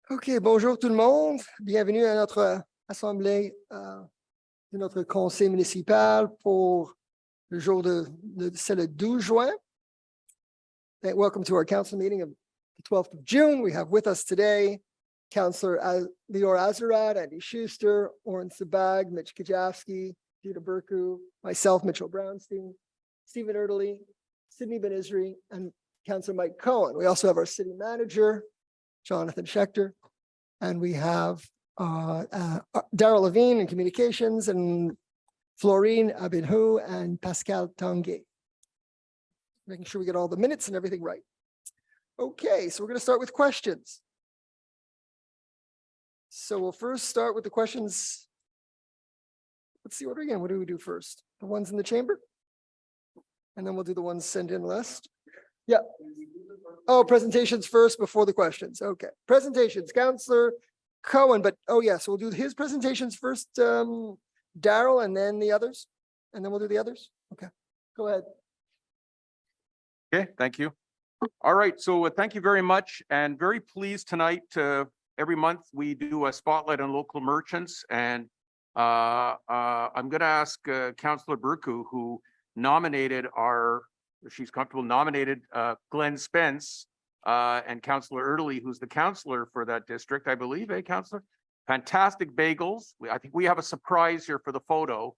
OK, bonjour tout le monde. Bienvenue à notre assemblée de notre conseil municipal pour le jour c'est le 12 juin. Welcome to our council meeting of the 12th of June. We have with us today Councillor Lior Azarad, Andy Schuster, Oren Sabag, Mitch Kajavsky, Dita Burku, myself, Mitchell Brownstein, Stephen Erdely, Sydney Ben Isri, and Councillor Mike Cohen. We also have our city manager, Jonathan Schechter, and we have Daryl Levine in communications and Florine Abinhu and Pascal Tanguay. Making sure we get all the minutes and everything right. Okay, so we're going to start with questions. So we'll first start with the questions. Let's see, what again? What do we do first? The ones in the chamber? And then we'll do the ones sent in list. Yeah. Oh, presentations first before the questions. Okay. Presentations, Councillor Cohen, but oh yeah, so we'll do his presentations first, Daryl, and then the others, and then we'll do the others. Okay, go ahead. Okay, thank you. All right, so thank you very much, and very pleased tonight. Every month we do a spotlight on local merchants, and I'm going to ask Councillor Burku, who nominated she's comfortable nominated Glenn Spence and Councillor Erdely, who's the councillor for that district, I believe, Councillor? Fantastic bagels. I think we have a surprise here for the photo.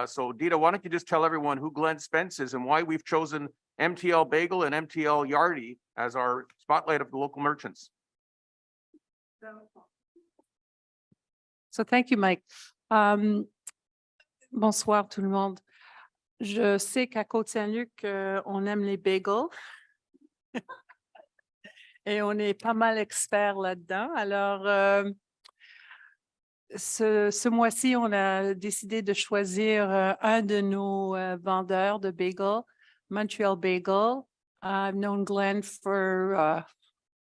So Dita, why don't you just tell everyone who Glenn Spence is and why we've chosen MTL Bagel and MTL Yardy as our spotlight of the local merchants. So thank you, Mike. Bonsoir tout le monde. Je sais qu'à Côte Saint-Luc, on aime les bagels. Et on est pas mal experts là-dedans. Alors, ce mois-ci, on a décidé de choisir un de nos vendeurs de bagels, Montreal Bagel. I've known Glenn for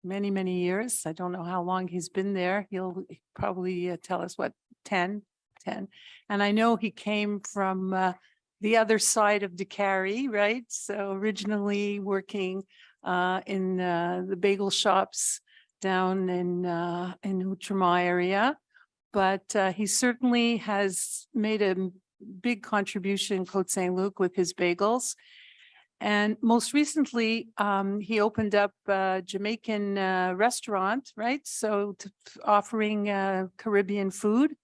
many, many years. I don't know how long he's been there. He'll probably tell us what, 10. And I know he came from the other side of DeCarry, right? So originally working in the bagel shops down in Outremont area. But he certainly has made a big contribution in Côte Saint-Luc with his bagels. And most recently, he opened up a Jamaican restaurant, right? So offering Caribbean food.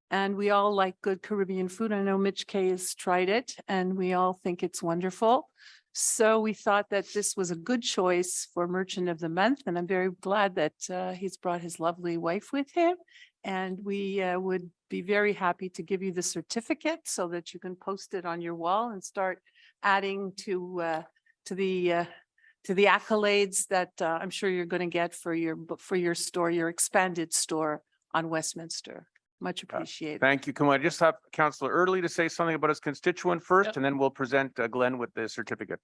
And we all like good Caribbean food. I know Mitch K has tried it and we all think it's wonderful. So we thought that this was a good choice for Merchant of the Month. And I'm very glad that he's brought his lovely wife with him. And we would be very happy to give you the certificate so that you can post it on your wall and start adding to the accolades that I'm sure you're going to get for your store, your expanded store on Westminster. Much appreciated. Thank you. Can I just have Councillor Erdely to say something about his constituent first, and then we'll present Glenn with the certificate.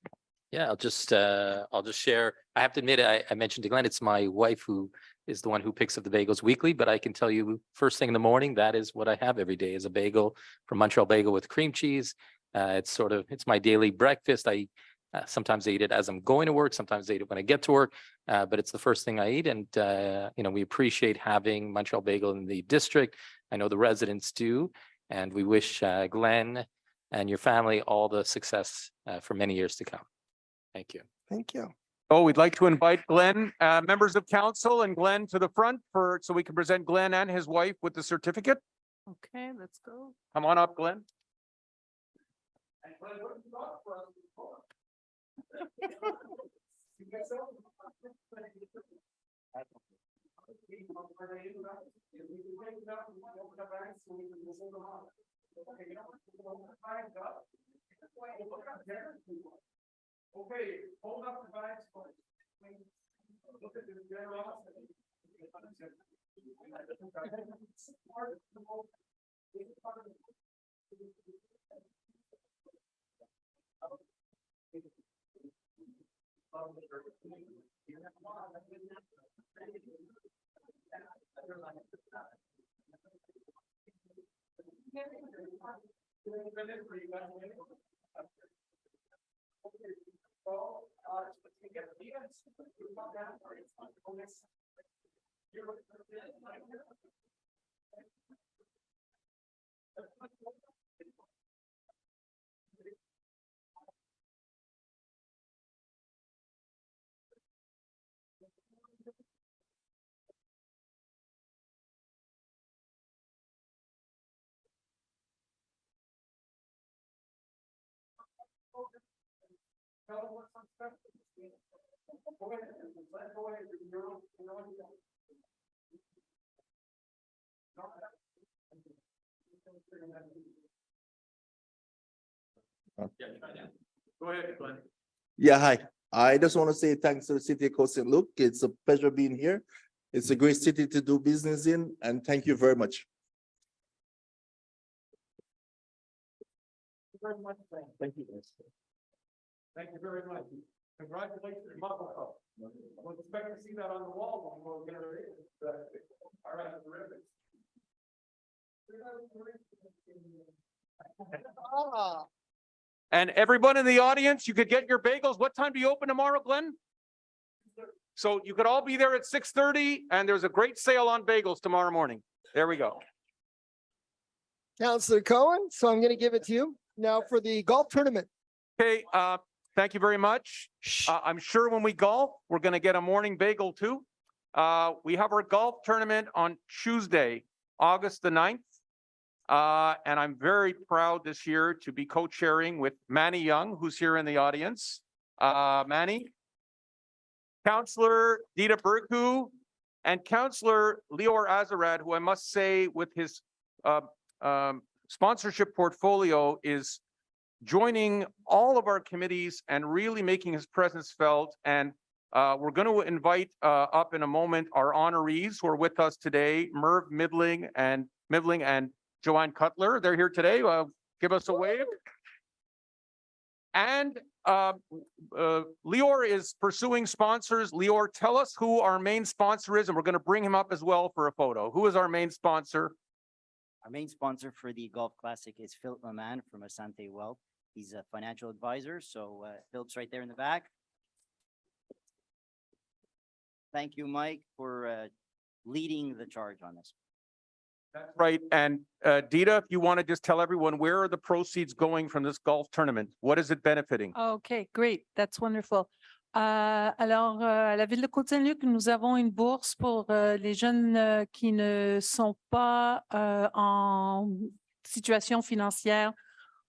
Yeah, I'll just share. I have to admit, I mentioned to Glenn, it's my wife who is the one who picks up the bagels weekly, but I can tell you first thing in the morning, that is what I have every day is a bagel from Montreal Bagel with cream cheese. It's my daily breakfast. I sometimes eat it as I'm going to work. Sometimes I eat it when I get to work, but it's the first thing I eat. And, we appreciate having Montreal Bagel in the district. I know the residents do, and we wish Glenn and your family all the success for many years to come. Thank you. Thank you. Oh, we'd like to invite Glenn, members of council and Glenn to the front so we can present Glenn and his wife with the certificate. Okay, let's go. Come on up, Glenn. Okay, hold up the bags. Look at this generosity. Go ahead, Glenn. Yeah, hi. I just want to say thanks to the city of Côte Saint-Luc. It's a pleasure being here. It's a great city to do business in, and thank you very much. Thank you. Thank you very much. Congratulations. Mazel tov. We'll expect to see that on the wall when we'll get it. All right, terrific. And everyone in the audience, you could get your bagels. What time do you open tomorrow, Glenn? So you could all be there at 6:30, and there's a great sale on bagels tomorrow morning. There we go. Councillor Cohen, so I'm going to give it to you now for the golf tournament. Okay, thank you very much. I'm sure when we golf, we're going to get a morning bagel too. We have our golf tournament on Tuesday, August the 9th. And I'm very proud this year to be co-chairing with Manny Young, who's here in the audience. Manny, Councillor Dita Burku, and Councillor Leor Azarad, who I must say with his sponsorship portfolio is joining all of our committees and really making his presence felt. And we're going to invite up in a moment our honorees who are with us today, Merv Midling and Joanne Cutler. They're here today. Give us a wave. And Leor is pursuing sponsors. Leor, tell us who our main sponsor is, and we're going to bring him up as well for a photo. Who is our main sponsor? Our main sponsor for the Golf Classic is Philip Maman from Asante Wealth. He's a financial advisor. So Philip's right there in the back. Thank you, Mike, for leading the charge on this. That's right. And Dita, if you want to just tell everyone, where are the proceeds going from this golf tournament? What is it benefiting? Okay, great. That's wonderful. Alors, à la ville de Côte Saint-Luc, nous avons une bourse pour les jeunes qui ne sont pas en situation financière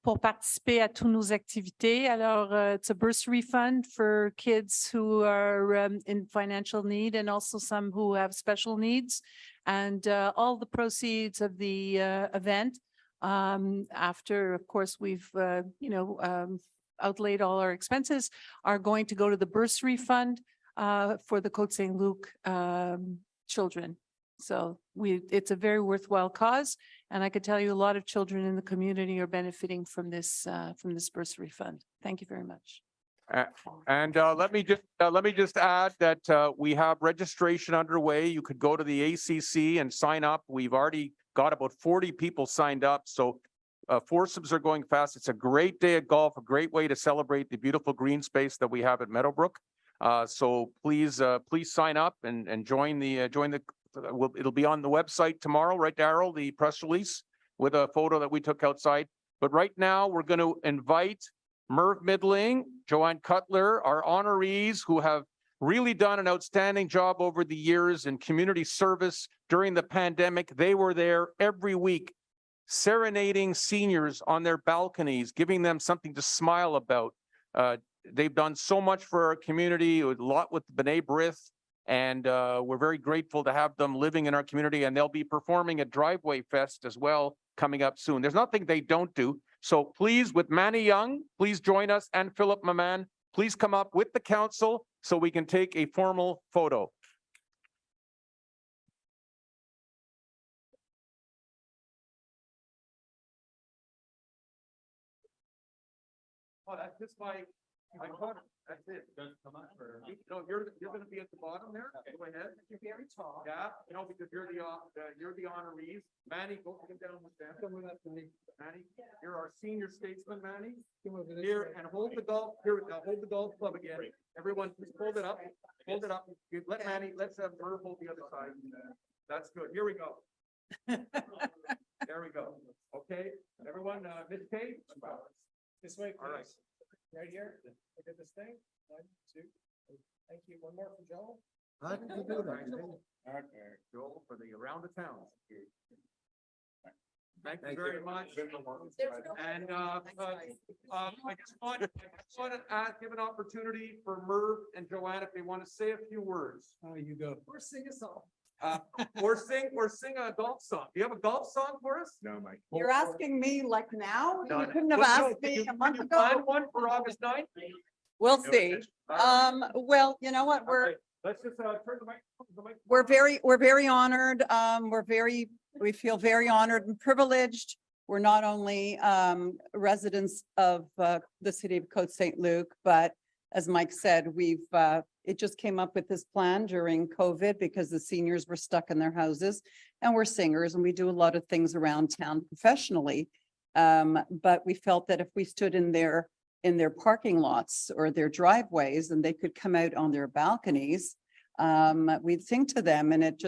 pour participer à toutes nos activités. Alors, it's a bursary fund for kids who are in financial need and also some who have special needs. And all the proceeds of the event, after, of course, we've, outlaid all our expenses, are going to go to the bursary fund for the Côte Saint-Luc children. So it's a very worthwhile cause, and I could tell you a lot of children in the community are benefiting from this bursary fund. Thank you very much. And let me just add that we have registration underway. You could go to the ACC and sign up. We've already got about 40 people signed up, so foursomes are going fast. It's a great day of golf, a great way to celebrate the beautiful green space that we have at Meadowbrook. So please sign up and join the. It'll be on the website tomorrow, right, Daryl? The press release with a photo that we took outside. But right now, we're going to invite Merv Midling, Joanne Cutler, our honorees who have really done an outstanding job over the years in community service during the pandemic. They were there every week, serenading seniors on their balconies, giving them something to smile about. They've done so much for our community, a lot with B'nai B'rith, and we're very grateful to have them living in our community, and they'll be performing at Driveway Fest as well coming up soon. There's nothing they don't do. So please, with Manny Young, please join us, and Philip Maman, please come up with the council so we can take a formal photo. Oh, that's just my That's it. No, you're gonna be at the bottom there. Go ahead. You're very tall. Yeah, no, because you're the honorees. Manny, go come down with them. Manny, you're our senior statesman, Manny. Here, and hold the golf, hold the golf club again. Everyone, just hold it up. Hold it up. Let Manny, let's have Merv hold the other side. That's good. Here we go. There we go. Okay, everyone, Miss Kate? This way, all right. Right here, look at this thing. 1, 2. Thank you. One more for Joel. How did you do that? Okay, Joel for the around the town. Thank you very much. And I just want to give an opportunity for Merv and Joanne if they want to say a few words. Oh, you go. Or sing a song. Or sing a golf song. Do you have a golf song for us? No, Mike. You're asking me like now? No, You no. couldn't have Well, no, asked me a can month you plan ago. one for August 9th? We'll see. Well, you know what? Okay, let's just turn the mic. We're very honored. We feel very honored and privileged. We're not only residents of the city of Côte Saint-Luc, but as Mike said, it just came up with this plan during COVID because the seniors were stuck in their houses, and we're singers and we do a lot of things around town professionally. But we felt that if we stood in their parking lots or their driveways and they could come out on their balconies, we'd sing to them, and it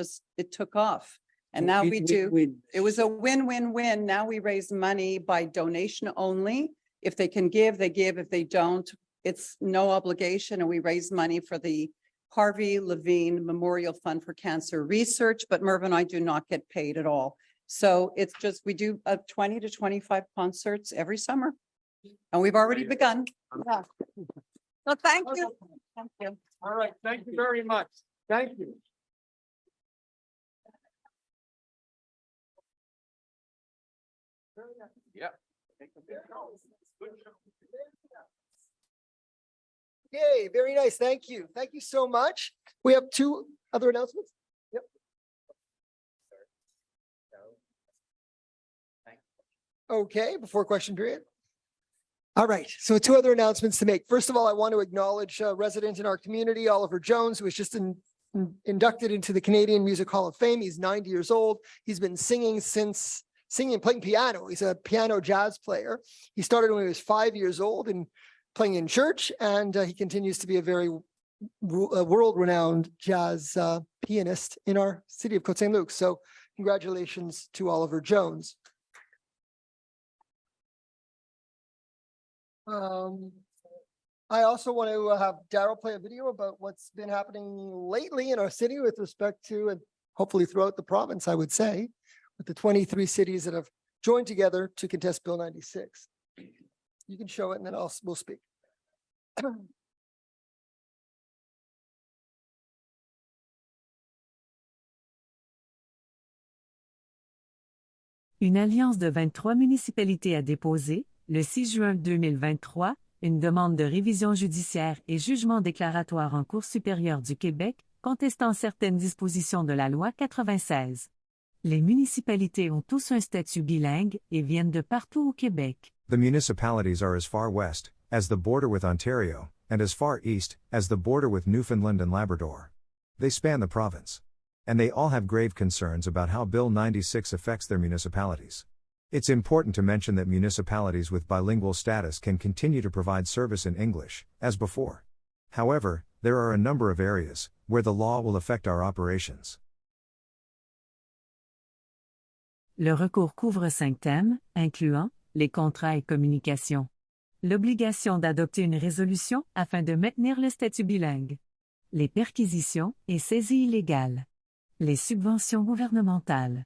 took off. And now we do. It was a win-win-win. Now we raise money by donation only. If they can give, they give. If they don't, it's no obligation. And we raise money for the Harvey Levine Memorial Fund for Cancer Research, but Merv and I do not get paid at all. So it's just, we do 20 to 25 concerts every summer. And we've already begun. Yeah. So thank you. Thank you. All right, thank you very much. Thank you. Yeah. Yay, very nice. Thank you. Thank you so much. We have 2 other announcements. Yep. Okay, before question period. All right, so 2 other announcements to make. First of all, I want to acknowledge a resident in our community, Oliver Jones, who was just inducted into the Canadian Music Hall of Fame. He's 90 years old. He's been singing and playing piano. He's a piano jazz player. He started when he was 5 years old and playing in church, and he continues to be a very world-renowned jazz pianist in our city of Côte Saint-Luc. So congratulations to Oliver Jones. I also want to have Daryl play a video about what's been happening lately in our city with respect to, and hopefully throughout the province, I would say, with the 23 cities that have joined together to contest Bill 96. You can show it and then we'll speak. Une alliance de 23 municipalités a déposé, le 6 juin 2023, une demande de révision judiciaire et jugement déclaratoire en Cour supérieure du Québec, contestant certaines dispositions de la loi 96. Les municipalités ont tous un statut bilingue et viennent de partout au Québec. The municipalities are as far west as the border with Ontario, and as far east as the border with Newfoundland and Labrador. They span the province. And they all have grave concerns about how Bill 96 affects their municipalities. It's important to mention that municipalities with bilingual status can continue to provide service in English, as before. However, there are a number of areas where the law will affect our operations. Le recours couvre 5 thèmes, incluant les contrats et communications, l'obligation d'adopter une résolution afin de maintenir le statut bilingue, les perquisitions et saisies illégales, les subventions gouvernementales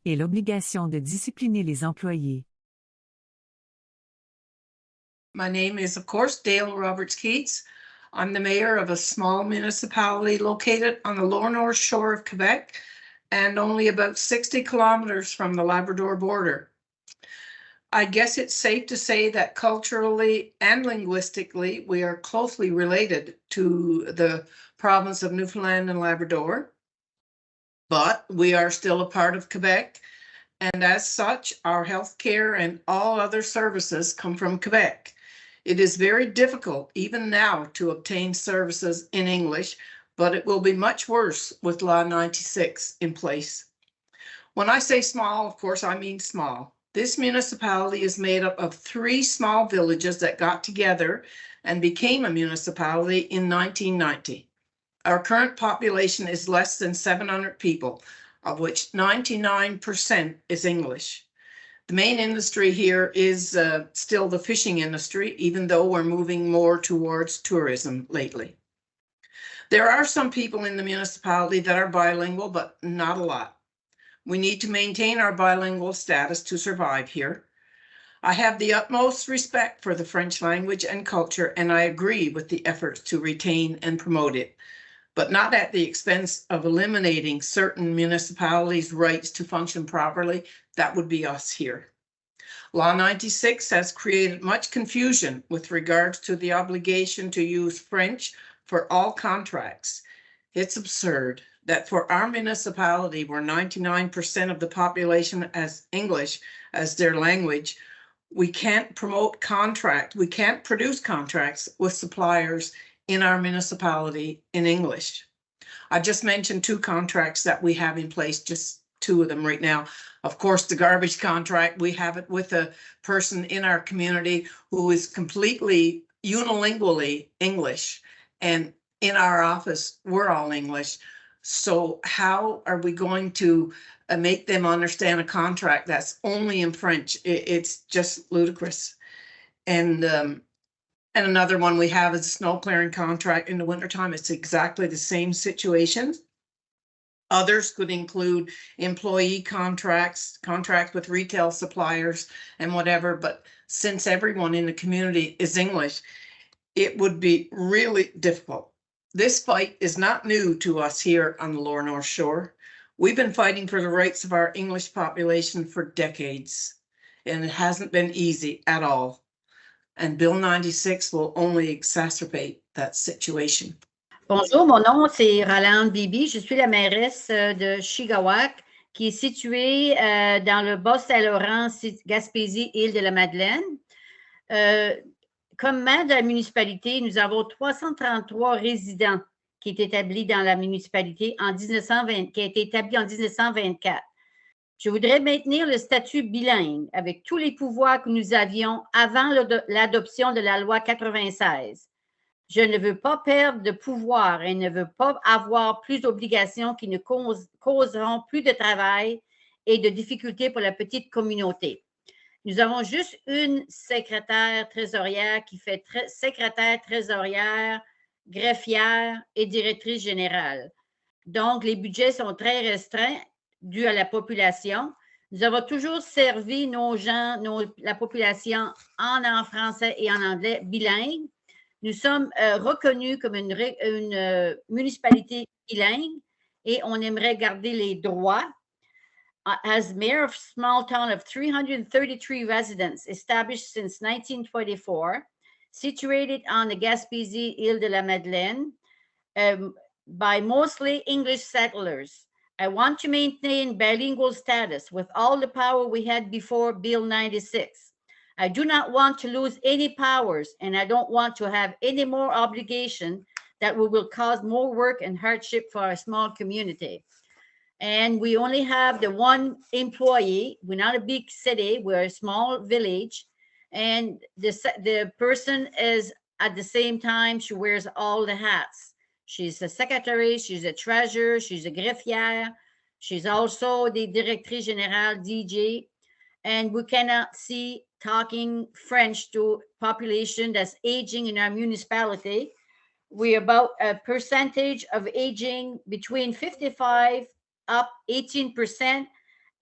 et l'obligation de discipliner les employés. My name is, of course, Dale Roberts Keats. I'm the mayor of a small municipality located on the lower north shore of Quebec and only about 60 kilometers from the Labrador border. I guess it's safe to say that culturally and linguistically, we are closely related to the province of Newfoundland and Labrador, but we are still a part of Quebec, and as such, our healthcare and all other services come from Quebec. It is very difficult even now to obtain services in English, but it will be much worse with Law 96 in place. When I say small, of course, I mean small. This municipality is made up of 3 small villages that got together and became a municipality in 1990. Our current population is less than 700 people, of which 99% is English. The main industry here is still the fishing industry, even though we're moving more towards tourism lately. There are some people in the municipality that are bilingual, but not a lot. We need to maintain our bilingual status to survive here. I have the utmost respect for the French language and culture, and I agree with the efforts to retain and promote it, but not at the expense of eliminating certain municipalities' rights to function properly. That would be us here. Law 96 has created much confusion with regards to the obligation to use French for all contracts. It's absurd that for our municipality, where 99% of the population has English as their language, we can't produce contracts with suppliers in our municipality in English. I just mentioned 2 contracts that we have in place, just 2 of them right now. Of course, the garbage contract, we have it with a person in our community who is completely unilingually English. And in our office, we're all English. So how are we going to make them understand a contract that's only in French? It's just ludicrous. And another one we have is a snow clearing contract in the wintertime. It's exactly the same situation. Others could include employee contracts with retail suppliers and whatever. But since everyone in the community is English, it would be really difficult. This fight is not new to us here on the Lower North Shore. We've been fighting for the rights of our English population for decades, and it hasn't been easy at all. And Bill 96 will only exacerbate that situation. Bonjour, mon nom c'est Rolande Bibi. Je suis la mairesse de Chigawak, qui est située dans le Bas-Saint-Laurent, Gaspésie, Île-de-la-Madeleine. Comme maire de la municipalité, nous avons 333 résidents qui est établi dans la municipalité qui a été établi en 1924. Je voudrais maintenir le statut bilingue avec tous les pouvoirs que nous avions avant l'adoption de la loi 96. Je ne veux pas perdre de pouvoir et ne veux pas avoir plus d'obligations qui nous causeront plus de travail et de difficultés pour la petite communauté. Nous avons juste une secrétaire trésorière qui fait secrétaire trésorière, greffière et directrice générale. Donc, les budgets sont très restreints dus à la population. Nous avons toujours servi nos gens, la population en français et en anglais bilingue. Nous sommes reconnus comme une municipalité bilingue et on aimerait garder les droits. As mayor of a small town of 333 residents established since 1924, situated on the Gaspésie Île-de-la-Madeleine by mostly English settlers, I want to maintain bilingual status with all the power we had before Bill 96. I do not want to lose any powers, and I don't want to have any more obligation that will cause more work and hardship for our small community. And we only have the one employee. We're not a big city. We're a small village. And the person is, at the same time, she wears all the hats. She's a secretary, she's a treasurer, she's a greffière. She's also the directrice générale, DJ. And we cannot see talking French to population that's aging in our municipality. We're about a percentage of aging between 55 up 18%,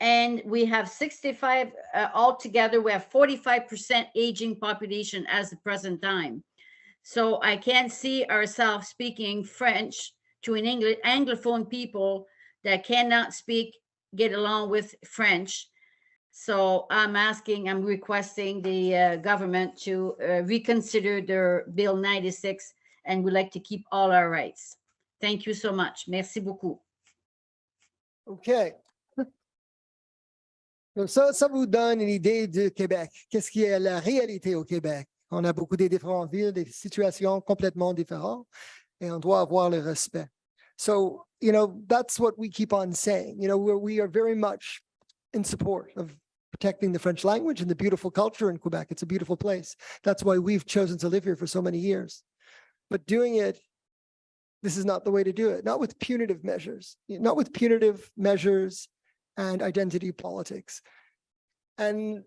and we have 65 altogether. We have 45% aging population as the present time. So I can't see ourselves speaking French to an Anglophone people that cannot get along with French. So I'm requesting the government to reconsider their Bill 96, and we'd like to keep all our rights. Thank you so much. Merci beaucoup. OK. Donc ça vous donne une idée du Québec. Qu'est-ce qui est la réalité au Québec? On a beaucoup de différentes villes, des situations complètement différentes, et on doit avoir le respect. So, that's what we keep on saying. We are very much in support of protecting the French language and the beautiful culture in Quebec. It's a beautiful place. That's why we've chosen to live here for so many years. But doing it, this is not the way to do it, not with punitive measures and identity politics. And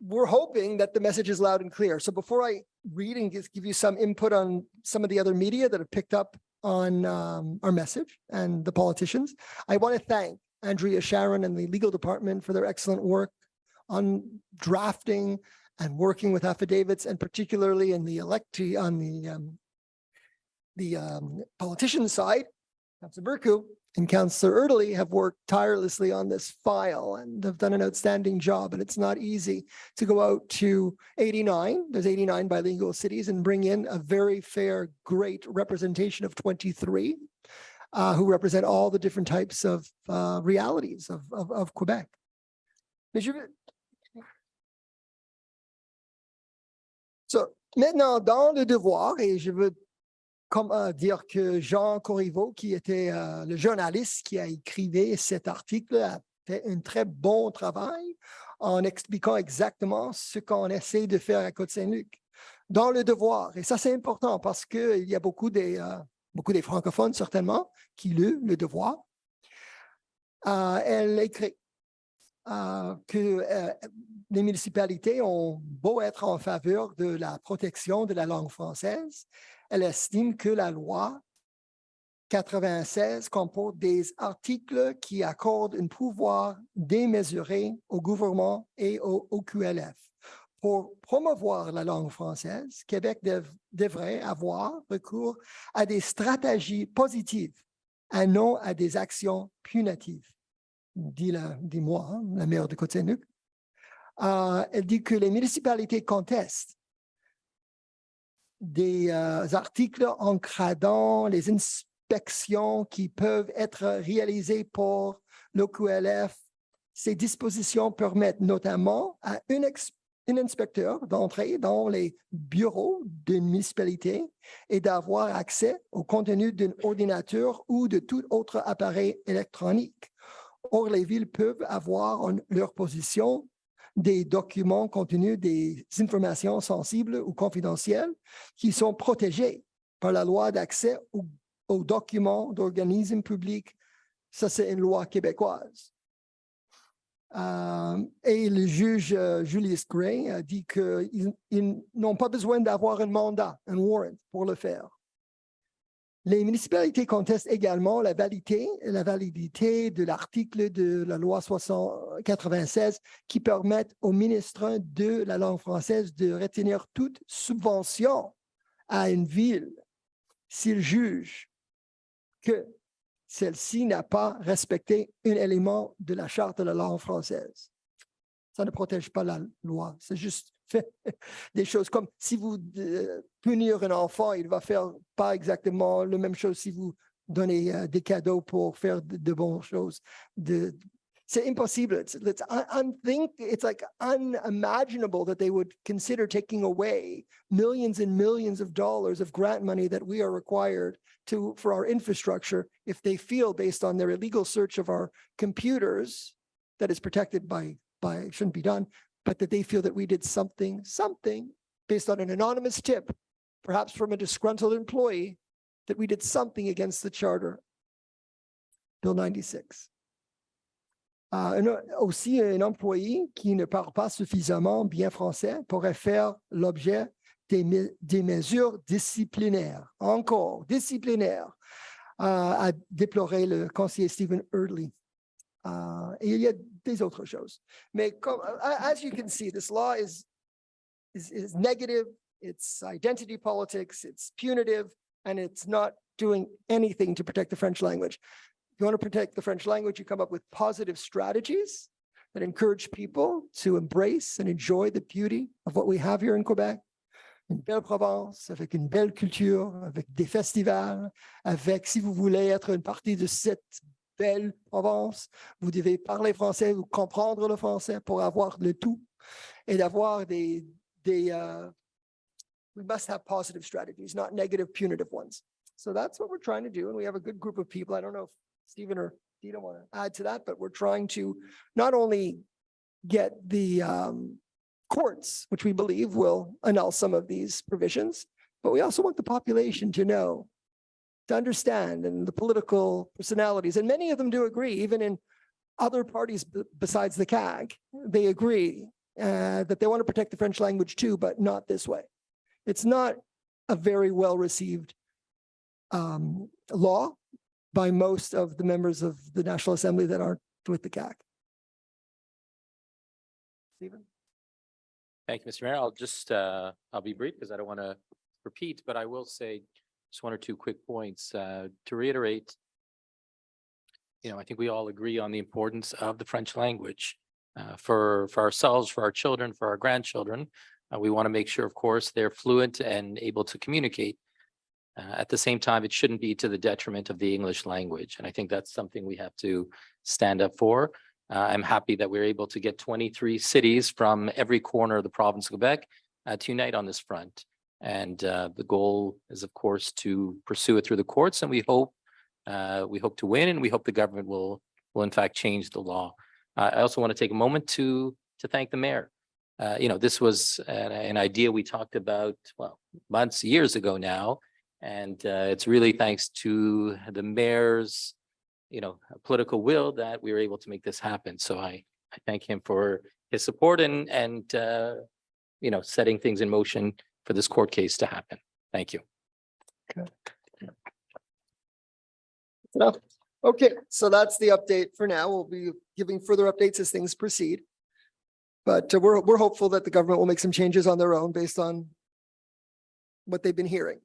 we're hoping that the message is loud and clear. So before I read and give you some input on some of the other media that have picked up on our message and the politicians, I want to thank Andrea Sharon and the legal department for their excellent work on drafting and working with affidavits, and particularly in the politician side. Councillor Burku and Councillor Erdely have worked tirelessly on this file and have done an outstanding job. And it's not easy to go out to 89, there's 89 bilingual cities, and bring in a very fair, great representation of 23 who represent all the different types of realities of Quebec. So, maintenant, dans le devoir, et je veux dire que Jean Corriveau, qui était le journaliste qui a écrit cet article, a fait un très bon travail en expliquant exactement ce qu'on essaie de faire à Côte Saint-Luc. Dans le devoir, et ça c'est important parce qu'il y a beaucoup des francophones certainement qui lisent le devoir. Elle écrit que les municipalités ont beau être en faveur de la protection de la langue française, elle estime que la loi 96 comporte des articles qui accordent un pouvoir démesuré au gouvernement et au QLF. Pour promouvoir la langue française, Québec devrait avoir recours à des stratégies positives et non à des actions punitives. Dis-moi, la maire de Côte Saint-Luc. Elle dit que les municipalités contestent des articles encadrant les inspections qui peuvent être réalisées par le QLF. Ces dispositions permettent notamment à un inspecteur d'entrer dans les bureaux d'une municipalité et d'avoir accès au contenu d'un ordinateur ou de tout autre appareil électronique. Or, les villes peuvent avoir en leur possession des documents contenus des informations sensibles ou confidentielles qui sont protégées par la loi d'accès aux documents d'organismes publics. Ça, c'est une loi québécoise. Et le juge Julius Gray a dit qu'ils n'ont pas besoin d'avoir un mandat, un warrant pour le faire. Les municipalités contestent également la validité de l'article de la loi 96 qui permet au ministre de la langue française de retenir toute subvention à une ville s'il juge que celle-ci n'a pas respecté un élément de la charte de la langue française. Ça ne protège pas la loi, c'est juste fait des choses comme si vous punir un enfant, il va faire pas exactement la même chose si vous donnez des cadeaux pour faire de bonnes choses. C'est impossible. It's like unimaginable that they would consider taking away millions and millions of dollars of grant money that we are required for our infrastructure if they feel, based on their illegal search of our computers, that is protected by shouldn't be done, but that they feel that we did something based on an anonymous tip, perhaps from a disgruntled employee, that we did something against the charter. Bill 96. Aussi, un employé qui ne parle pas suffisamment bien français pourrait faire l'objet des mesures disciplinaires. Encore, disciplinaires, a déploré le conseiller Stephen Erdely. Et il y a des autres choses. Mais comme, as you can see, this law is negative, it's identity politics, it's punitive, and it's not doing anything to protect the French language. If you want to protect the French language, you come up with positive strategies that encourage people to embrace and enjoy the beauty of what we have here in Quebec. Une belle province, avec une belle culture, avec des festivals, avec, si vous voulez être une partie de cette belle province, vous devez parler français ou comprendre le français pour avoir le tout et d'avoir des we must have positive strategies, not negative punitive ones. So that's what we're trying to do. And we have a good group of people. I don't know if Stephen or Dina want to add to that, but we're trying to not only get the courts, which we believe will annul some of these provisions, but we also want the population to know, to understand, and the political personalities. And many of them do agree, even in other parties besides the CAG, they agree that they want to protect the French language too, but not this way. It's not a very well-received law by most of the members of the National Assembly that aren't with the CAG. Stephen? Thank you, Mr. Mayor. I'll just, I'll be brief because I don't want to repeat, but I will say just one or two quick points to reiterate. You know, I think we all agree on the importance of the French language for ourselves, for our children, for our grandchildren. We want to make sure, of course, they're fluent and able to communicate. At the same time, it shouldn't be to the detriment of the English language. And I think that's something we have to stand up for. I'm happy that we're able to get 23 cities from every corner of the province of Quebec to unite on this front. And the goal is, of course, to pursue it through the courts. And we hope to win, and we hope the government will in fact change the law. I also want to take a moment to thank the mayor. You know, this was an idea we talked about, well, months, years ago now. And it's really thanks to the mayor's, you know, political will that we were able to make this happen. So I thank him for his support and you know, setting things in motion for this court case to happen. Thank you. Okay, so that's the update for now. We'll be giving further updates as things proceed. But we're hopeful that the government will make some changes on their own based on what they've been hearing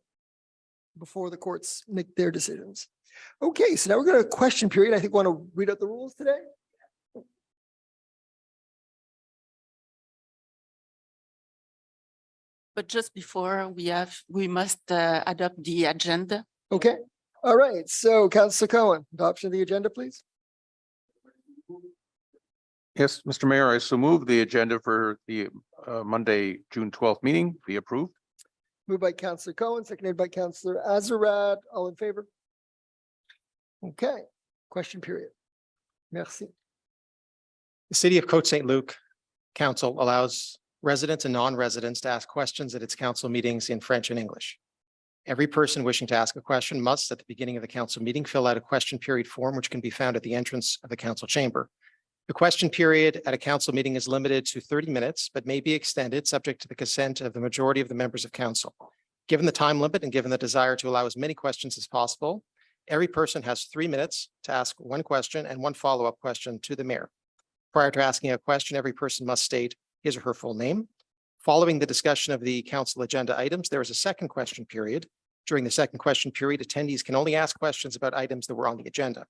before the courts make their decisions. Okay, so now we're going to question period. I think we want to read out the rules today. But just before we must adopt the agenda. Okay, all right. So Councillor Cohen, adoption of the agenda, please. Yes, Mr. Mayor, I so move the agenda for the Monday, June 12th meeting be approved. Moved by Councillor Cohen, seconded by Councillor Azarad. All in favor? Okay, question period. Merci. The City of Côte Saint-Luc Council allows residents and non-residents to ask questions at its council meetings in French and English. Every person wishing to ask a question must, at the beginning of the council meeting, fill out a question period form, which can be found at the entrance of the council chamber. The question period at a council meeting is limited to 30 minutes, but may be extended subject to the consent of the majority of the members of council. Given the time limit and given the desire to allow as many questions as possible, every person has 3 minutes to ask one question and one follow-up question to the mayor. Prior to asking a question, every person must state his or her full name. Following the discussion of the council agenda items, there is a second question period. During the second question period, attendees can only ask questions about items that were on the agenda.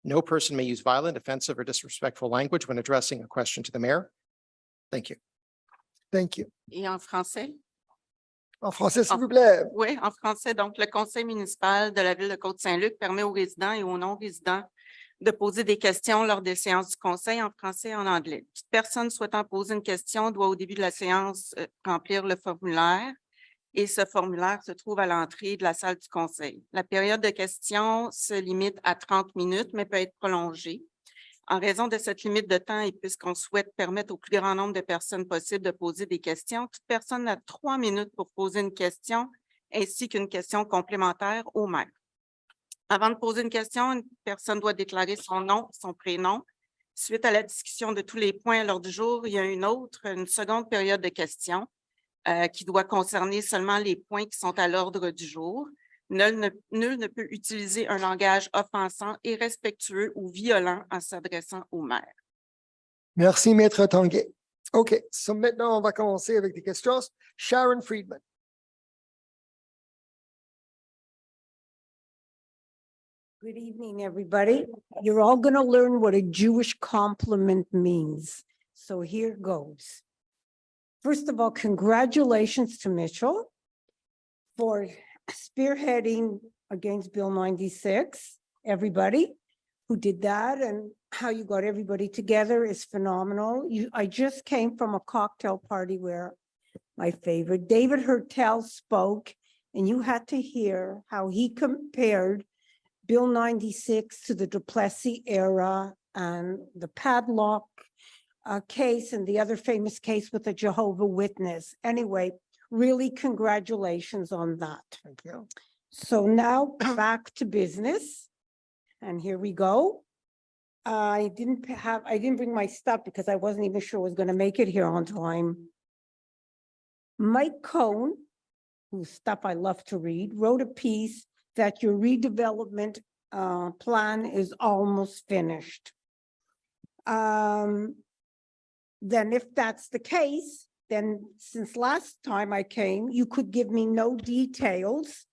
No person may use violent, offensive, or disrespectful language when addressing a question to the mayor. Thank you. Thank you. Et en français? En français, s'il vous plaît. Oui, en français. Donc, le conseil municipal de la ville de Côte Saint-Luc permet aux résidents et aux non-résidents de poser des questions lors des séances du conseil en français et en anglais. Toute personne souhaitant poser une question doit au début de la séance remplir le formulaire et ce formulaire se trouve à l'entrée de la salle du conseil. La période de questions se limite à 30 minutes, mais peut être prolongée. En raison de cette limite de temps et puisqu'on souhaite permettre au plus grand nombre de personnes possible de poser des questions, toute personne a 3 minutes pour poser une question ainsi qu'une question complémentaire au maire. Avant de poser une question, une personne doit déclarer son nom, son prénom. Suite à la discussion de tous les points à l'ordre du jour, il y a une seconde période de questions qui doit concerner seulement les points qui sont à l'ordre du jour. Nul ne peut utiliser un langage offensant, irrespectueux ou violent en s'adressant au maire. Merci, Maître Tanguay. OK, so maintenant, on va commencer avec des questions. Sharon Friedman. Good evening, everybody. You're all going to learn what a Jewish compliment means. So here goes. First of all, congratulations to Mitchell for spearheading against Bill 96. Everybody who did that and how you got everybody together is phenomenal. I just came from a cocktail party where my favorite. David Hertel spoke, and you had to hear how he compared Bill 96 to the Duplessis era and the padlock case and the other famous case with the Jehovah Witness. Anyway, really congratulations on that. Thank you. So now back to business. And here we go. I didn't bring my stuff because I wasn't even sure I was going to make it here on time. Mike Cohn, whose stuff I love to read, wrote a piece that your redevelopment plan is almost finished. Then if that's the case, then since last time I came, you could give me no details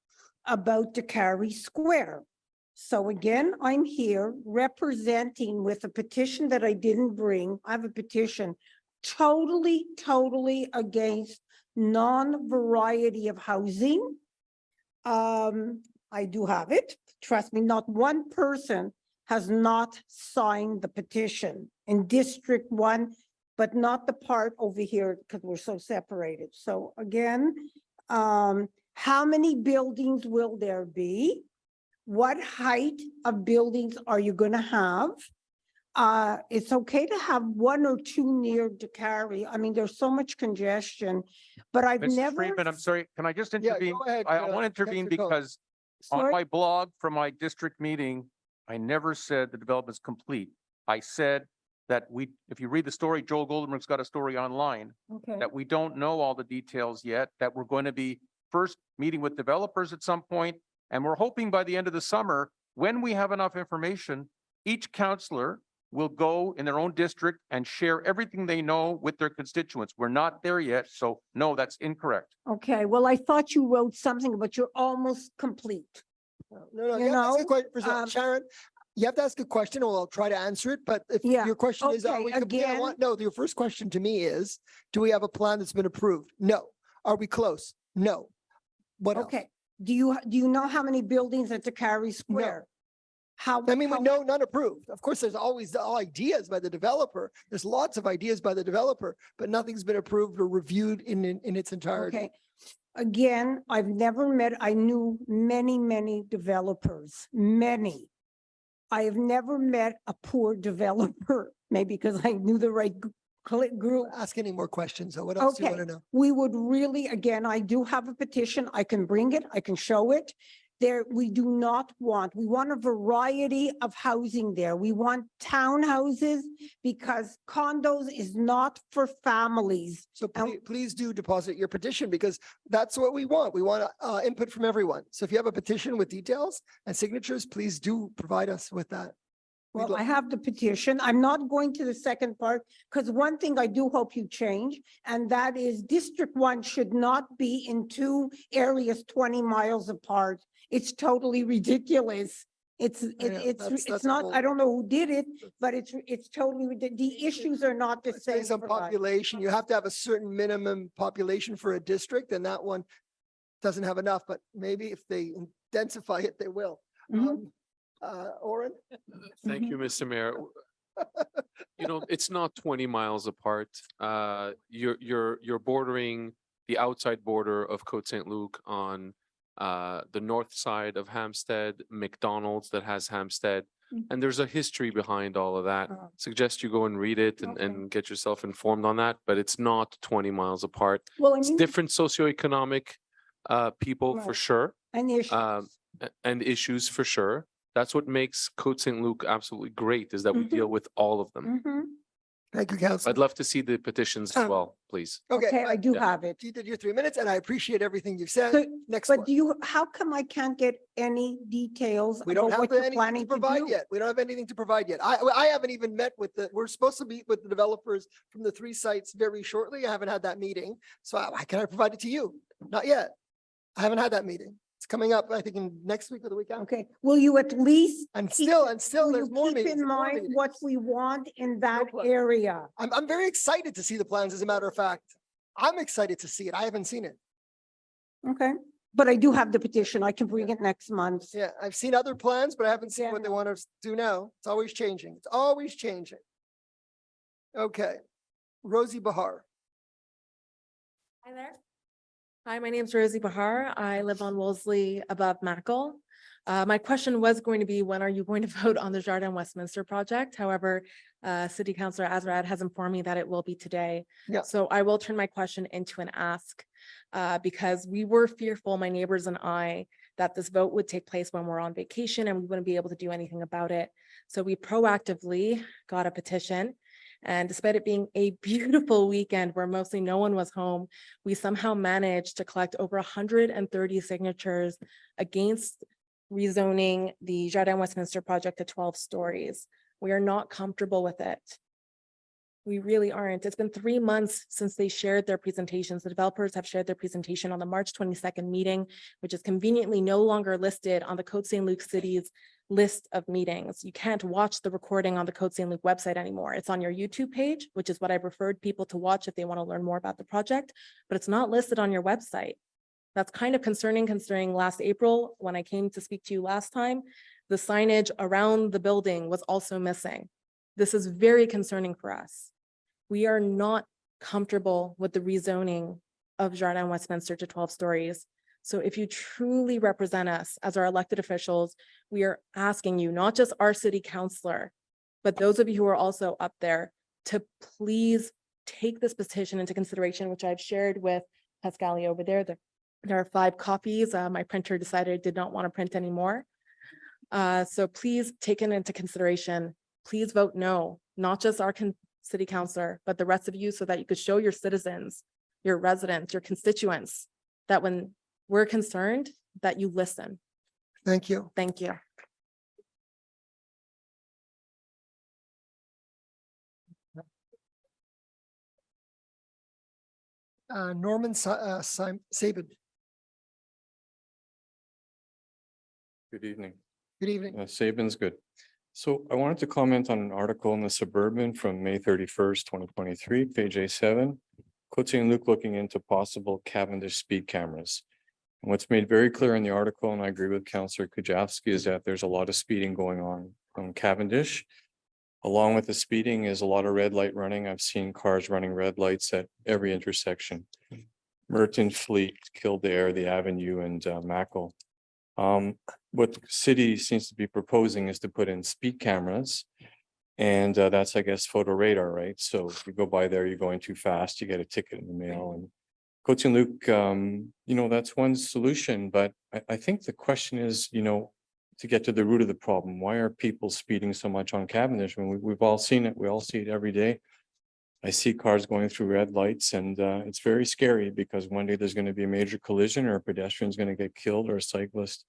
about DeCarry Square. So again, I'm here representing with a petition that I didn't bring. I have a petition totally against non-variety of housing. I do have it. Trust me, not one person has not signed the petition in District 1, but not the part over here because we're so separated. So again, how many buildings will there be? What height of buildings are you going to have? It's okay to have one or two near DeCarry. I mean, there's so much congestion, but I've Mrs. never. Friedman, I'm sorry, can I just Yeah, intervene? go ahead. I want to intervene Councillor Cohn. because on Sorry? my blog from my district meeting, I never said the development's complete. I said that if you read the story, Joel Goldenberg's got a story online, Okay. that we don't know all the details yet, that we're going to be first meeting with developers at some point, and we're hoping by the end of the summer, when we have enough information, each councillor will go in their own district and share everything they know with their constituents. We're not there yet, so no, that's incorrect. Okay, well, I thought you wrote something, but you're almost complete. No, You you have to ask a know, question. First of all, um, Sharon, you have to ask a question, or I'll try to answer it, but if Yeah, your question is, are okay, we complete? I again- want, no, your first question to me is, do we have a plan that's been approved? No. Are we close? No. What else? Okay, do you know how many buildings at DeCarry Square? How? I mean, we how- know none approved. Of course, there's always the ideas by the developer. There's lots of ideas by the developer, but nothing's been approved or reviewed in its entirety. Okay. Again, I've never met, I knew many developers, many. I have never met a poor developer, maybe because I knew the right group. Ask any more questions. So what else do you Okay, want to know? we would really, again, I do have a petition. I can bring it, I can show it. There, we want a variety of housing there. We want townhouses because condos is not for families. So please do deposit your petition because that's what we want. We want input from everyone. So if you have a petition with details and signatures, please do provide us with that. We'd Well, love- I have the petition. I'm not going to the second part because one thing I do hope you change, and that is District 1 should not be in two areas 20 miles apart. It's totally ridiculous. It's that's not, cool. I don't know who did it, but it's totally, the issues are not the It's same. based on for us. population. You have to have a certain minimum population for a district and that one doesn't have enough, but maybe if they densify it, they will. Mhm. Oren? Thank you, Mr. Mayor. You know, it's not 20 miles apart. You're bordering the outside border of Côte Saint-Luc on the north side of Hampstead, McDonald's that has Hampstead. Mm. And there's a history behind all of that. Oh. Suggest you go and read it Okay. and get yourself informed on that, but it's not 20 miles apart. Well, I It's mean, different socioeconomic people for Right. sure, and issues. and issues for sure. That's what makes Côte Saint-Luc absolutely great, is that we Mhm. deal with all of them. Mhm. Thank you, Council. I'd love to see the petitions as well, please. Okay, I do Yeah. have it. You did your 3 minutes and I appreciate everything you've said. So- Next But one. do you, how come I can't get any details We don't about have what you're anything to planning to provide do? yet. We don't have anything to provide yet. I haven't even met with we're supposed to meet with the developers from the 3 sites very shortly. I haven't had that meeting. So how can I provide it to you? Not yet. I haven't had that meeting. It's coming up, I think, in next week or the week after. Okay, will you at least And keep still, will there's you more keep meetings. in and more mind meetings. what we want in that problem. area? I'm very excited to see the plans, as a matter of fact. I'm excited to see it. I haven't seen it. Okay, but I do have the petition. I can bring it next month. Yeah, I've seen other plans, but I haven't seen Yeah, what they no. want to do now. It's always changing. It's always changing. Okay. Rosie Bahar. Hi there. Hi, my name's Rosie Bahar. I live on Wolseley above Mackle. My question was going to be, when are you going to vote on the Jardin Westminster project? However, City Councillor Azrad has informed me that it will be today. Yeah. So I will turn my question into an ask because we were fearful, my neighbors and I, that this vote would take place when we're on vacation and we wouldn't be able to do anything about it. So we proactively got a petition. And despite it being a beautiful weekend where mostly no one was home, we somehow managed to collect over 130 signatures against rezoning the Jardin Westminster project to 12 stories. We are not comfortable with it. We really aren't. It's been 3 months since they shared their presentations. The developers have shared their presentation on the March 22nd meeting, which is conveniently no longer listed on the Côte Saint-Luc City's list of meetings. You can't watch the recording on the Côte Saint-Luc website anymore. It's on your YouTube page, which is what I've referred people to watch if they want to learn more about the project, but it's not listed on your website. That's kind of concerning, considering last April, when I came to speak to you last time, the signage around the building was also missing. This is very concerning for us. We are not comfortable with the rezoning of Jardin Westminster to 12 stories. So if you truly represent us as our elected officials, we are asking you, not just our city councillor, but those of you who are also up there, to please take this petition into consideration, which I've shared with Pascali over there. There are 5 copies. My printer decided it did not want to print anymore. So please take it into consideration. Please vote no, not just our city councillor, but the rest of you, so that you could show your citizens, your residents, your constituents, that when we're concerned, that you listen. Thank you. Thank you. Norman Sabin. Good evening. Good evening. Sabin's good. So I wanted to comment on an article in the Suburban from May 31st, 2023, page A7. Côte Saint-Luc looking into possible Cavendish speed cameras. And what's made very clear in the article, and I agree with Councillor Kujawski, is that there's a lot of speeding going on Cavendish. Along with the speeding is a lot of red light running. I've seen cars running red lights at every intersection. Merton, Fleet, Kildare, the Avenue, and Mackle. What the city seems to be proposing is to put in speed cameras. And that's, I guess, photo radar, right? So if you go by there, you're going too fast, you get a ticket in the mail. And Côte Saint-Luc, you know, that's one solution. But I think the question is, you know, to get to the root of the problem, why are people speeding so much on Cavendish? I mean, we've all seen it. We all see it every day. I see cars going through red lights, and it's very scary because one day there's going to be a major collision, or a pedestrian is going to get killed, or a cyclist.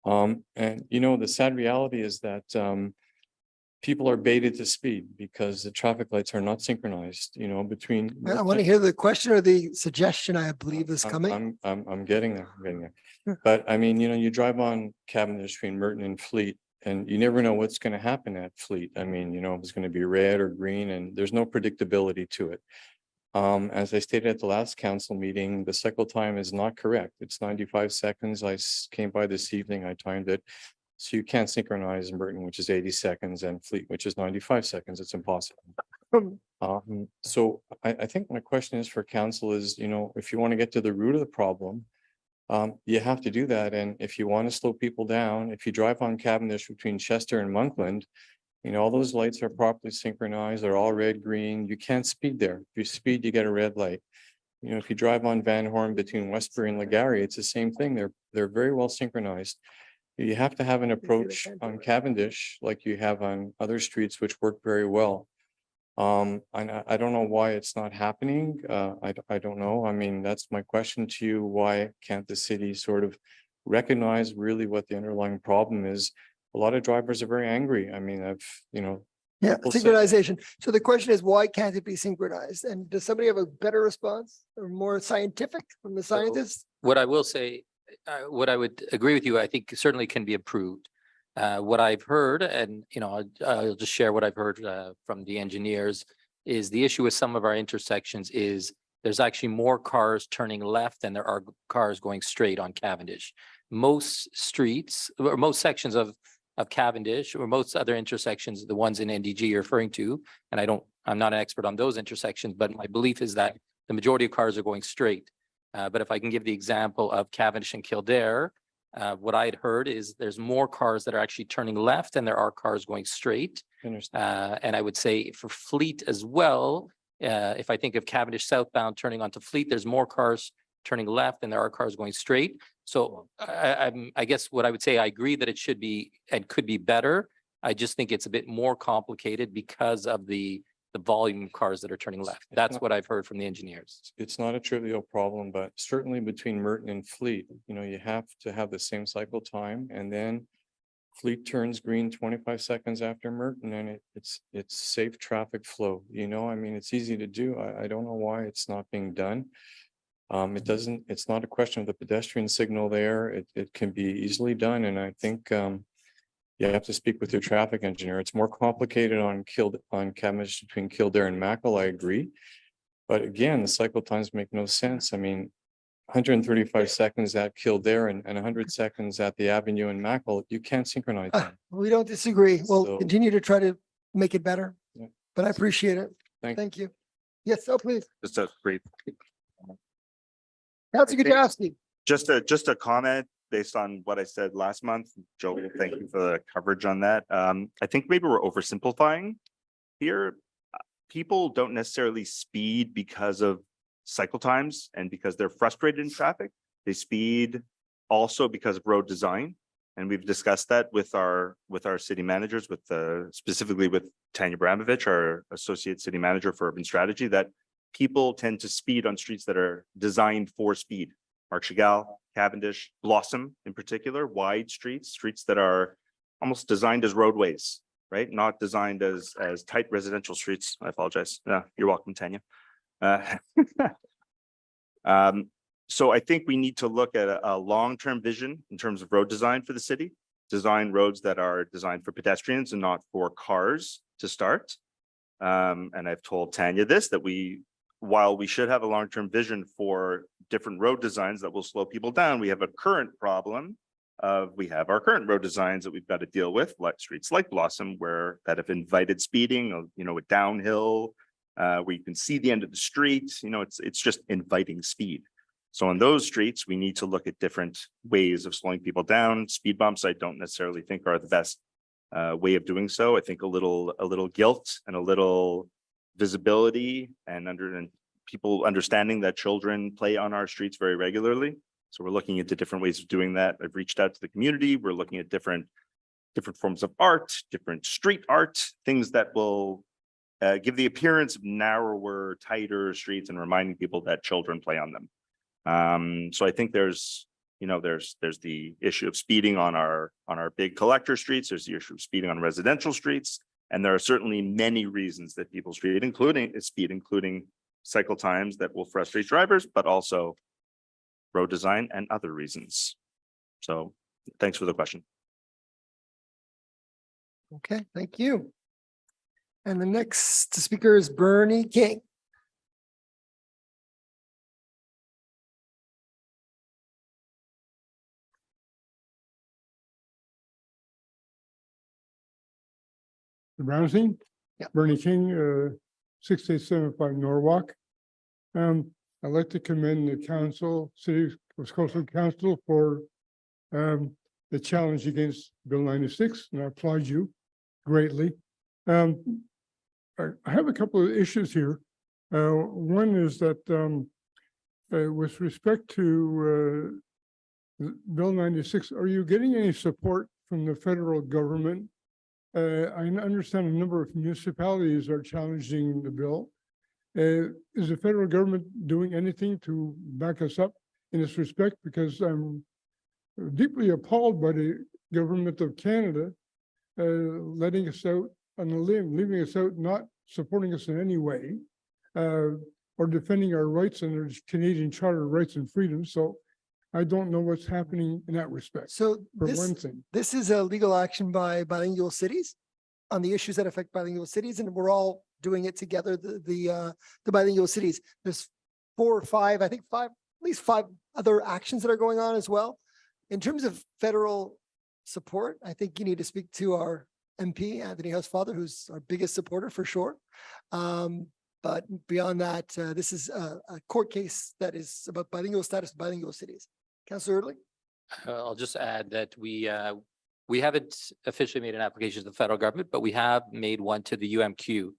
And you know, the sad reality is that people are baited to speed because the traffic lights are not synchronized, you know, between. I want to hear the question or the suggestion, I believe, is coming. I'm getting there. I'm getting there. But I mean, you know, you drive on Cavendish between Merton and Fleet, and you never know what's going to happen at Fleet. I mean, you know, if it's going to be red or green, and there's no predictability to it. As I stated at the last council meeting, the cycle time is not correct. It's 95 seconds. I came by this evening, I timed it. So you can't synchronize Merton, which is 80 seconds, and Fleet, which is 95 seconds. It's impossible. So I think my question is for council is, you know, if you want to get to the root of the problem, you have to do that. And if you want to slow people down, if you drive on Cavendish between Chester and Monkland, you know, all those lights are properly synchronized. They're all red, green. You can't speed there. If you speed, you get a red light. You know, if you drive on Van Horn between Westbury and Legary, it's the same thing. They're very well synchronized. You have to have an approach on Cavendish like you have on other streets, which work very well. And I don't know why it's not happening. I don't know. I mean, that's my question to you. Why can't the city sort of recognize really what the underlying problem is? A lot of drivers are very angry. I mean, you know. Yeah, synchronization. So the question is, why can't it be synchronized? And does somebody have a better response or more scientific from the scientists? What I will say, what I would agree with you, I think certainly can be improved. What I've heard, and you know, I'll just share what I've heard from the engineers, is the issue with some of our intersections is there's actually more cars turning left than there are cars going straight on Cavendish. Most streets, or most sections of Cavendish, or most other intersections, the ones in NDG you're referring to, and I'm not an expert on those intersections, but my belief is that the majority of cars are going straight. But if I can give the example of Cavendish and Kildare, what I had heard is there's more cars that are actually turning left than there are cars going straight. And I would say for Fleet as well, if I think of Cavendish southbound turning onto Fleet, there's more cars turning left than there are cars going straight. So I guess what I would say, I agree that it should be and could be better. I just think it's a bit more complicated because of the volume of cars that are turning left. That's what I've heard from the engineers. It's not a trivial problem, but certainly between Merton and Fleet, you know, you have to have the same cycle time, and then Fleet turns green 25 seconds after Merton, and it's safe traffic flow. You know, I mean, it's easy to do. I don't know why it's not being done. It's not a question of the pedestrian signal there. It can be easily done, and I think you have to speak with your traffic engineer. It's more complicated on Cavendish between Kildare and Mackle, I agree. But again, the cycle times make no sense. I mean, 135 seconds at Kildare and 100 seconds at the Avenue in Mackle, you can't synchronize them. We don't disagree. We'll So- continue to try to make it better, Yeah. but I appreciate it. Thank you. Yes, so please. Just a brief, Councilor Gajowski. just a comment based on what I said last month. Joe, thank you for the coverage on that. I think maybe we're oversimplifying here. People don't necessarily speed because of cycle times and because they're frustrated in traffic. They speed also because of road design. And we've discussed that with our city managers, specifically with Tanya Bramovich, our associate city manager for urban strategy, that people tend to speed on streets that are designed for speed. Mark Chagall, Cavendish, Blossom in particular, wide streets that are almost designed as roadways, right? Not designed as tight residential streets. I apologize. You're welcome, Tanya. So I think we need to look at a long-term vision in terms of road design for the city. Design roads that are designed for pedestrians and not for cars to start. And I've told Tanya this, that while we should have a long-term vision for different road designs that will slow people down, we have a current problem of we have our current road designs that we've got to deal with, like streets like Blossom, that have invited speeding, you know, with downhill, where you can see the end of the street, you know, it's just inviting speed. So on those streets, we need to look at different ways of slowing people down. Speed bumps, I don't necessarily think are the best way of doing so. I think a little guilt and a little visibility and people understanding that children play on our streets very regularly. So we're looking into different ways of doing that. I've reached out to the community. We're looking at different forms of art, different street art, things that will give the appearance of narrower, tighter streets and reminding people that children play on them. So I think there's the issue of speeding on our big collector streets. There's the issue of speeding on residential streets. And there are certainly many reasons that people speed, including cycle times that will frustrate drivers, but also road design and other reasons. So thanks for the question. Okay, thank you. And the next speaker is Bernie King. Brownstein? Yeah. Bernie King, 6875 Norwalk. I'd like to commend the council, City of Coastal Council for the challenge against Bill 96, and I applaud you greatly. I have a couple of issues here. One is that with respect to Bill 96, are you getting any support from the federal government? I understand a number of municipalities are challenging the bill. Is the federal government doing anything to back us up in this respect? Because I'm deeply appalled by the government of Canada letting us out on a limb, leaving us out, not supporting us in any way, or defending our rights under Canadian Charter of Rights and Freedoms. So I don't know what's happening in that respect. So For one thing. this is a legal action by bilingual cities on the issues that affect bilingual cities, and we're all doing it together. The bilingual cities. There's 4 or 5, I think at least 5 other actions that are going on as well. In terms of federal support, I think you need to speak to our MP, Anthony Housefather, who's our biggest supporter for sure. But beyond that, this is a court case that is about bilingual status, of bilingual cities. Councillor Erdly? I'll just add that we haven't officially made an application to the federal government, but we have made one to the UMQ,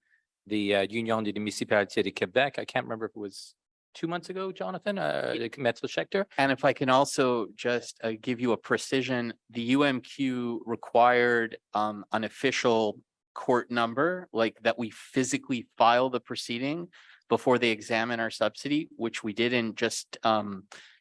the Union des Municipalités de Québec. I can't remember if it was 2 months ago, Jonathan, the Metro sector. And if I can also just give you a precision, the UMQ required an official court number, like that we physically file the proceeding before they examine our subsidy, which we did. And just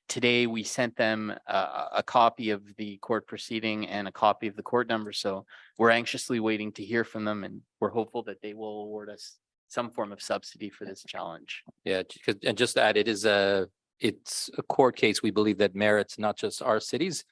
today we sent them a copy of the court proceeding and a copy of the court number. So we're anxiously waiting to hear from them, and we're hopeful that they will award us some form of subsidy for this challenge. Yeah, and just to add, it's a court case we believe that merits not just our cities.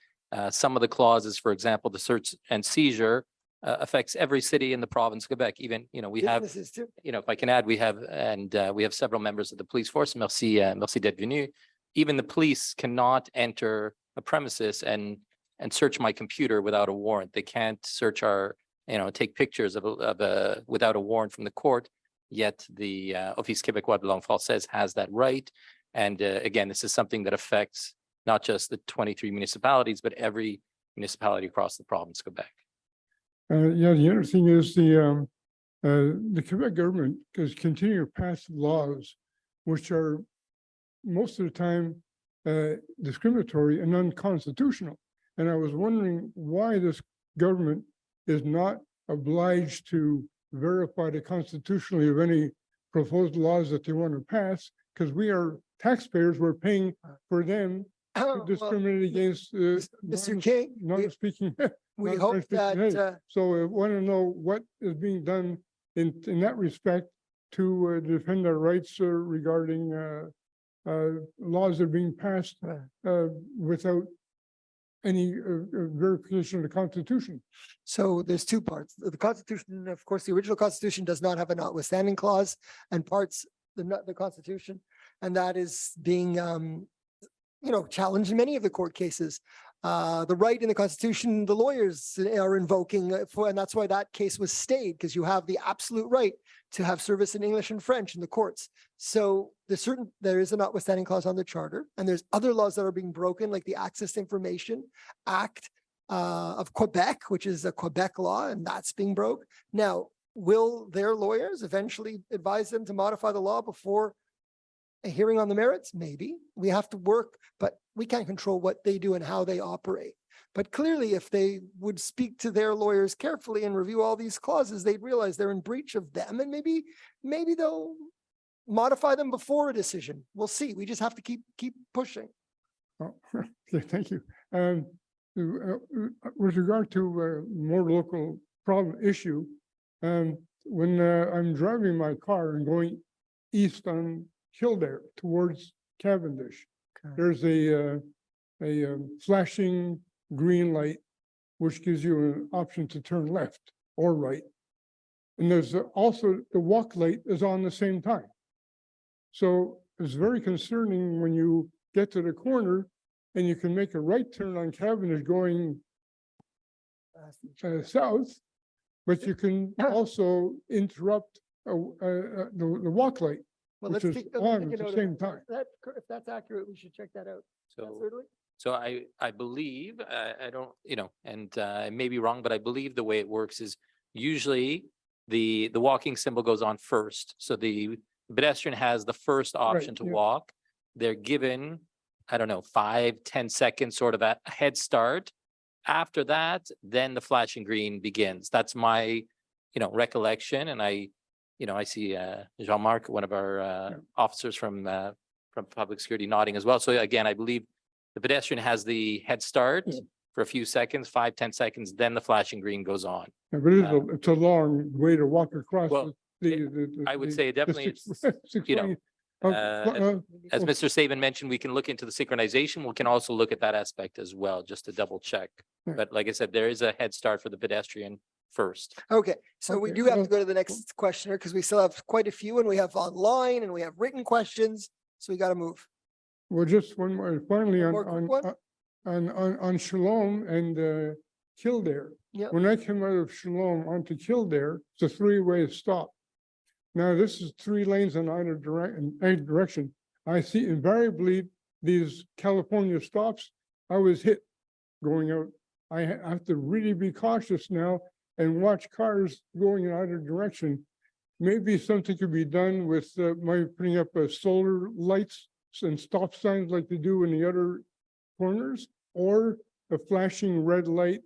Some of the clauses, for example, the search and seizure affects every city in the province of Quebec. Even, we have, Businesses too. if I can add, we have several members of the police force. Merci, merci d'être venu. Even the police cannot enter a premises and search my computer without a warrant. They can't search our, take pictures without a warrant from the court. Yet the Office Québécois de langue française has that right. And again, this is something that affects not just the 23 municipalities, but every municipality across the province of Quebec. Yeah, the other thing is the Quebec government is continuing to pass laws which are most of the time discriminatory and unconstitutional. And I was wondering why this government is not obliged to verify the constitutionality of any proposed laws that they want to pass, because we are taxpayers, we're paying for them to discriminate against Mr. King, non-speaking. we hope that So I want to know what is being done in that respect to defend our rights regarding laws that are being passed without any verification of the Constitution. So there's two parts. The Constitution, of course, the original Constitution does not have a notwithstanding clause, and parts the Constitution, and that is being challenged in many of the court cases. The right in the Constitution, the lawyers are invoking and that's why that case was stayed, because you have the absolute right to have service in English and French in the courts. So there is a notwithstanding clause on the charter, and there's other laws that are being broken, like the Access to Information Act of Quebec, which is a Quebec law, and that's being broke. Now, will their lawyers eventually advise them to modify the law before a hearing on the merits? Maybe. We have to work, but we can't control what they do and how they operate. But clearly, if they would speak to their lawyers carefully and review all these clauses, they'd realize they're in breach of them, and maybe they'll modify them before a decision. We'll see. We just have to keep pushing. Oh, okay, thank you. With regard to more local problem issue, when I'm driving my car and going east on Kildare towards Cavendish, there's a flashing green light, which gives you an option to turn left or right. And there's also the walk light is on the same time. So it's very concerning when you get to the corner and you can make a right turn on Cavendish going south, but you can also interrupt the walk light, which is on at the same time. If that's accurate, we should check that out. So I believe, I don't, and I may be wrong, but I believe the way it works is usually the walking symbol goes on first. So the pedestrian has the first option to walk. They're given, 5-10 seconds sort of a head start. After that, then the flashing green begins. That's my, recollection. And I see Jean-Marc, one of our officers from public security, nodding as well. So again, I believe the pedestrian has the head start for a few seconds, 5-10 seconds, then the flashing green goes on. Yeah, but it's a long way to walk across. I would say definitely it's, as Mr. Saban mentioned, we can look into the synchronization. We can also look at that aspect as well, just to double check. But like I said, there is a head start for the pedestrian first. Okay, so we do have to go to the next questioner because we still have quite a few, and we have online and we have written questions. So we got to move. Well, just one more, finally on Shalom and Kildare. Yeah. When I came out of Shalom onto Kildare, it's a three-way stop. Now, this is 3 lanes in either direction. I see invariably these California stops, I was hit going out. I have to really be cautious now and watch cars going in either direction. Maybe something could be done with my putting up solar lights and stop signs like they do in the other corners, or a flashing red light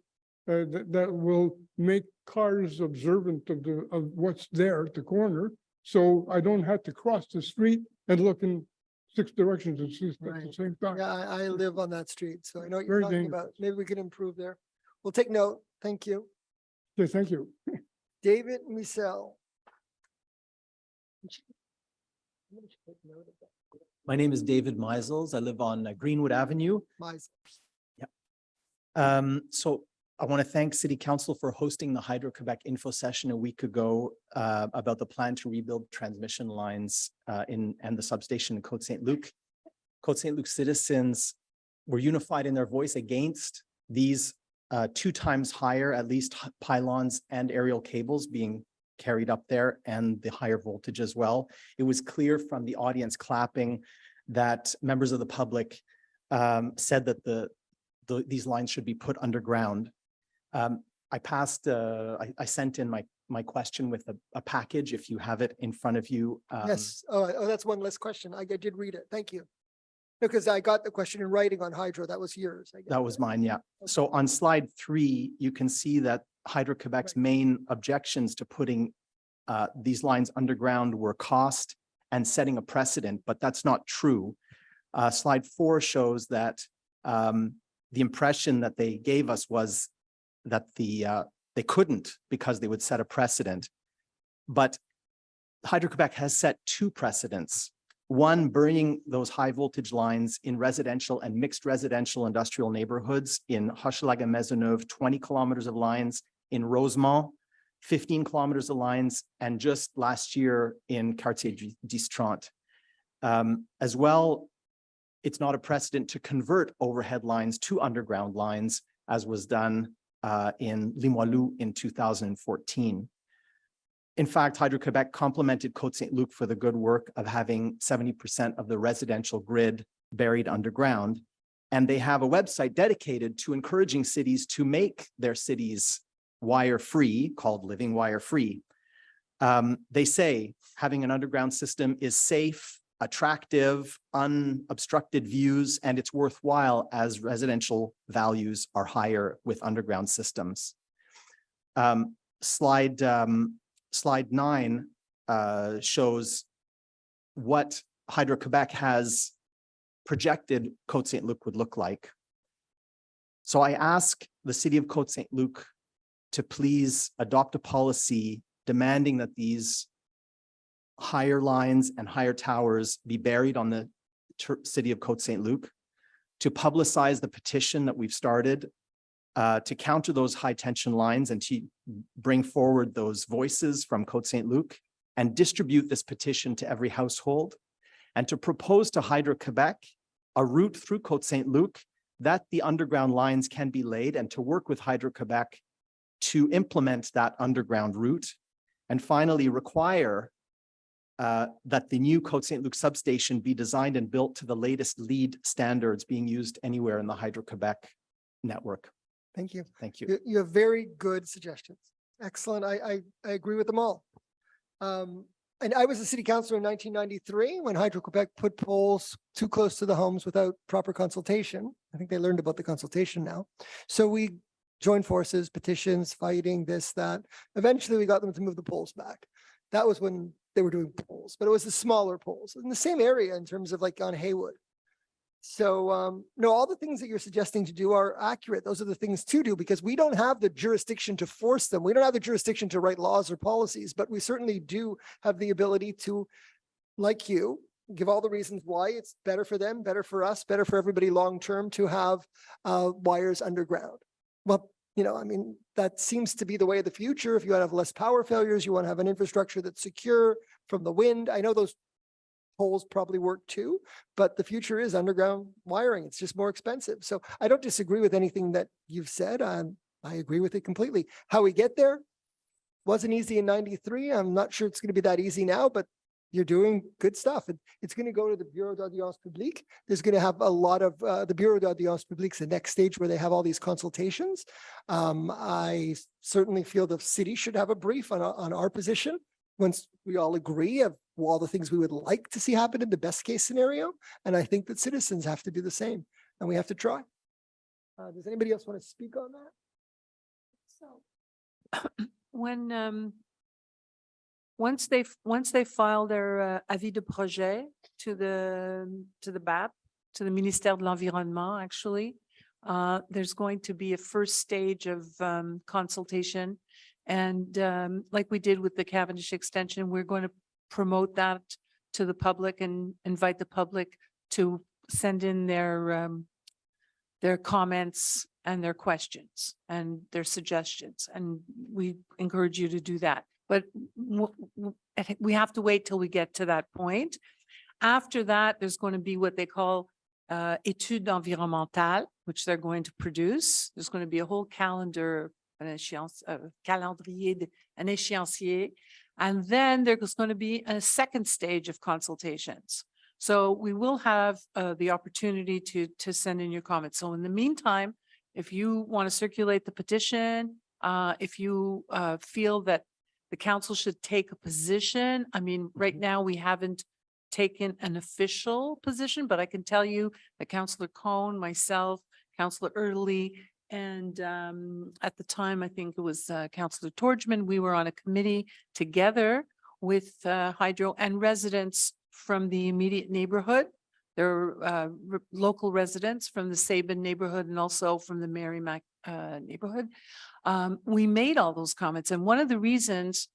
that will make cars observant of what's there at the corner. So I don't have to cross the street and look in 6 directions at the same time. Yeah, I live on that street, so I know what you're Very talking dangerous. about. Maybe we can improve there. We'll take note. Thank you. Okay, thank you. David Michel. My name is David Meisels. I live on Greenwood Avenue. So I want to thank City Council for hosting the Hydro-Quebec info session a week ago about the plan to rebuild transmission lines and the substation in Côte Saint-Luc. Côte Saint-Luc citizens were unified in their voice against these 2 times higher, at least, pylons and aerial cables being carried up there, and the higher voltage as well. It was clear from the audience clapping that members of the public said that these lines should be put underground. I sent in my question with a package, if you have it in front of you. Yes. Oh, that's one less question. I did read it. Thank you. Because I got the question in writing on hydro. That was yours. I guess. That was mine, yeah. So on slide 3, you can see that Hydro-Quebec's main objections to putting these lines underground were cost and setting a precedent, but that's not true. Slide 4 shows that the impression that they gave us was that they couldn't because they would set a precedent. But Hydro-Quebec has set 2 precedents. One, burying those high voltage lines in residential and mixed residential industrial neighborhoods in Hochelaga Maisonneuve, 20 kilometers of lines, in Rosemont, 15 kilometers of lines, and just last year in Quartier d'Istrante. As well, it's not a precedent to convert overhead lines to underground lines, as was done in Limoilou in 2014. In fact, Hydro-Quebec complimented Côte Saint-Luc for the good work of having 70% of the residential grid buried underground. And they have a website dedicated to encouraging cities to make their cities wire-free, called Living Wire-Free. They say having an underground system is safe, attractive, unobstructed views, and it's worthwhile as residential values are higher with underground systems. Slide 9 shows what Hydro-Quebec has projected Côte Saint-Luc would look like. So I ask the city of Côte Saint-Luc to please adopt a policy demanding that these higher lines and higher towers be buried on the city of Côte Saint-Luc, to publicize the petition that we've started to counter those high tension lines and to bring forward those voices from Côte Saint-Luc and distribute this petition to every household, and to propose to Hydro-Quebec a route through Côte Saint-Luc that the underground lines can be laid, and to work with Hydro-Quebec to implement that underground route. And finally, require that the new Côte Saint-Luc substation be designed and built to the latest LEED standards being used anywhere in the Hydro-Quebec network. Thank you. Thank you. You have very good suggestions. Excellent. I agree with them all. And I was a city councilor in 1993 when Hydro-Quebec put poles too close to the homes without proper consultation. I think they learned about the consultation now. So we joined forces, petitions, fighting, this, that. Eventually we got them to move the poles back. That was when they were doing poles, but it was the smaller poles in the same area in terms of like on Haywood. So no, all the things that you're suggesting to do are accurate. Those are the things to do, because we don't have the jurisdiction to force them. We don't have the jurisdiction to write laws or policies, but we certainly do have the ability to, like you, give all the reasons why it's better for them, better for us, better for everybody long-term to have wires underground. Well, you know, I mean, that seems to be the way of the future. If you want to have less power failures, you want to have an infrastructure that's secure from the wind. I know those poles probably work too, but the future is underground wiring. It's just more expensive. So I don't disagree with anything that you've said. I agree with it completely. How we get there, wasn't easy in 93. I'm not sure it's going to be that easy now, but you're doing good stuff. It's going to go to the Bureau d'Audience Publique. There's going to have a lot of the Bureau d'Audience Publique is the next stage where they have all these consultations. I certainly feel the city should have a brief on our position once we all agree of all the things we would like to see happen in the best case scenario. And I think that citizens have to do the same, and we have to try. Does anybody else want to speak on that? So when once they file their avis de projet to the BAP, to the Ministère de l'Environnement, actually, there's going to be a first stage of consultation. And like we did with the Cavendish extension, we're going to promote that to the public and invite the public to send in their comments and their questions and their suggestions. And we encourage you to do that. But we have to wait till we get to that point. After that, there's going to be what they call étude environnementale, which they're going to produce. There's going to be a whole calendar, an échéancier. And then there's going to be a second stage of consultations. So we will have the opportunity to send in your comments. So in the meantime, if you want to circulate the petition, if you feel that the council should take a position, I mean, right now we haven't taken an official position, but I can tell you that Councillor Cohn, myself, Councillor Erdely, and at the time, I think it was Councillor Torgman, we were on a committee together with Hydro and residents from the immediate neighborhood. There are local residents from the Sabin neighborhood and also from the Merrimack neighborhood. We made all those comments. And one of the reasons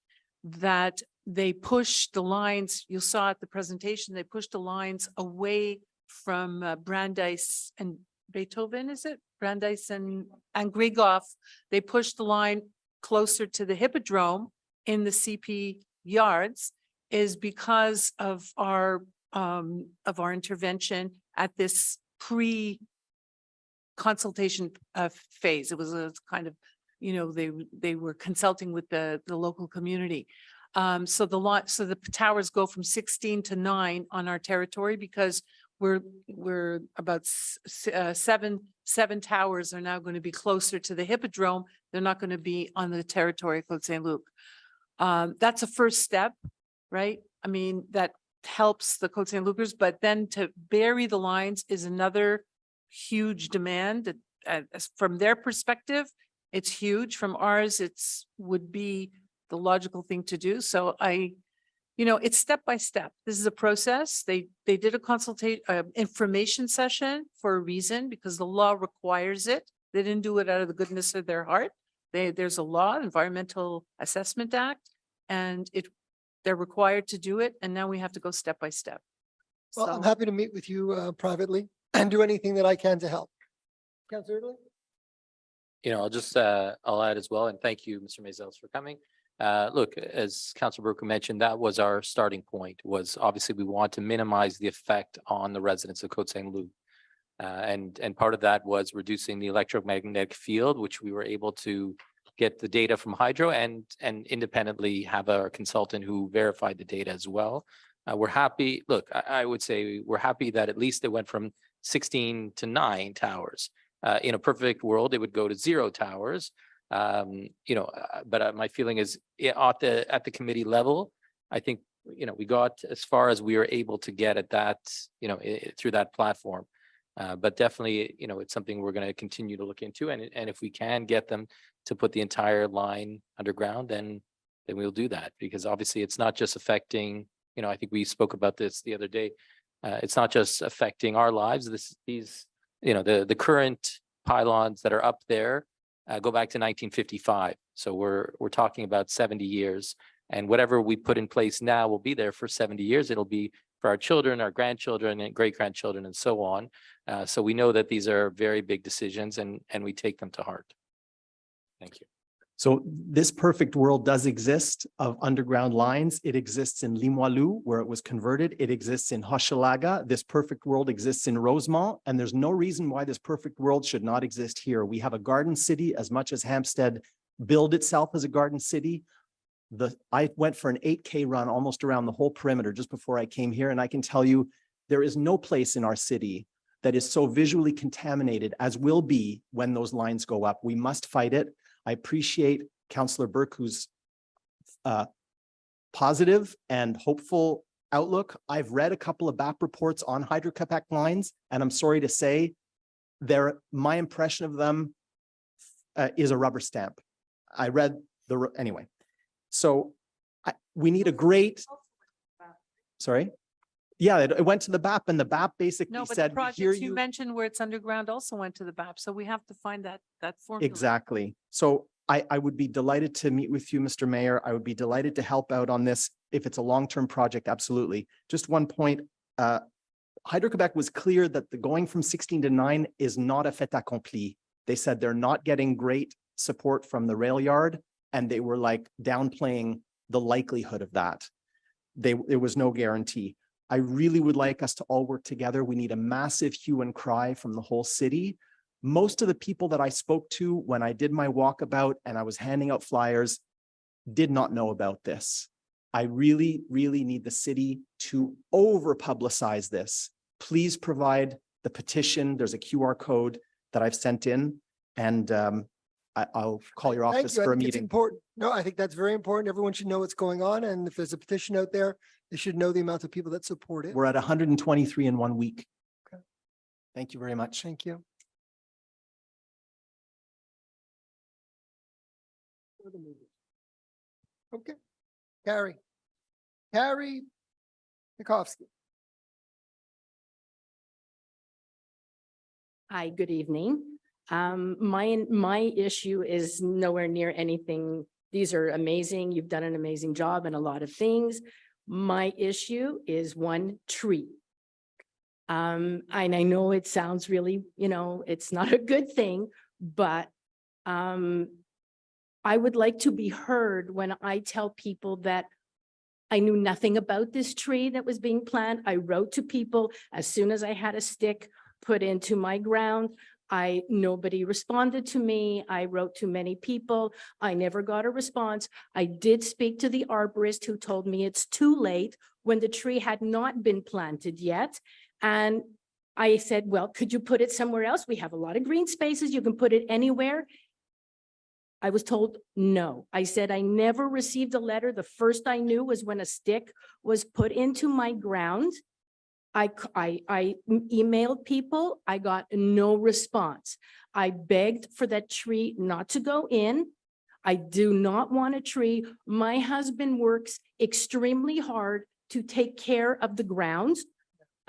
that they pushed the lines, you saw at the presentation, they pushed the lines away from Brandeis and Beethoven, is it? Brandeis and Grigoff. They pushed the line closer to the Hippodrome in the CP yards is because of our intervention at this pre-consultation phase. It was a kind of, you know, they were consulting with the local community. So the towers go from 16 to 9 on our territory because we're about seven towers are now going to be closer to the Hippodrome. They're not going to be on the territory of Côte Saint-Luc. That's a first step, right? I mean, that helps the Côte Saint-Lucers, but then to bury the lines is another huge demand. From their perspective, it's huge. From ours, would be the logical thing to do. So it's step by step. This is a process. They did a information session for a reason because the law requires it. They didn't do it out of the goodness of their heart. There's a law, Environmental Assessment Act, and they're required to do it. And now we have to go step by step. Well, I'm happy to meet with you privately and do anything that I can to help. Councillor Erdely? I'll just, I'll add as well, and thank you, Mr. Maisels, for coming. Look, as Councilor Burke mentioned, that was our starting point, was obviously we want to minimize the effect on the residents of Côte Saint-Luc. And part of that was reducing the electromagnetic field, which we were able to get the data from Hydro and independently have our consultant who verified the data as well. We're happy. Look, I would say we're happy that at least it went from 16 to 9 towers. In a perfect world, it would go to 0 towers. But my feeling is at the committee level, I think, we got as far as we were able to get at that, through that platform. But definitely, it's something we're going to continue to look into. And if we can get them to put the entire line underground, then we'll do that, because obviously it's not just affecting, I think we spoke about this the other day. It's not just affecting our lives. The current pylons that are up there go back to 1955. So we're talking about 70 years, and whatever we put in place now will be there for 70 years. It'll be for our children, our grandchildren, and great-grandchildren, and so on. So we know that these are very big decisions, and we take them to heart. Thank you. So this perfect world does exist of underground lines. It exists in Limoilou, where it was converted. It exists in Hochelaga. This perfect world exists in Rosemont, and there's no reason why this perfect world should not exist here. We have a garden city as much as Hampstead billed itself as a garden city. I went for an 8K run almost around the whole perimeter just before I came here. And I can tell you, there is no place in our city that is so visually contaminated as will be when those lines go up. We must fight it. I appreciate Councillor Burke, who's positive and hopeful outlook. I've read a couple of BAP reports on Hydro-Quebec lines, and I'm sorry to say, my impression of them is a rubber stamp. I read anyway. So we need a great, sorry? Yeah, it went to the BAP, and the BAP basically No, but the said, "We hear projects you you." mentioned where it's underground also went to the BAP. So we have to find that formula. Exactly. So I would be delighted to meet with you, Mr. Mayor. I would be delighted to help out on this. If it's a long-term project, absolutely. Just one point, Hydro-Quebec was clear that the going from 16 to 9 is not a fait accompli. They said they're not getting great support from the rail yard, and they were like downplaying the likelihood of that. There was no guarantee. I really would like us to all work together. We need a massive hue and cry from the whole city. Most of the people that I spoke to when I did my walkabout and I was handing out flyers did not know about this. I really, really need the city to over publicize this. Please provide the petition. There's a QR code that I've sent in, and I'll call your Thank office you. I for a think it's meeting. important. No, I think that's very important. Everyone should know what's going on. And if there's a petition out there, they should know the amount of people that support it. We're at 123 in 1 week. Okay. Thank you very much. Thank you. Okay. Carrie Nikovsky. Hi, good evening. My issue is nowhere near anything. These are amazing. You've done an amazing job and a lot of things. My issue is one tree. And I know it sounds really, it's not a good thing, but I would like to be heard when I tell people that I knew nothing about this tree that was being planted. I wrote to people as soon as I had a stick put into my ground. Nobody responded to me. I wrote to many people. I never got a response. I did speak to the arborist who told me it's too late when the tree had not been planted yet. And I said, well, could you put it somewhere else? We have a lot of green spaces. You can put it anywhere. I was told no. I said I never received a letter. The first I knew was when a stick was put into my ground. I emailed people. I got no response. I begged for that tree not to go in. I do not want a tree. My husband works extremely hard to take care of the grounds,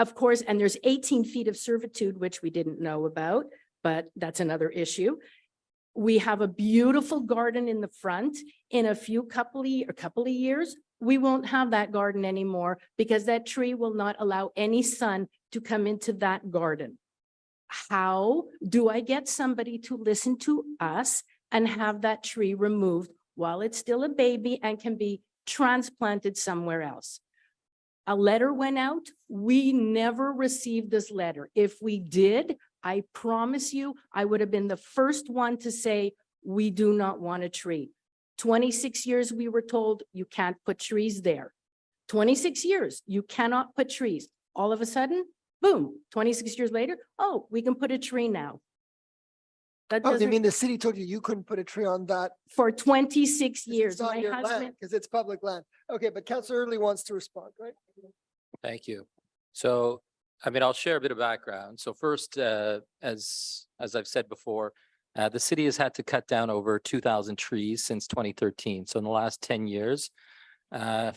of course, and there's 18 feet of servitude, which we didn't know about, but that's another issue. We have a beautiful garden in the front. In a couple of years, we won't have that garden anymore because that tree will not allow any sun to come into that garden. How do I get somebody to listen to us and have that tree removed while it's still a baby and can be transplanted somewhere else? A letter went out. We never received this letter. If we did, I promise you, I would have been the first one to say, we do not want a tree. 26 years, we were told you can't put trees there. 26 years, you cannot put trees. All of a sudden, boom, 26 years later, oh, we can put a tree now. That Oh, you doesn't, mean the city told you couldn't put a tree on that? for 26 years, It's on my your land husband, because it's public land. Okay, but Councillor Early wants to respond, right? Thank you. So, I'll share a bit of background. So first, as I've said before, the city has had to cut down over 2,000 trees since 2013. So in the last 10 years,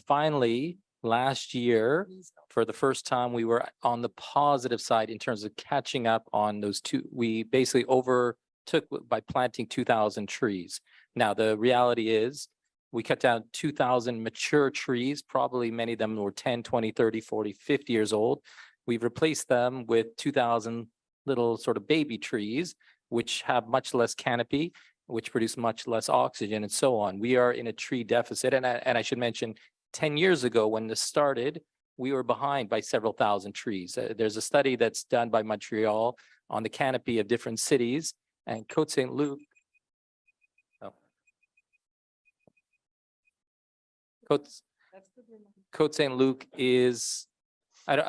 finally, last year, for the first time, we were on the positive side in terms of catching up on those two. We basically overtook by planting 2,000 trees. Now, the reality is we cut down 2,000 mature trees. Probably many of them were 10, 20, 30, 40, 50 years old. We've replaced them with 2,000 little sort of baby trees, which have much less canopy, which produce much less oxygen and so on. We are in a tree deficit. And I should mention 10 years ago when this started, we were behind by several thousand trees. There's a study that's done by Montreal on the canopy of different cities, and Côte Saint-Luc Côte Saint-Luc is, I don't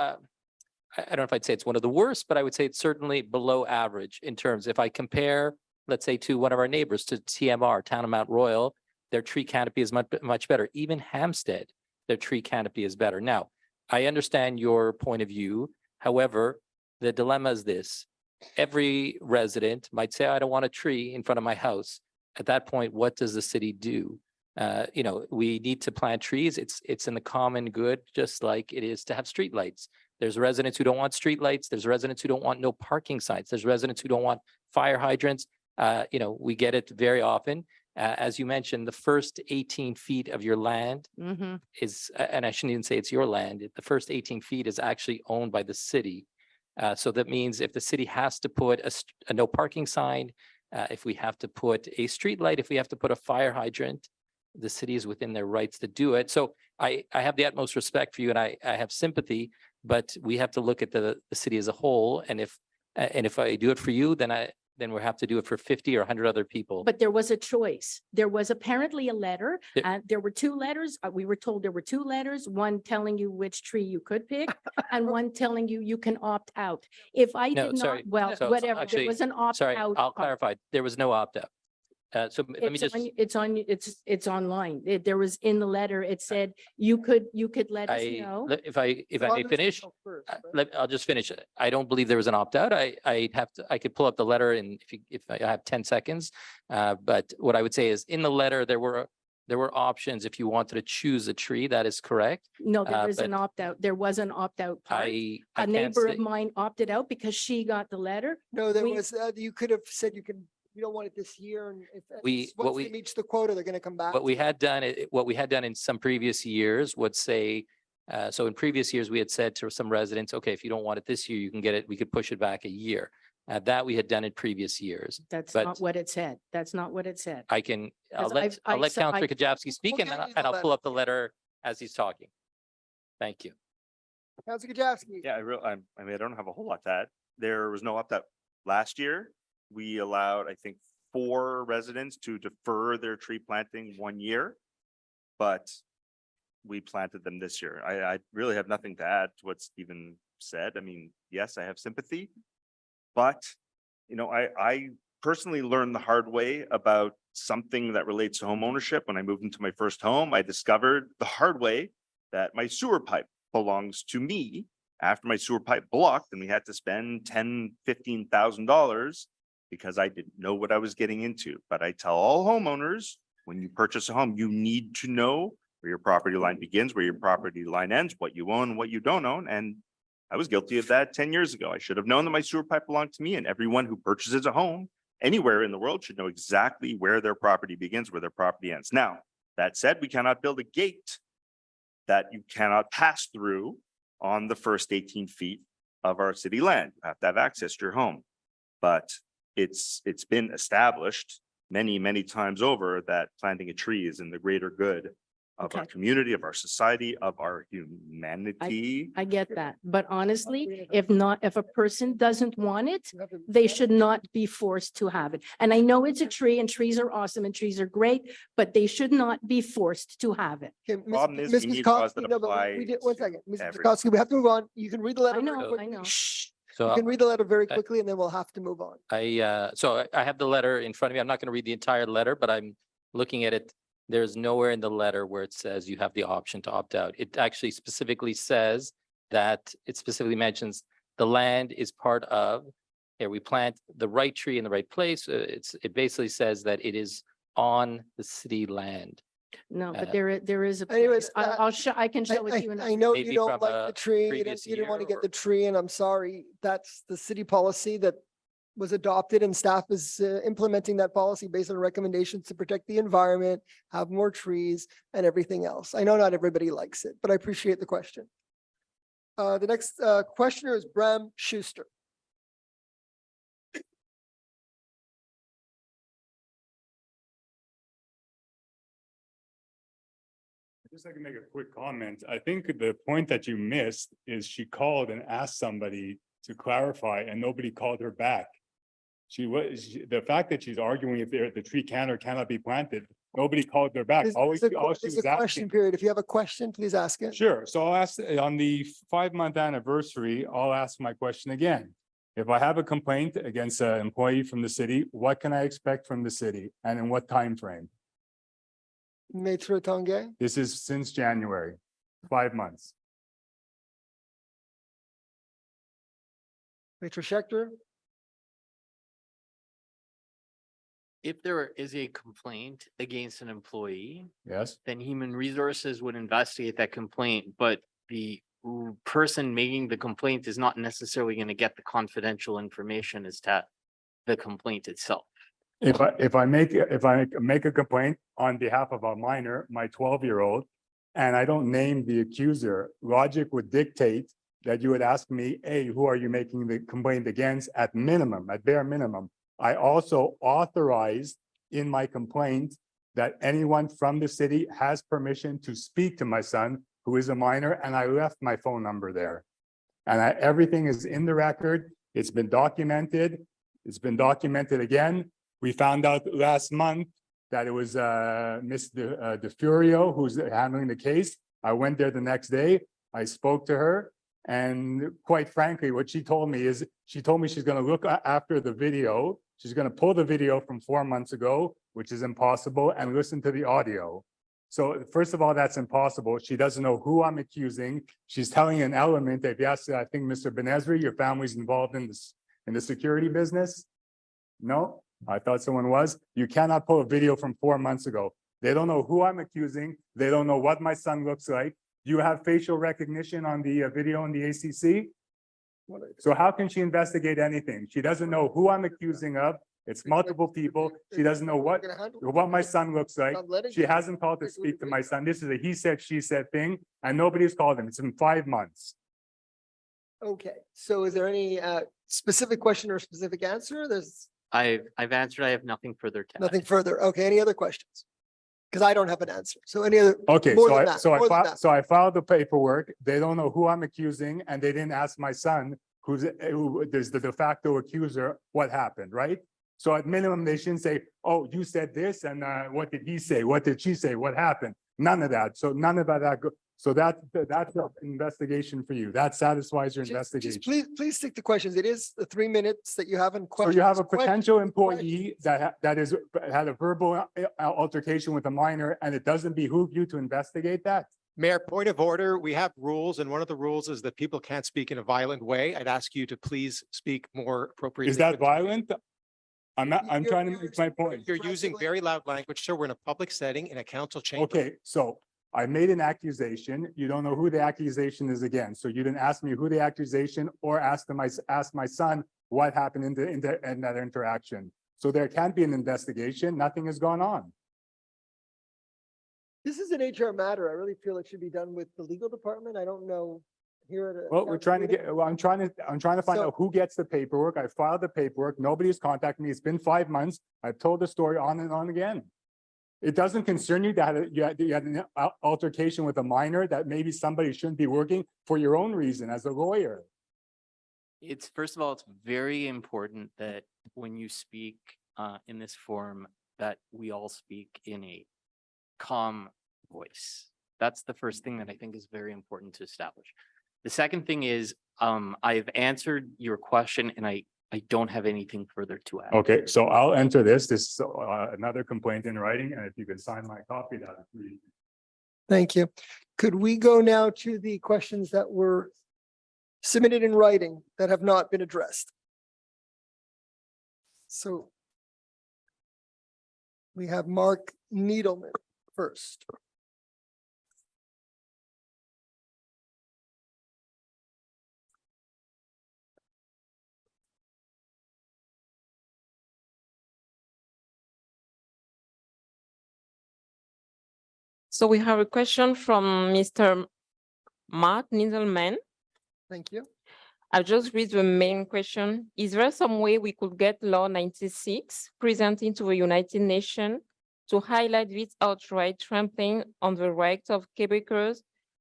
know if I'd say it's one of the worst, but I would say it's certainly below average in terms, if I compare, let's say, to one of our neighbors, to TMR, Town of Mount Royal, their tree canopy is much better. Even Hampstead, their tree canopy is better. Now, I understand your point of view. However, the dilemma is this. Every resident might say, I don't want a tree in front of my house. At that point, what does the city do? You know, we need to plant trees. It's in the common good, just like it is to have streetlights. There's residents who don't want streetlights. There's residents who don't want no parking signs. There's residents who don't want fire hydrants. You know, we get it very often. As you mentioned, the first 18 feet of your land is, and I shouldn't even say it's your land, the first 18 feet is actually owned by the city. So that means if the city has to put a no parking sign, if we have to put a street light, if we have to put a fire hydrant, the city is within their rights to do it. So I have the utmost respect for you and I have sympathy, but we have to look at the city as a whole. And if I do it for you, then we'll have to do it for 50 or 100 other people. But there was a choice. There was apparently a letter. There were two letters. We were told there were two letters, one telling you which tree you could pick and one telling you you can opt out. If I No, did sorry. not, well, So whatever, actually, there was an opt Sorry, out. I'll clarify. There was no opt-out. So let me just. It's online. There was in the letter, it said you could let us know. If I may finish, I'll just finish. I don't believe there was an opt-out. I could pull up the letter and if I have 10 seconds. But what I would say is in the letter, there were options if you wanted to choose a tree. That is correct. No, there was but an opt-out. There was an opt-out part. I A can't neighbor say- of mine opted out because she got the letter. No, there We- was, you could have said you don't want it this year and if what once we- they reach the quota, they're gonna come back. What we to it. had done, what we had done in some previous years would say, so in previous years, we had said to some residents, okay, if you don't want it this year, you can get it, we could push it back a year. That we had done in previous years. That's But not what it said. That's not what it said. I'll Because let Councillor Kajavsky speak We'll and get you the I'll pull letter. up the letter as he's talking. Thank you. Councilor Kajavsky. Yeah, I mean, I don't have a whole lot to add. There was no opt-out. Last year, we allowed, I think, 4 residents to defer their tree planting 1 year. But we planted them this year. I really have nothing to add to what Stephen said. I mean, yes, I have sympathy. But, you know, I personally learned the hard way about something that relates to home ownership. When I moved into my first home, I discovered the hard way that my sewer pipe belongs to me after my sewer pipe blocked and we had to spend $10,000-$15,000 because I didn't know what I was getting into. But I tell all homeowners, when you purchase a home, you need to know where your property line begins, where your property line ends, what you own, what you don't own. And I was guilty of that 10 years ago. I should have known that my sewer pipe belonged to me, and everyone who purchases a home anywhere in the world should know exactly where their property begins, where their property ends. Now, that said, we cannot build a gate that you cannot pass through on the first 18 feet of our city land. You have to have access to your home. But it's been established many, many times over that planting a tree is in the greater good of our Okay. community, of our society, of our humanity. I get that. But honestly, if a person doesn't want it, they should not be forced to have it. And I know it's a tree and trees are awesome and trees are great, but they should not be forced to have it. Okay, Problem is, we Ms. need laws Koski, that no, but apply we did, one to second, Ms. everyone. Koski, we have to move on. You can read the letter. I very know, quickly. I know. So You can read the letter very I- quickly and then we'll have to move on. I have the letter in front of me. I'm not going to read the entire letter, but I'm looking at it. There's nowhere in the letter where it says you have the option to opt out. It actually specifically says that it specifically mentions the land is part of, here we plant the right tree in the right place. It basically says that it is on the city land. No, Uh, but there is a Anyways, place. I'll show, I can show it to you. I know you Maybe don't from like a the tree, you previous didn't want to year get the tree, and I'm sorry. That's the city policy that was adopted and staff is implementing that policy based on recommendations to protect the environment, have more trees and everything else. I know not everybody likes it, but I appreciate the question. The next questioner is Bram Schuster. Just like to make a quick comment. I think the point that you missed is she called and asked somebody to clarify and nobody called her back. The fact that she's arguing if the tree can or cannot be planted Nobody called her back. There's Always, there's a all que- she there's was a question asking. period. If you have a question, please ask it. Sure. So I'll ask, on the 5-month anniversary, I'll ask my question again. If I have a complaint against an employee from the city, what can I expect from the city and in what time frame? Maître Tanguay, This is since January, 5 months. Maître Schechter, If there is a complaint against an employee, Yes. then human resources would investigate that complaint, but the person making the complaint is not necessarily going to get the confidential information as to the complaint itself. If I make a complaint on behalf of a minor, my 12-year-old, and I don't name the accuser, logic would dictate that you would ask me, A, who are you making the complaint against at minimum, at bare minimum? I also authorized in my complaint that anyone from the city has permission to speak to my son, who is a minor, and I left my phone number there. And everything is in the record. It's been documented. It's been documented again. We found out last month that it was Miss DeFurio who's handling the case. I went there the next day. I spoke to her. And quite frankly, what she told me is, she told me she's going to look after the video. She's going to pull the video from 4 months ago, which is impossible, and listen to the audio. So first of all, that's impossible. She doesn't know who I'm accusing. She's telling an element that, yes, I think Mr. Benezri, your family's involved in this, in the security business. No, I thought someone was. You cannot pull a video from 4 months ago. They don't know who I'm accusing. They don't know what my son looks like. You have facial recognition on the video in the ACC. So how can she investigate anything? She doesn't know who I'm accusing of. It's multiple people. She doesn't know what my son looks like. She hasn't called to speak to my son. This is a he said, she said thing, and nobody's called him. It's been 5 months. okay. So is there any specific question or specific answer? There's I've answered. I have nothing further to add. nothing further. Okay, any other questions? Because I don't have an answer. So any other? Okay, more so than I, that, so I more than filed, that. so I filed the paperwork. They don't know who I'm accusing, and they didn't ask my son, who is the de facto accuser, what happened, right? So at minimum, they shouldn't say, oh, you said this, and what did he say? What did she say? What happened? None of that. So none of that. So that's an investigation for you. That satisfies your investigation. Just please stick to questions. It is the 3 minutes that you haven't So questioned. you have a potential employee that had a verbal altercation with a minor, and it doesn't behoove you to investigate that? Mayor, point of order, we have rules, and one of the rules is that people can't speak in a violent way. I'd ask you to please speak more appropriately. Is that violent? I'm You're- trying to make my point. You're using very loud language, sir. We're in a public setting in a council chamber. Okay, so I made an accusation. You don't know who the accusation is again. So you didn't ask me who the accusation or ask my son what happened in that interaction. So there can't be an investigation. Nothing has gone on. This is an HR matter. I really feel it should be done with the legal department. I don't know here at. Well, we're trying to get, well, I'm trying to find So- out who gets the paperwork. I filed the paperwork. Nobody's contacted me. It's been 5 months. I've told the story on and on again. It doesn't concern you that you had an altercation with a minor, that maybe somebody shouldn't be working for your own reason as a lawyer. It's, first of all, it's very important that when you speak in this forum, that we all speak in a calm voice. That's the first thing that I think is very important to establish. The second thing is, I've answered your question and I don't have anything further to add. Okay, so I'll enter this. This is another complaint in writing, and if you could sign my copy, that would be. Thank you. Could we go now to the questions that were submitted in writing that have not been addressed? So we have Mark Needleman first. So we have a question from Mr. Mark Nindelman. Thank you. I'll just read the main question. Is there some way we could get Law 96 presented to the United Nations to highlight this outright trampling on the rights of Quebecers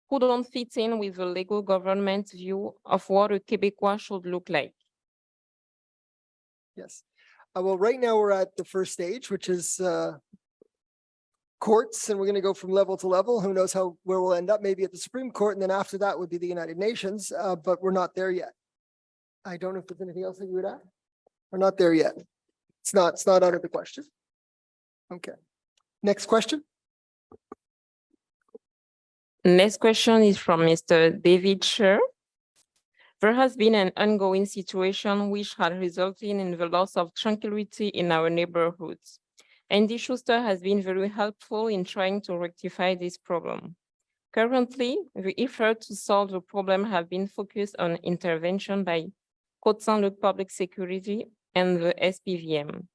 who don't fit in with the legal government view of what a Quebecois should look like? Yes. Well, right now we're at the first stage, which is courts, and we're going to go from level to level. Who knows where we'll end up? Maybe at the Supreme Court, and then after that would be the United Nations, but we're not there yet. I don't know if there's anything else that you would add. We're not there yet. It's not out of the question. Okay. Next question. Next question is from Mr. David Sher. There has been an ongoing situation which had resulted in the loss of tranquility in our neighborhoods. Andy Schuster has been very helpful in trying to rectify this problem. Currently, the effort to solve the problem have been focused on intervention by Côte Saint-Luc Public Security and the SPVM.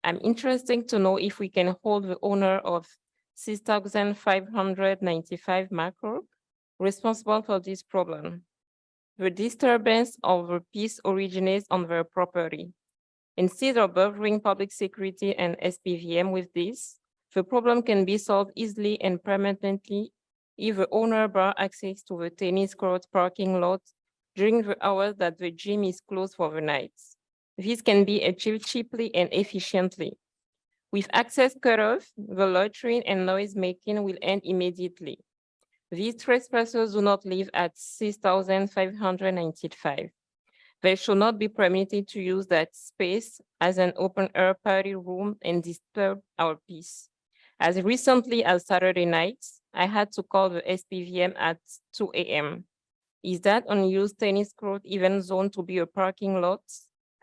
I'm interested to know if we can hold the owner of 6,595 macro responsible for this problem. The disturbance of the peace originates on their property. Instead of bothering public security and SPVM with this, the problem can be solved easily and permanently if the owner brought access to the tennis court parking lot during the hours that the gym is closed for the night. This can be achieved cheaply and efficiently. With access cut off, the loitering and noise making will end immediately. These trespassers do not live at 6,595. They should not be permitted to use that space as an open air party room and disturb our peace. As recently as Saturday night, I had to call the SPVM at 2 a.m. Is that unused tennis court even zoned to be a parking lot?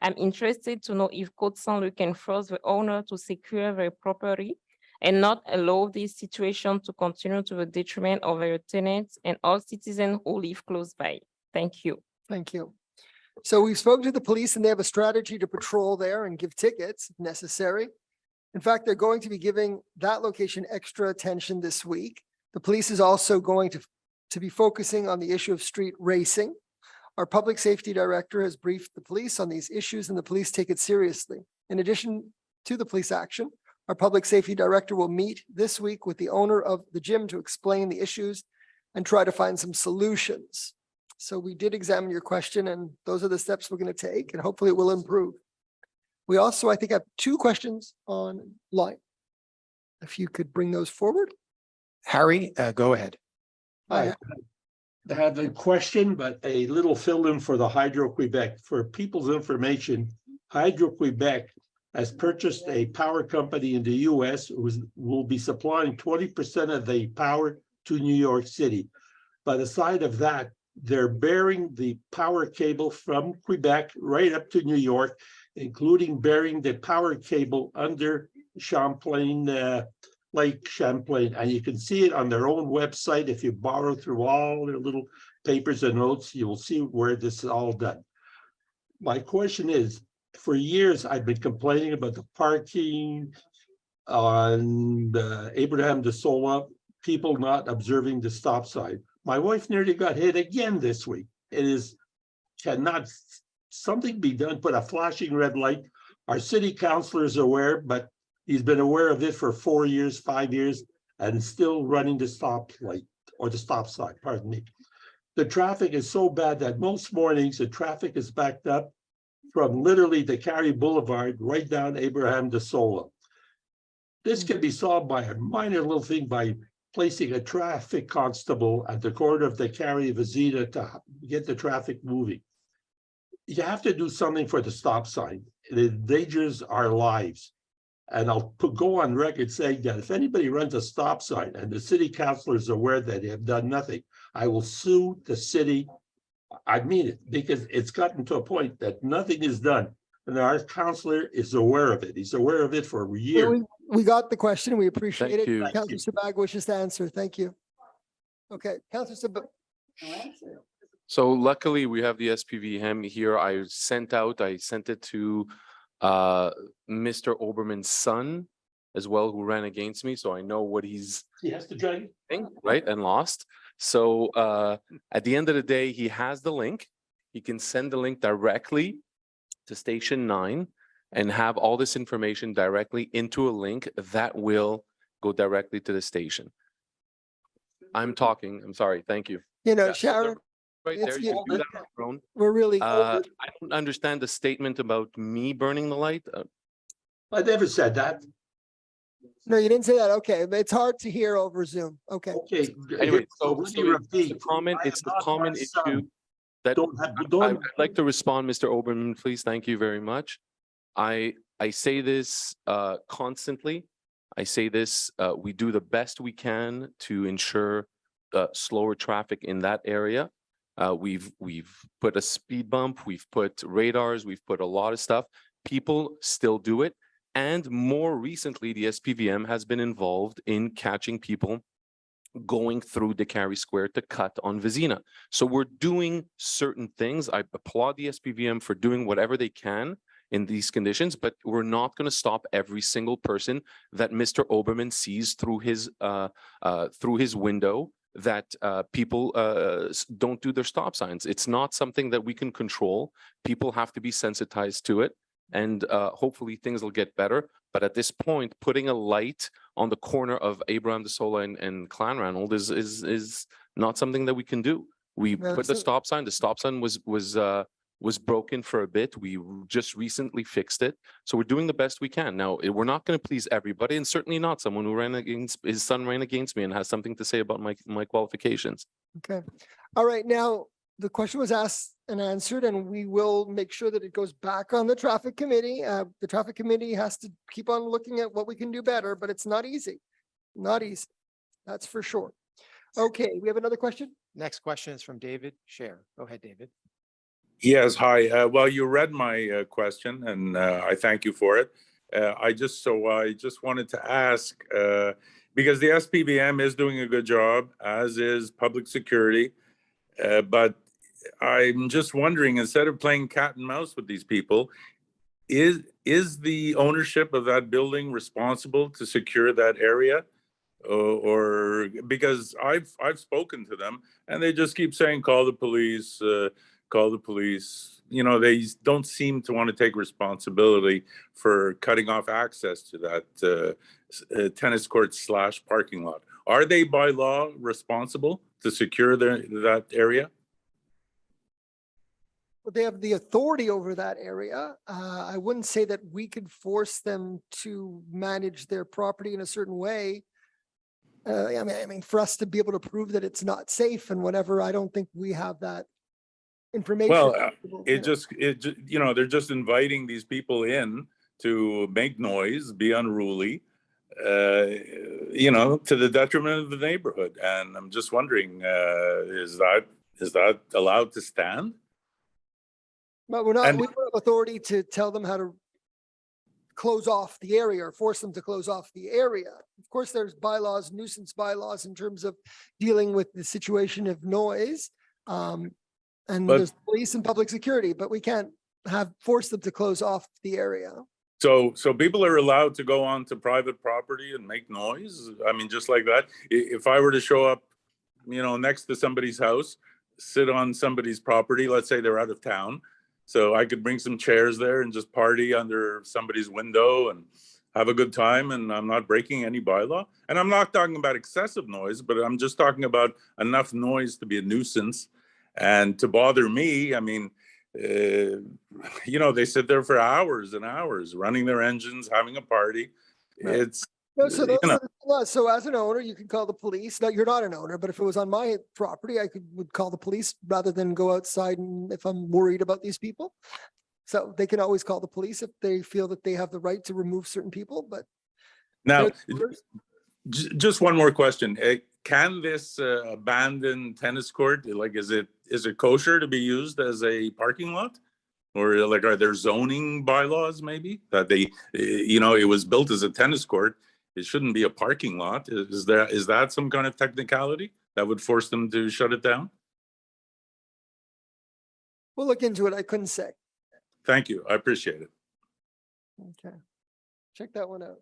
I'm interested to know if Côte Saint-Luc can force the owner to secure their property and not allow this situation to continue to the detriment of their tenants and all citizens who live close by. Thank you. Thank you. So we've spoken to the police and they have a strategy to patrol there and give tickets if necessary. In fact, they're going to be giving that location extra attention this week. The police is also going to be focusing on the issue of street racing. Our public safety director has briefed the police on these issues and the police take it seriously. In addition to the police action, our public safety director will meet this week with the owner of the gym to explain the issues and try to find some solutions. So we did examine your question and those are the steps we're going to take and hopefully it will improve. We also, I think, have 2 questions online. If you could bring those forward. Harry, go ahead. Hi. I have a question, but a little fill-in for the Hydro-Quebec. For people's information, Hydro-Quebec has purchased a power company in the US who will be supplying 20% of the power to New York City. By the side of that, they're burying the power cable from Quebec right up to New York, including burying the power cable under Champlain, Lake Champlain. And you can see it on their own website. If you borrow through all their little papers and notes, you will see where this is all done. My question is, for years, I've been complaining about the parking on Abraham de Sola, people not observing the stop sign. My wife nearly got hit again this week. Cannot something be done, put a flashing red light? Our city councilor is aware, but he's been aware of it for 4 years, 5 years, and still running the stop light or the stop sign, pardon me. The traffic is so bad that most mornings the traffic is backed up from literally the Carey Boulevard right down Abraham de Sola. This can be solved by a minor little thing by placing a traffic constable at the corner of the Carey Vizita to get the traffic moving. You have to do something for the stop sign. It endangers our lives. And I'll go on record saying that if anybody runs a stop sign and the city councilor is aware that they have done nothing, I will sue the city. I mean it, because it's gotten to a point that nothing is done. And our councilor is aware of it. He's aware of it for years. We got the question. We appreciate Thank it. you. Councillor Sabag wishes to answer. Thank you. Okay, Councillor Sabag. So luckily we have the SPVM here. I sent it to Mr. Oberman's son as well, who ran against me. So I know what He has to drag it. right, and lost. So at the end of the day, he has the link. He can send the link directly to Station 9 and have all this information directly into a link that will go directly to the station. I'm sorry, thank you. You know, Yeah, so Sharon, right there, you can do that on your own. we're really I don't understand the statement about me burning the light. I never said that. No, you didn't say that. Okay, but it's hard to hear over Zoom. Okay. Okay. Anyway, so let so me it's a repeat. comment, I it's am a not common my issue son. that I'd Don't, like to respond, Mr. Oberman, please. Thank you very much. I say this constantly. I say this, we do the best we can to ensure slower traffic in that area. We've put a speed bump, we've put radars, we've put a lot of stuff. People still do it. And more recently, the SPVM has been involved in catching people going through DeCarry Square to cut on Vizina. So we're doing certain things. I applaud the SPVM for doing whatever they can in these conditions, but we're not going to stop every single person that Mr. Oberman sees through his window that people don't do their stop signs. It's not something that we can control. People have to be sensitized to it, and hopefully things will get better. But at this point, putting a light on the corner of Abraham de Sola and Clan Ranald is not something that we can do. We No, put the so- stop sign. The stop sign was broken for a bit. We just recently fixed it. So we're doing the best we can. Now, we're not going to please everybody, and certainly not someone who his son ran against me and has something to say about my qualifications. Okay. All right. Now, the question was asked and answered, and we will make sure that it goes back on the traffic committee. The traffic committee has to keep on looking at what we can do better, but it's not easy. Not easy. That's for sure. Okay, we have another question? Next question is from David Scher. Go ahead, David. Yes, hi. Well, you read my question, and I thank you for it. I just wanted to ask, because the SPVM is doing a good job, as is public security, but I'm just wondering, instead of playing cat and mouse with these people, is the ownership of that building responsible to secure that area? Or because I've spoken to them and they just keep saying, call the police, call the police. You know, they don't seem to want to take responsibility for cutting off access to that tennis court / parking lot. Are they by law responsible to secure that area? Well, they have the authority over that area. I wouldn't say that we could force them to manage their property in a certain way. I mean, for us to be able to prove that it's not safe and whatever, I don't think we have that information. Well, you know, they're just inviting these people in to make noise, be unruly, you know, to the detriment of the neighborhood. And I'm just wondering, is that allowed to stand? But we don't have authority to tell them how to close off the area or force them to close off the area. Of course, there's bylaws, nuisance bylaws in terms of dealing with the situation of noise. And there's police and public security, but we can't force them to close off the area. So people are allowed to go onto private property and make noise? I mean, just like that? If I were to show up, you know, next to somebody's house, sit on somebody's property, let's say they're out of town, so I could bring some chairs there and just party under somebody's window and have a good time, and I'm not breaking any bylaw. And I'm not talking about excessive noise, but I'm just talking about enough noise to be a nuisance and to bother me. I mean, you know, they sit there for hours and hours running their engines, having a party. Right. It's, No, so those you know. are the laws. So as an owner, you can call the police. No, you're not an owner, but if it was on my property, I would call the police rather than go outside and if I'm worried about these people. So they can always call the police if they feel that they have the right to remove certain people, but. Now, just one more question. Can this abandoned tennis court, like, is it kosher to be used as a parking lot? Or like, are there zoning bylaws maybe that they, you know, it was built as a tennis court. It shouldn't be a parking lot. Is that some kind of technicality that would force them to shut it down? We'll look into it. I couldn't say. Thank you. I appreciate it. Okay. Check that one out.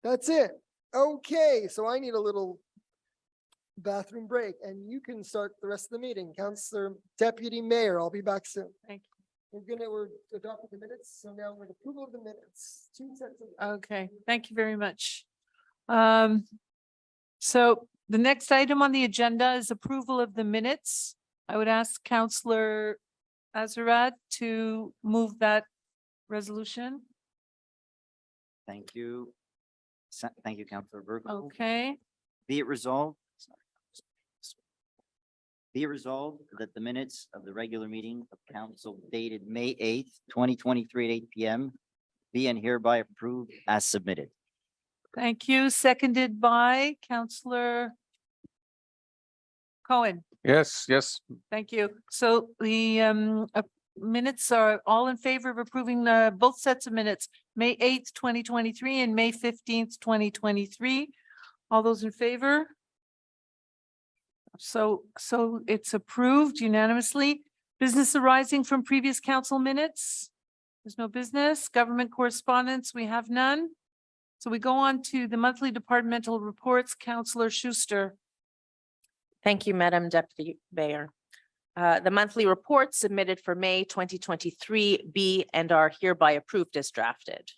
That's it. Okay, so I need a little bathroom break and you can start the rest of the meeting. Councillor Deputy Mayor, I'll be back soon. Thank you. We're adopting the minutes, so now we're approval of the minutes. 2 sets of. Okay, thank you very much. So the next item on the agenda is approval of the minutes. I would ask Councillor Azarad to move that resolution. Thank you. Thank you, Councillor Virgo. Okay, Be it resolved. Be it resolved that the minutes of the regular meeting of council dated May 8th, 2023 at 8 p.m. be and hereby approved as submitted. thank you. Seconded by Councillor Cohen. Yes, yes. Thank you. So the minutes are all in favor of approving both sets of minutes, May 8th, 2023 and May 15th, 2023. All those in favor? So it's approved unanimously. Business arising from previous council minutes? There's no business. Government correspondence, we have none. So we go on to the monthly departmental reports. Councillor Schuster. Thank you, Madam Deputy Mayor. The monthly reports submitted for May 2023 be and are hereby approved as drafted.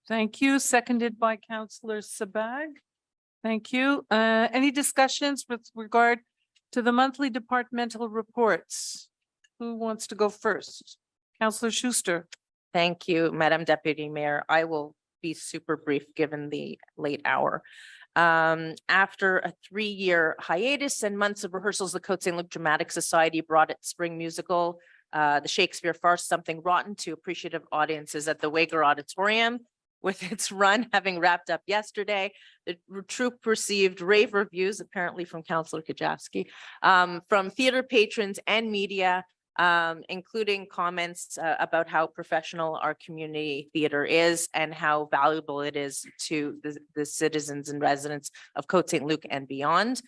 Thank you. Seconded by Councillor Sabag. Thank you. Any discussions with regard to the monthly departmental reports? Who wants to go first? Councillor Schuster. Thank you, Madam Deputy Mayor. I will be super brief given the late hour. After a 3-year hiatus and months of rehearsals, the Côte Saint-Luc Dramatic Society brought its spring musical, the Shakespeare farce Something Rotten, to appreciative audiences at the Wager Auditorium. With its run having wrapped up yesterday, the troupe received rave reviews, apparently from Councillor Kajewski, from theater patrons and media, including comments about how professional our community theater is and how valuable it is to the citizens and residents of Côte Saint-Luc and beyond.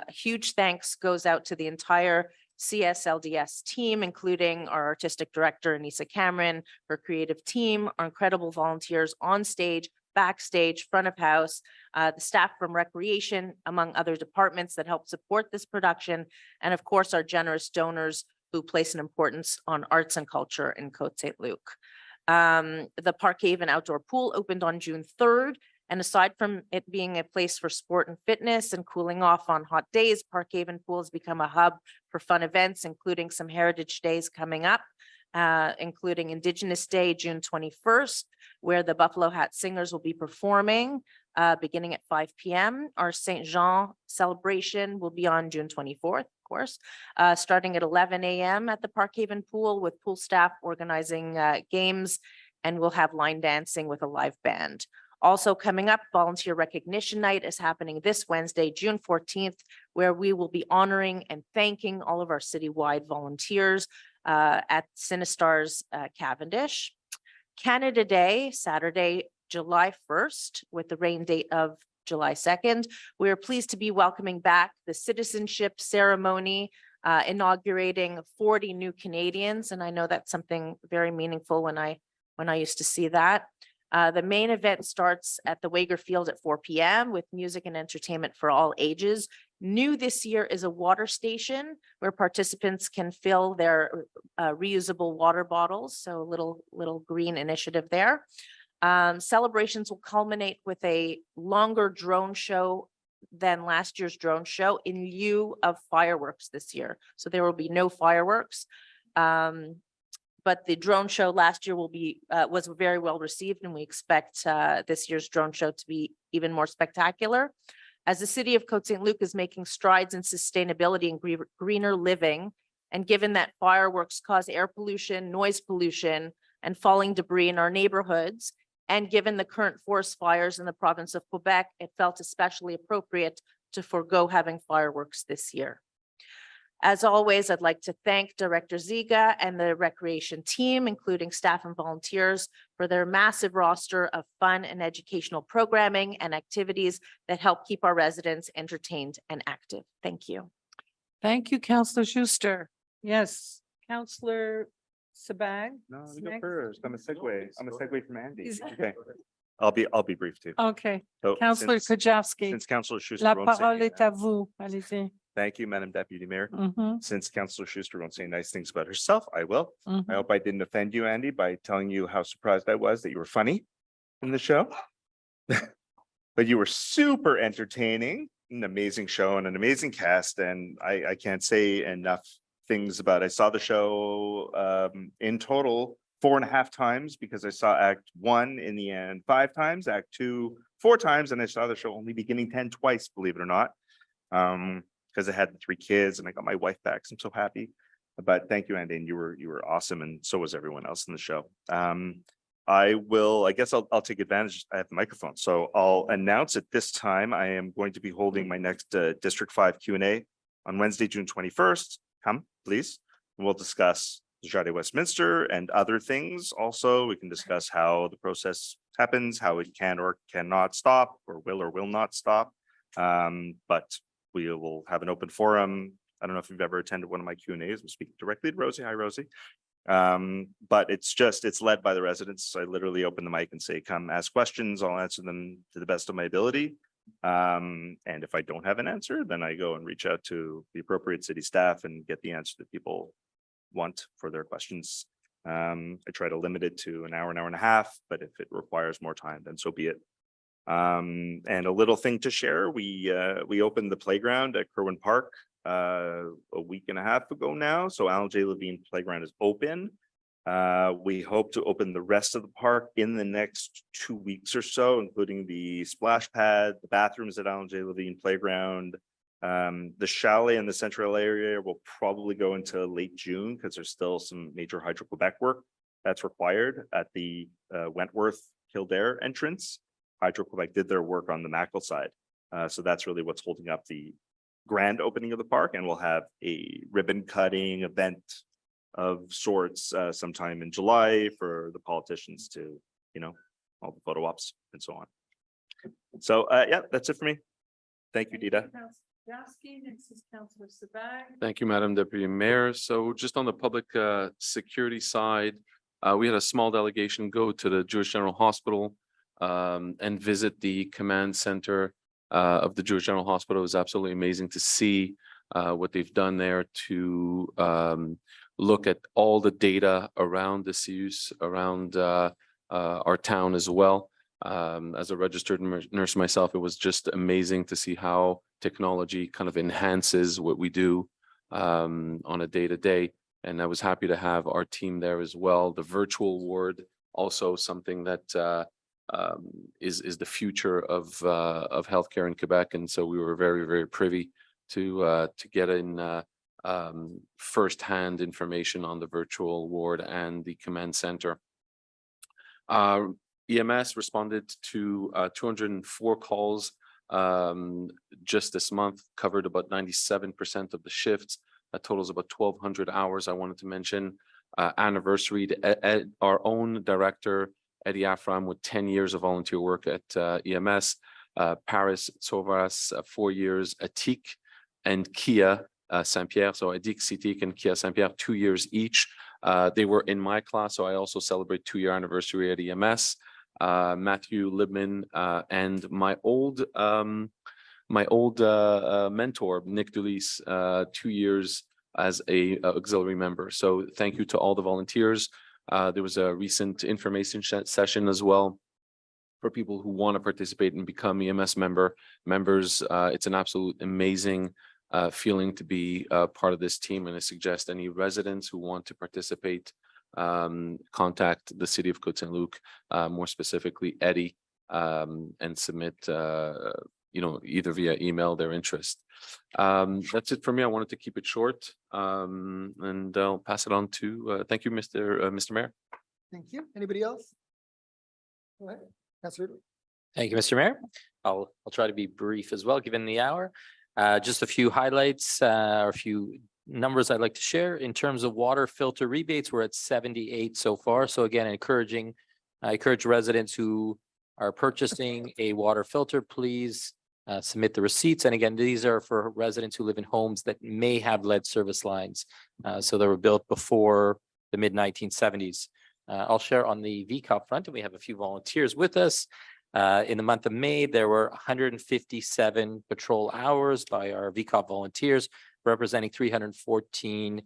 Huge thanks goes out to the entire CSLDS team, including our artistic director, Anissa Cameron, her creative team, our incredible volunteers on stage, backstage, front of house, the staff from recreation, among other departments that help support this production, and of course, our generous donors who place an importance on arts and culture in Côte Saint-Luc. The Park Haven Outdoor Pool opened on June 3rd. And aside from it being a place for sport and fitness and cooling off on hot days, Park Haven Pool has become a hub for fun events, including some Heritage Days coming up, including Indigenous Day, June 21st, where the Buffalo Hat Singers will be performing beginning at 5 p.m. Our St. Jean celebration will be on June 24th, of course, starting at 11 a.m. at the Park Haven Pool, with pool staff organizing games, and we'll have line dancing with a live band. Also coming up, Volunteer Recognition Night is happening this Wednesday, June 14th, where we will be honoring and thanking all of our citywide volunteers at Cinestars Cavendish. Canada Day, Saturday, July 1st, with the rain date of July 2nd. We are pleased to be welcoming back the citizenship ceremony, inaugurating 40 new Canadians. And I know that's something very meaningful when I used to see that. The main event starts at the Wager Field at 4 p.m. with music and entertainment for all ages. New this year is a water station where participants can fill their reusable water bottles. So a little green initiative there. Celebrations will culminate with a longer drone show than last year's drone show in lieu of fireworks this year. So there will be no fireworks. But the drone show last year was very well received, and we expect this year's drone show to be even more spectacular. As the city of Côte Saint-Luc is making strides in sustainability and greener living, and given that fireworks cause air pollution, noise pollution, and falling debris in our neighborhoods, and given the current forest fires in the province of Quebec, it felt especially appropriate to forego having fireworks this year. As always, I'd like to thank Director Ziga and the recreation team, including staff and volunteers, for their massive roster of fun and educational programming and activities that help keep our residents entertained and active. Thank you. Thank you, Councillor Schuster. Yes, Councillor Sabag. No, is you go next. first. I'm a segue from Andy. Is- Okay. I'll be brief too. Okay, So Councillor Kajewski. Since Councillor Schuster La won't say parole anything- est à vous. Allez-y. Thank you, Madam Deputy Mayor. Mhm. Since Councillor Schuster won't say nice things about herself, I will. Mhm. I hope I didn't offend you, Andy, by telling you how surprised I was that you were funny in the show. But you were super entertaining, an amazing show and an amazing cast. And I can't say enough things about it. I saw the show in total 4.5 times because I saw Act 1 in the end 5 times, Act 2 4 times, and I saw the show only beginning 10 twice, believe it or not. Because I had the 3 kids and I got my wife back, so I'm so happy. But thank you, Andy, and you were awesome, and so was everyone else in the show. I guess I'll take advantage. I have the microphone, so I'll announce at this time I am going to be holding my next District 5 Q&A on Wednesday, June 21st. Come, please. We'll discuss Jardé Westminster and other things. Also, we can discuss how the process happens, how it can or cannot stop, or will not stop. But we will have an open forum. I don't know if you've ever attended one of my Q&As. I'm speaking directly to Rosie. Hi, Rosie. But it's led by the residents. I literally open the mic and say, come ask questions. I'll answer them to the best of my ability. And if I don't have an answer, then I go and reach out to the appropriate city staff and get the answer that people want for their questions. I try to limit it to an hour and a half, but if it requires more time, then so be it. And a little thing to share, we opened the playground at Kerwin Park a week and a half ago now. So Alan J. Levine Playground is open. We hope to open the rest of the park in the next 2 weeks or so, including the splash pad, the bathrooms at Alan J. Levine Playground. The chalet in the central area will probably go into late June because there's still some major Hydro-Quebec work that's required at the Wentworth Kildare entrance. Hydro-Quebec did their work on the Mackle side. So that's really what's holding up the grand opening of the park, and we'll have a ribbon cutting event of sorts sometime in July for the politicians to, all the photo ops and so on. So yeah, that's it for me. Thank you, Dita. Thank you, Madam Deputy Mayor. So just on the public security side, we had a small delegation go to the Jewish General Hospital and visit the command center of the Jewish General Hospital. It was absolutely amazing to see what they've done there to look at all the data around this use around our town as well. As a registered nurse myself, it was just amazing to see how technology kind of enhances what we do on a day-to-day. And I was happy to have our team there as well. The virtual ward, also something that is the future of healthcare in Quebec. And so we were very, very privy to get in firsthand information on the virtual ward and the command center. EMS responded to 204 calls just this month, covered about 97% of the shifts. That totals about 1,200 hours. I wanted to mention anniversary to our own director, Eddie Afram, with 10 years of volunteer work at EMS, Paris Tsovas, 4 years, Atik and Kia Saint-Pierre. So Adik Sitik and Kia Saint-Pierre, 2 years each. They were in my class, so I also celebrate 2-year anniversary at EMS. Matthew Libman and my old mentor, Nick Dulise, 2 years as a auxiliary member. So thank you to all the volunteers. There was a recent information session as well for people who want to participate and become EMS members. It's an absolute amazing feeling to be part of this team, and I suggest any residents who want to participate contact the city of Côte Saint-Luc, more specifically Eddie, and submit either via email their interest. That's it for me. I wanted to keep it short, and I'll pass it on to thank you, Mr. Mayor. Thank you. Anybody else? Go ahead. Councilor. Thank you, Mr. Mayor. I'll try to be brief as well, given the hour. Just a few highlights or a few numbers I'd like to share. In terms of water filter rebates, we're at 78 so far. So again, I encourage residents who are purchasing a water filter, please submit the receipts. And again, these are for residents who live in homes that may have lead service lines. So they were built before the mid-1970s. I'll share on the VCOP front, and we have a few volunteers with us. In the month of May, there were 157 patrol hours by our VCOP volunteers, representing 314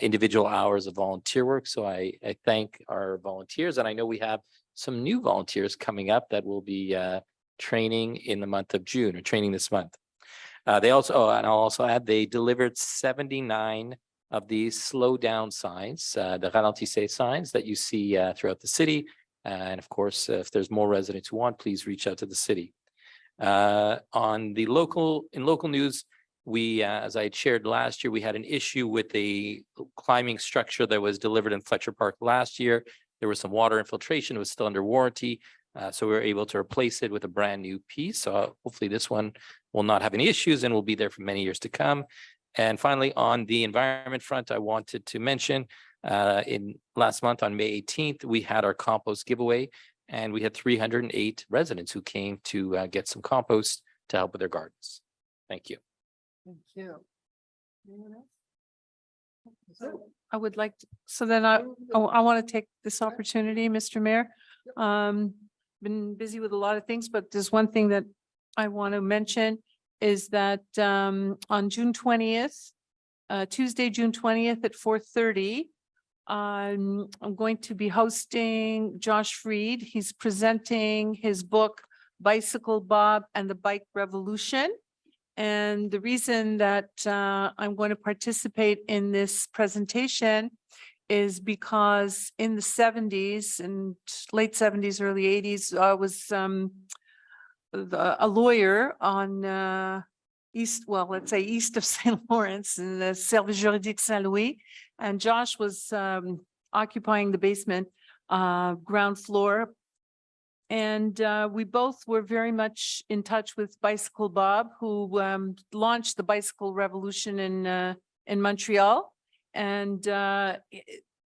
individual hours of volunteer work. So I thank our volunteers, and I know we have some new volunteers coming up that will be training in the month of June, or training this month. And I'll also add, they delivered 79 of these slow down signs, the ralentissez signs that you see throughout the city. And of course, if there's more residents who want, please reach out to the city. In local news, we, as I had shared last year, we had an issue with a climbing structure that was delivered in Fletcher Park last year. There was some water infiltration. It was still under warranty. So we were able to replace it with a brand new piece. So hopefully this one will not have any issues and will be there for many years to come. And finally, on the environment front, I wanted to mention in last month on May 18th, we had our compost giveaway, and we had 308 residents who came to get some compost to help with their gardens. Thank you. Thank you. Anyone else? So I would like to, so then I want to take this opportunity, Mr. Mayor. Been busy with a lot of things, but there's one thing that I want to mention is that on June 20th, Tuesday, June 20th at 4:30, I'm going to be hosting Josh Freed. He's presenting his book, Bicycle Bob and the Bike Revolution. And the reason that I'm going to participate in this presentation is because in the 70s and late 70s, early 80s, I was a lawyer on let's say east of St. Lawrence in the Service Juridique Saint-Louis. And Josh was occupying the basement ground floor. And we both were very much in touch with Bicycle Bob, who launched the bicycle revolution in Montreal. And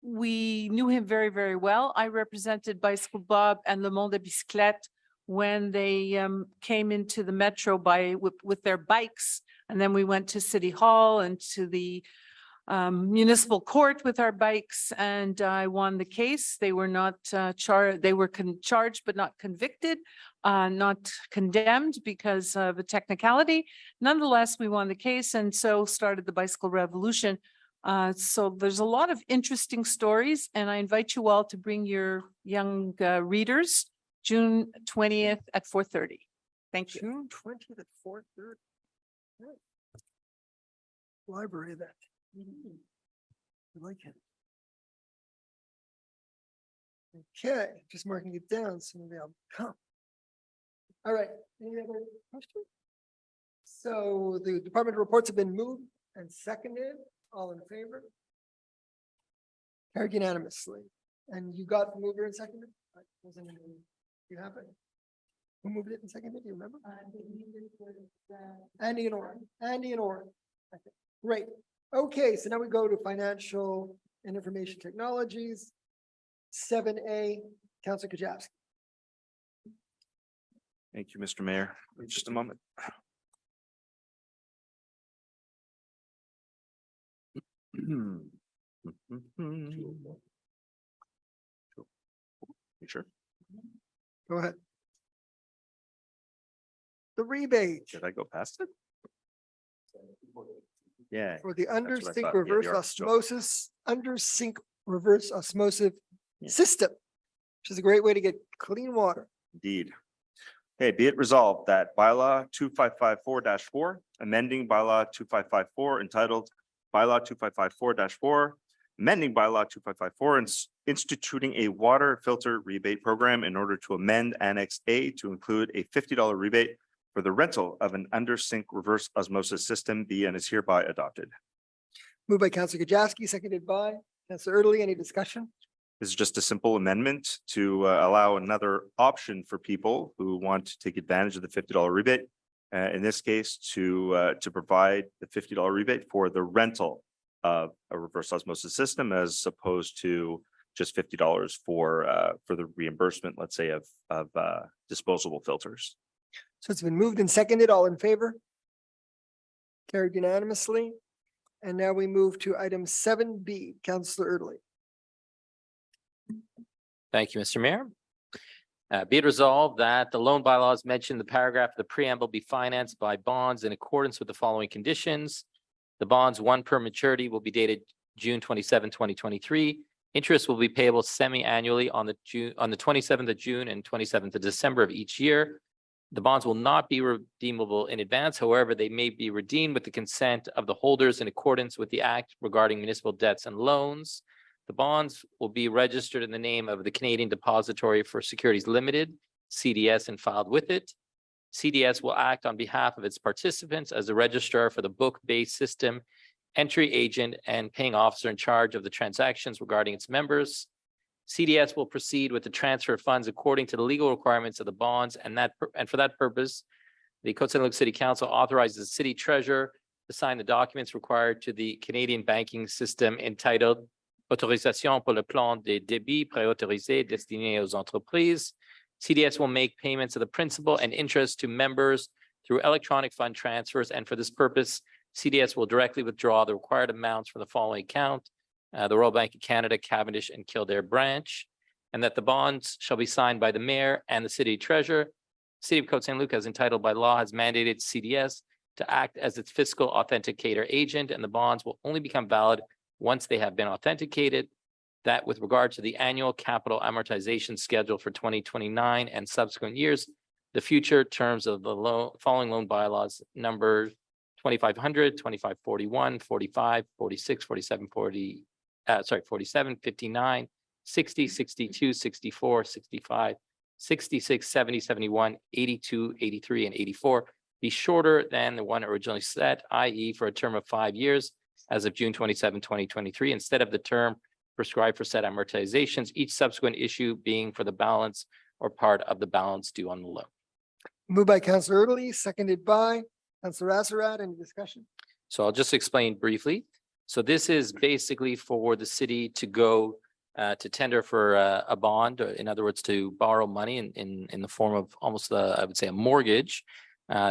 we knew him very, very well. I represented Bicycle Bob and Le Monde de Bicyclette when they came into the metro with their bikes. And then we went to City Hall and to the municipal court with our bikes, and I won the case. They were not charged, they were charged but not convicted, not condemned because of a technicality. Nonetheless, we won the case, and so started the bicycle revolution. So there's a lot of interesting stories, and I invite you all to bring your young readers, June 20th at 4:30. Thank you. June 20th at 4:30. Library that. I like it. Okay, just marking it down so maybe I'll come. All right, any other questions? So the department reports have been moved and seconded. All in favor? Carried unanimously. And you got the mover and seconded? You have it? Who moved it and seconded? Do you remember? Andy and Oren. Andy and Oren. Okay, great. Okay, so now we go to financial and information technologies. 7A, Councilor Kajowski. Thank you, Mr. Mayor. Just a moment. You sure? Go ahead. The rebate Did I go past it? Yeah. for the that's what I under-sink thought. Yeah, the reverse artificial. osmosis, under-sink reverse osmosis system, which is a great way to get clean water. Indeed. Okay, be it resolved that bylaw 2554-4, amending bylaw 2554 entitled bylaw 2554-4, amending bylaw 2554 and instituting a water filter rebate program in order to amend Annex A to include a $50 rebate for the rental of an under-sink reverse osmosis system be and is hereby adopted. Moved by Councilor Kajowski, seconded by Councilor Erdely. Any discussion? This is just a simple amendment to allow another option for people who want to take advantage of the $50 rebate. In this case, to provide the $50 rebate for the rental of a reverse osmosis system, as opposed to just $50 for the reimbursement, let's say, of disposable filters. So it's been moved and seconded. All in favor? Carried unanimously. And now we move to item 7B, Councilor Erdely. Thank you, Mr. Mayor. Be it resolved that the loan bylaws mentioned in the paragraph of the preamble be financed by bonds in accordance with the following conditions. The bonds, one per maturity, will be dated June 27, 2023. Interest will be payable semi-annually on the 27th of June and 27th of December of each year. The bonds will not be redeemable in advance. However, they may be redeemed with the consent of the holders in accordance with the Act regarding municipal debts and loans. The bonds will be registered in the name of the Canadian Depository for Securities Limited, CDS, and filed with it. CDS will act on behalf of its participants as the registrar for the book-based system, entry agent, and paying officer in charge of the transactions regarding its members. CDS will proceed with the transfer of funds according to the legal requirements of the bonds, and for that purpose, the Côte Saint-Luc City Council authorizes the city treasurer to sign the documents required to the Canadian banking system entitled Autorisation pour le plan des débits préautorisés destinés aux entreprises. CDS will make payments of the principal and interest to members through electronic fund transfers, and for this purpose, CDS will directly withdraw the required amounts from the following account: the Royal Bank of Canada, Cavendish, and Kildare branch, and that the bonds shall be signed by the mayor and the city treasurer. City of Côte Saint-Luc, as entitled by law, has mandated CDS to act as its fiscal authenticator agent, and the bonds will only become valid once they have been authenticated. That with regard to the annual capital amortization schedule for 2029 and subsequent years, the future terms of the following loan bylaws number 2500, 2541, 45, 46, 47, 47, 59, 60, 62, 64, 65, 66, 70, 71, 82, 83, and 84 be shorter than the one originally set, i.e. for a term of 5 years as of June 27, 2023, instead of the term prescribed for said amortizations, each subsequent issue being for the balance or part of the balance due on the loan. Moved by Councillor Erdely, seconded by Councillor Azzarat. Any discussion? So I'll just explain briefly. So this is basically for the city to go to tender for a bond, or in other words, to borrow money in the form of almost, I would say, a mortgage.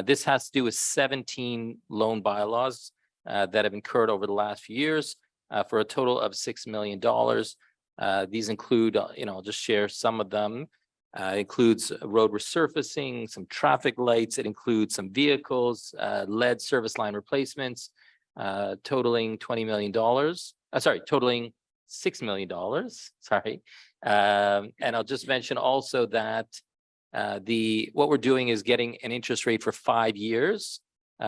This has to do with 17 loan bylaws that have incurred over the last few years for a total of $6 million. These include, I'll just share some of them. Includes road resurfacing, some traffic lights. It includes some vehicles, lead service line replacements, totaling $20 million. Totaling $6 million. Sorry. And I'll just mention also that what we're doing is getting an interest rate for 5 years.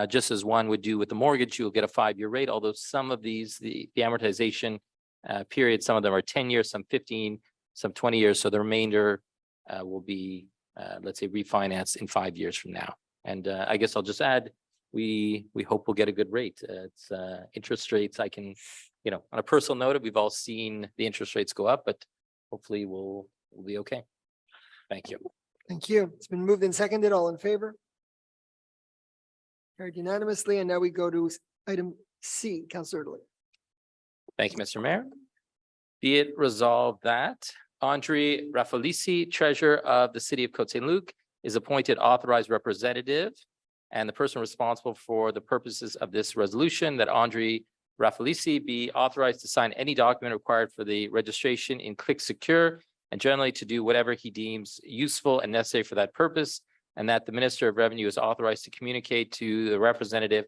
Just as one would do with the mortgage, you'll get a 5-year rate, although some of these, the amortization period, some of them are 10 years, some 15, some 20 years. So the remainder will be, let's say, refinanced in 5 years from now. And I guess I'll just add, we hope we'll get a good rate. It's interest rates. I can, on a personal note, we've all seen the interest rates go up, but hopefully we'll be okay. Thank you. Thank you. It's been moved and seconded. All in favor? Carried unanimously. And now we go to item C. Councillor Erdely. Thank you, Mr. Mayor. Be it resolved that Andre Raffaelisi, treasurer of the city of Côte Saint-Luc, is appointed authorized representative, and the person responsible for the purposes of this resolution, that Andre Raffaelisi be authorized to sign any document required for the registration in Click Secure, and generally to do whatever he deems useful and necessary for that purpose, and that the Minister of Revenue is authorized to communicate to the representative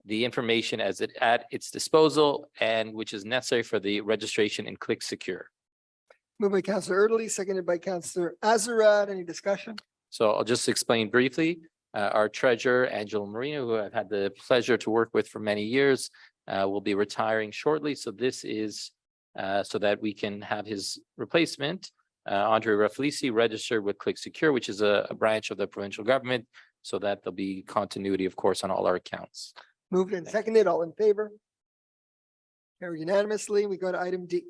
the information at its disposal and which is necessary for the registration in Click Secure. Moved by Councillor Erdely, seconded by Councillor Azzarat. Any discussion? So I'll just explain briefly. Our treasurer, Angela Marino, who I've had the pleasure to work with for many years, will be retiring shortly. So this is so that we can have his replacement, Andre Raffaelisi, registered with Click Secure, which is a branch of the provincial government, so that there'll be continuity, of course, on all our accounts. Moved and seconded. All in favor? Carried unanimously. We go to item D.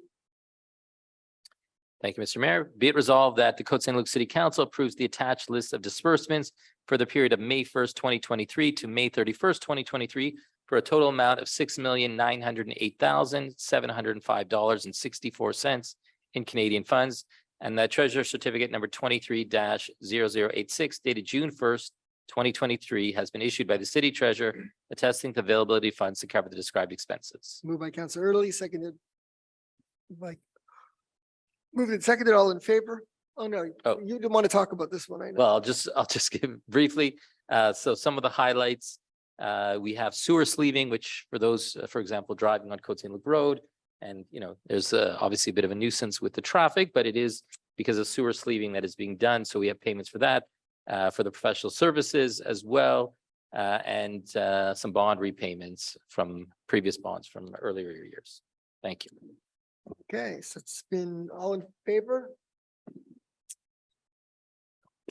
Thank you, Mr. Mayor. Be it resolved that the Côte Saint-Luc City Council approves the attached list of disbursements for the period of May 1st, 2023 to May 31st, 2023 for a total amount of $6,908,705.64 in Canadian funds. And that treasurer certificate number 23-0086 dated June 1st, 2023 has been issued by the city treasurer attesting to availability of funds to cover the described expenses. Moved by Councillor Erdely, seconded by moved and seconded. All in favor? Oh, no, you didn't want to talk about this one. I know. Well, I'll just give briefly. So some of the highlights, we have sewer sleeving, which for those, for example, driving on Côte Saint-Luc Road, and there's obviously a bit of a nuisance with the traffic, but it is because of sewer sleeving that is being done. So we have payments for that. for the professional services as well, and some bond repayments from previous bonds from earlier years. Thank you. Okay, so it's been all in favor?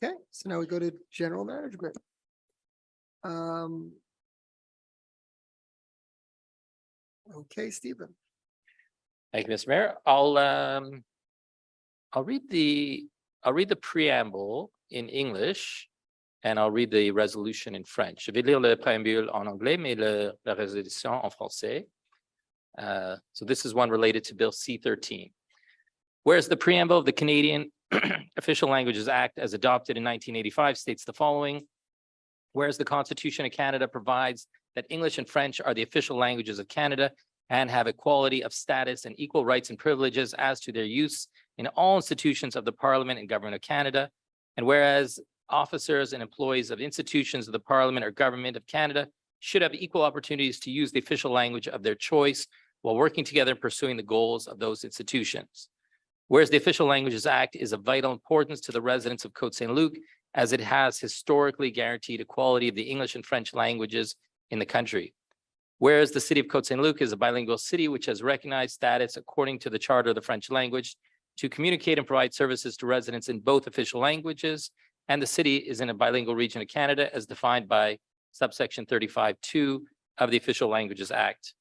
Okay, so now we go to general management. Okay, Stephen. Thank you, Mr. Mayor. I'll read the preamble in English and I'll read the resolution in French. Je vais lire le préambule en anglais, mais la résolution en français. So this is one related to Bill C-13. Whereas the preamble of the Canadian Official Languages Act as adopted in 1985 states the following. Whereas the Constitution of Canada provides that English and French are the official languages of Canada and have equality of status and equal rights and privileges as to their use in all institutions of the Parliament and Government of Canada. And whereas officers and employees of institutions of the Parliament or Government of Canada should have equal opportunities to use the official language of their choice while working together and pursuing the goals of those institutions. Whereas the Official Languages Act is of vital importance to the residents of Côte Saint-Luc, as it has historically guaranteed equality of the English and French languages in the country. Whereas the city of Côte Saint-Luc is a bilingual city which has recognized status according to the Charter of the French language to communicate and provide services to residents in both official languages, and the city is in a bilingual region of Canada as defined by subsection 35(2) of the Official Languages Act.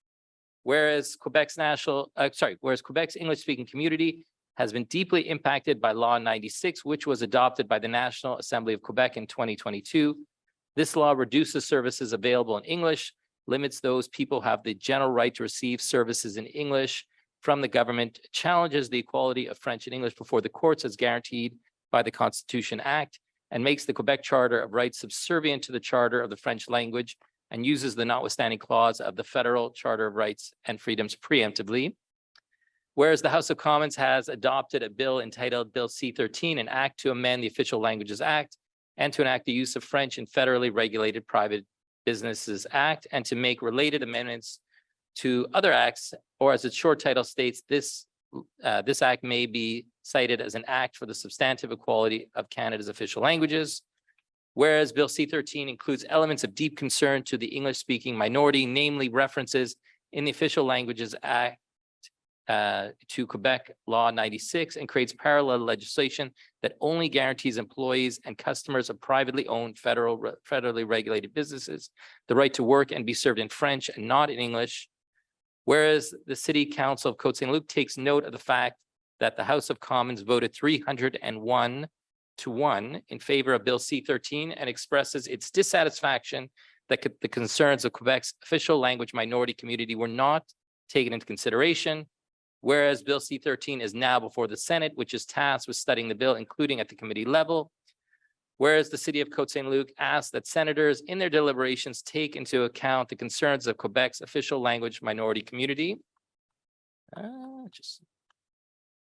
Whereas Quebec's English-speaking community has been deeply impacted by Law 96, which was adopted by the National Assembly of Quebec in 2022. This law reduces services available in English, limits those people who have the general right to receive services in English from the government, challenges the equality of French and English before the courts as guaranteed by the Constitution Act, and makes the Quebec Charter of Rights subservient to the Charter of the French language and uses the notwithstanding clause of the Federal Charter of Rights and Freedoms preemptively. Whereas the House of Commons has adopted a bill entitled Bill C-13, an act to amend the Official Languages Act and to enact the use of French in federally regulated private businesses act and to make related amendments to other acts, or as its short title states, this act may be cited as an act for the substantive equality of Canada's official languages. Whereas Bill C-13 includes elements of deep concern to the English-speaking minority, namely references in the Official Languages Act to Quebec Law 96, and creates parallel legislation that only guarantees employees and customers of privately owned federally regulated businesses the right to work and be served in French and not in English. Whereas the City Council of Côte Saint-Luc takes note of the fact that the House of Commons voted 301 to 1 in favor of Bill C-13 and expresses its dissatisfaction that the concerns of Quebec's official language minority community were not taken into consideration. Whereas Bill C-13 is now before the Senate, which is tasked with studying the bill, including at the committee level. Whereas the City of Côte Saint-Luc asks that senators in their deliberations take into account the concerns of Quebec's official language minority community.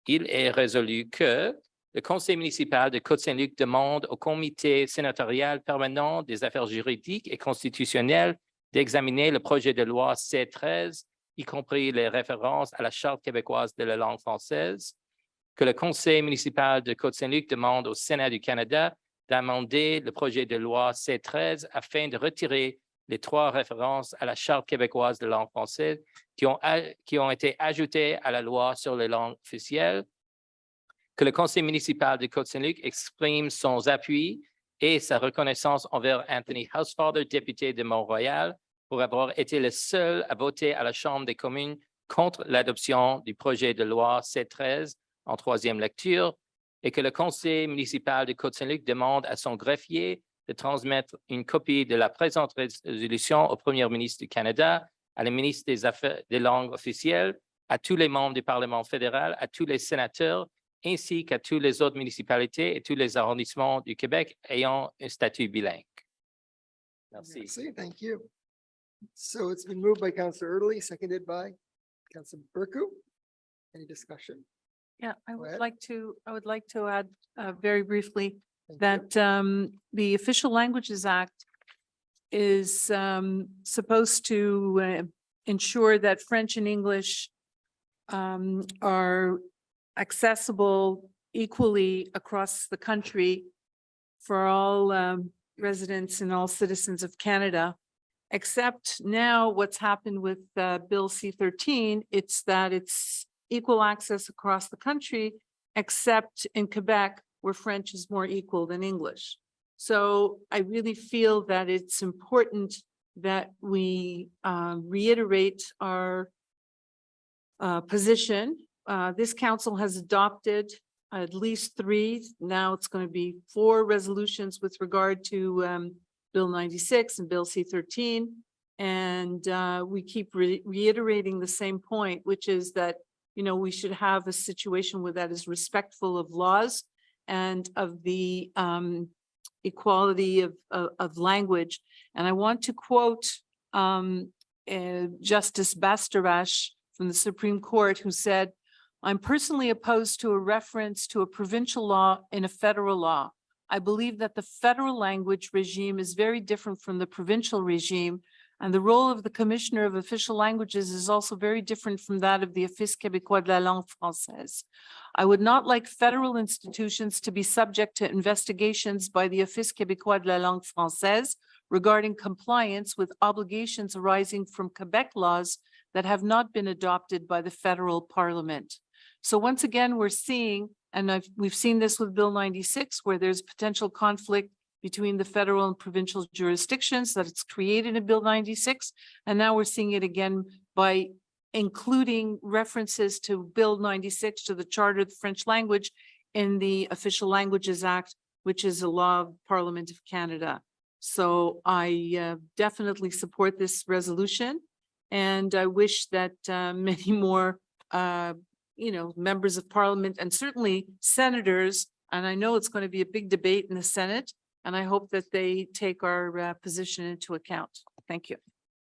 Il est résolu que le Conseil municipal de Côte Saint-Luc demande au Comité sénatorial permanent des affaires juridiques et constitutionnelles d'examiner le projet de loi C-13, y compris les références à la Charte québécoise de la langue française, que le Conseil municipal de Côte Saint-Luc demande au Sénat du Canada d'amender le projet de loi C-13 afin de retirer les 3 références à la Charte québécoise de la langue française qui ont été ajoutées à la loi sur les langues officielles, que le Conseil municipal de Côte Saint-Luc exprime son appui et sa reconnaissance envers Anthony Housefather, député de Mont-Royal, pour avoir été le seul à voter à la Chambre des communes contre l'adoption du projet de loi C-13 en 3e lecture, et que le Conseil municipal de Côte Saint-Luc demande à son greffier de transmettre une copie de la présente résolution au Premier ministre du Canada, à la ministre des Affaires des langues officielles, à tous les membres du Parlement fédéral, à tous les sénateurs, ainsi qu'à toutes les autres municipalités et tous les arrondissements du Québec ayant un statut bilingue. Merci. Merci, thank you. So it's been moved by Councillor Erdely, seconded by Councillor Burku. Any discussion? Yeah, I Go would ahead. like to add very briefly Thank you. that the Official Languages Act is supposed to ensure that French and English are accessible equally across the country for all residents and all citizens of Canada. Except now what's happened with Bill C-13, it's that it's equal access across the country, except in Quebec, where French is more equal than English. So I really feel that it's important that we reiterate our position. This council has adopted at least 3, now it's going to be 4 resolutions with regard to Bill 96 and Bill C-13. And we keep reiterating the same point, which is that, you know, we should have a situation where that is respectful of laws and of the equality of language. And I want to quote Justice Bastarache from the Supreme Court, who said, "I'm personally opposed to a reference to a provincial law in a federal law. I believe that the federal language regime is very different from the provincial regime, and the role of the Commissioner of Official Languages is also very different from that of the Office québécois de la langue française. I would not like federal institutions to be subject to investigations by the Office québécois de la langue française regarding compliance with obligations arising from Quebec laws that have not been adopted by the federal parliament." So once again, we're seeing, and we've seen this with Bill 96, where there's potential conflict between the federal and provincial jurisdictions that it's created in Bill 96. And now we're seeing it again by including references to Bill 96 to the Charter of the French language in the Official Languages Act, which is a law of Parliament of Canada. So I definitely support this resolution. And I wish that many more members of parliament and certainly senators, and I know it's going to be a big debate in the Senate, and I hope that they take our position into account. Thank you.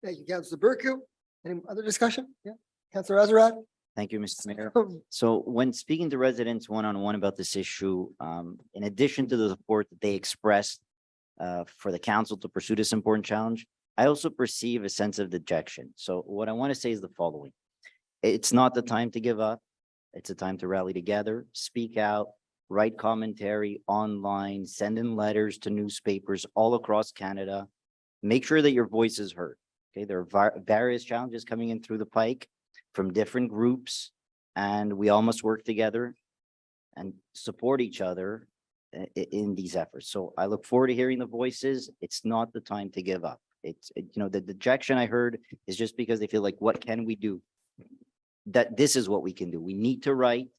Thank you, Councillor Burku. Any other discussion? Yeah, Councillor Azarad. Thank you, Mr. Mayor. So when speaking to residents one-on-one about this issue, in addition to the support that they expressed for the council to pursue this important challenge, I also perceive a sense of dejection. So what I want to say is the following. It's not the time to give up. It's a time to rally together, speak out, write commentary online, send in letters to newspapers all across Canada. Make sure that your voice is heard. Okay, there are various challenges coming in through the pike from different groups, and we all must work together and support each other in these efforts. So I look forward to hearing the voices. It's not the time to give up. The dejection I heard is just because they feel like, what can we do? That this is what we can do. We need to write.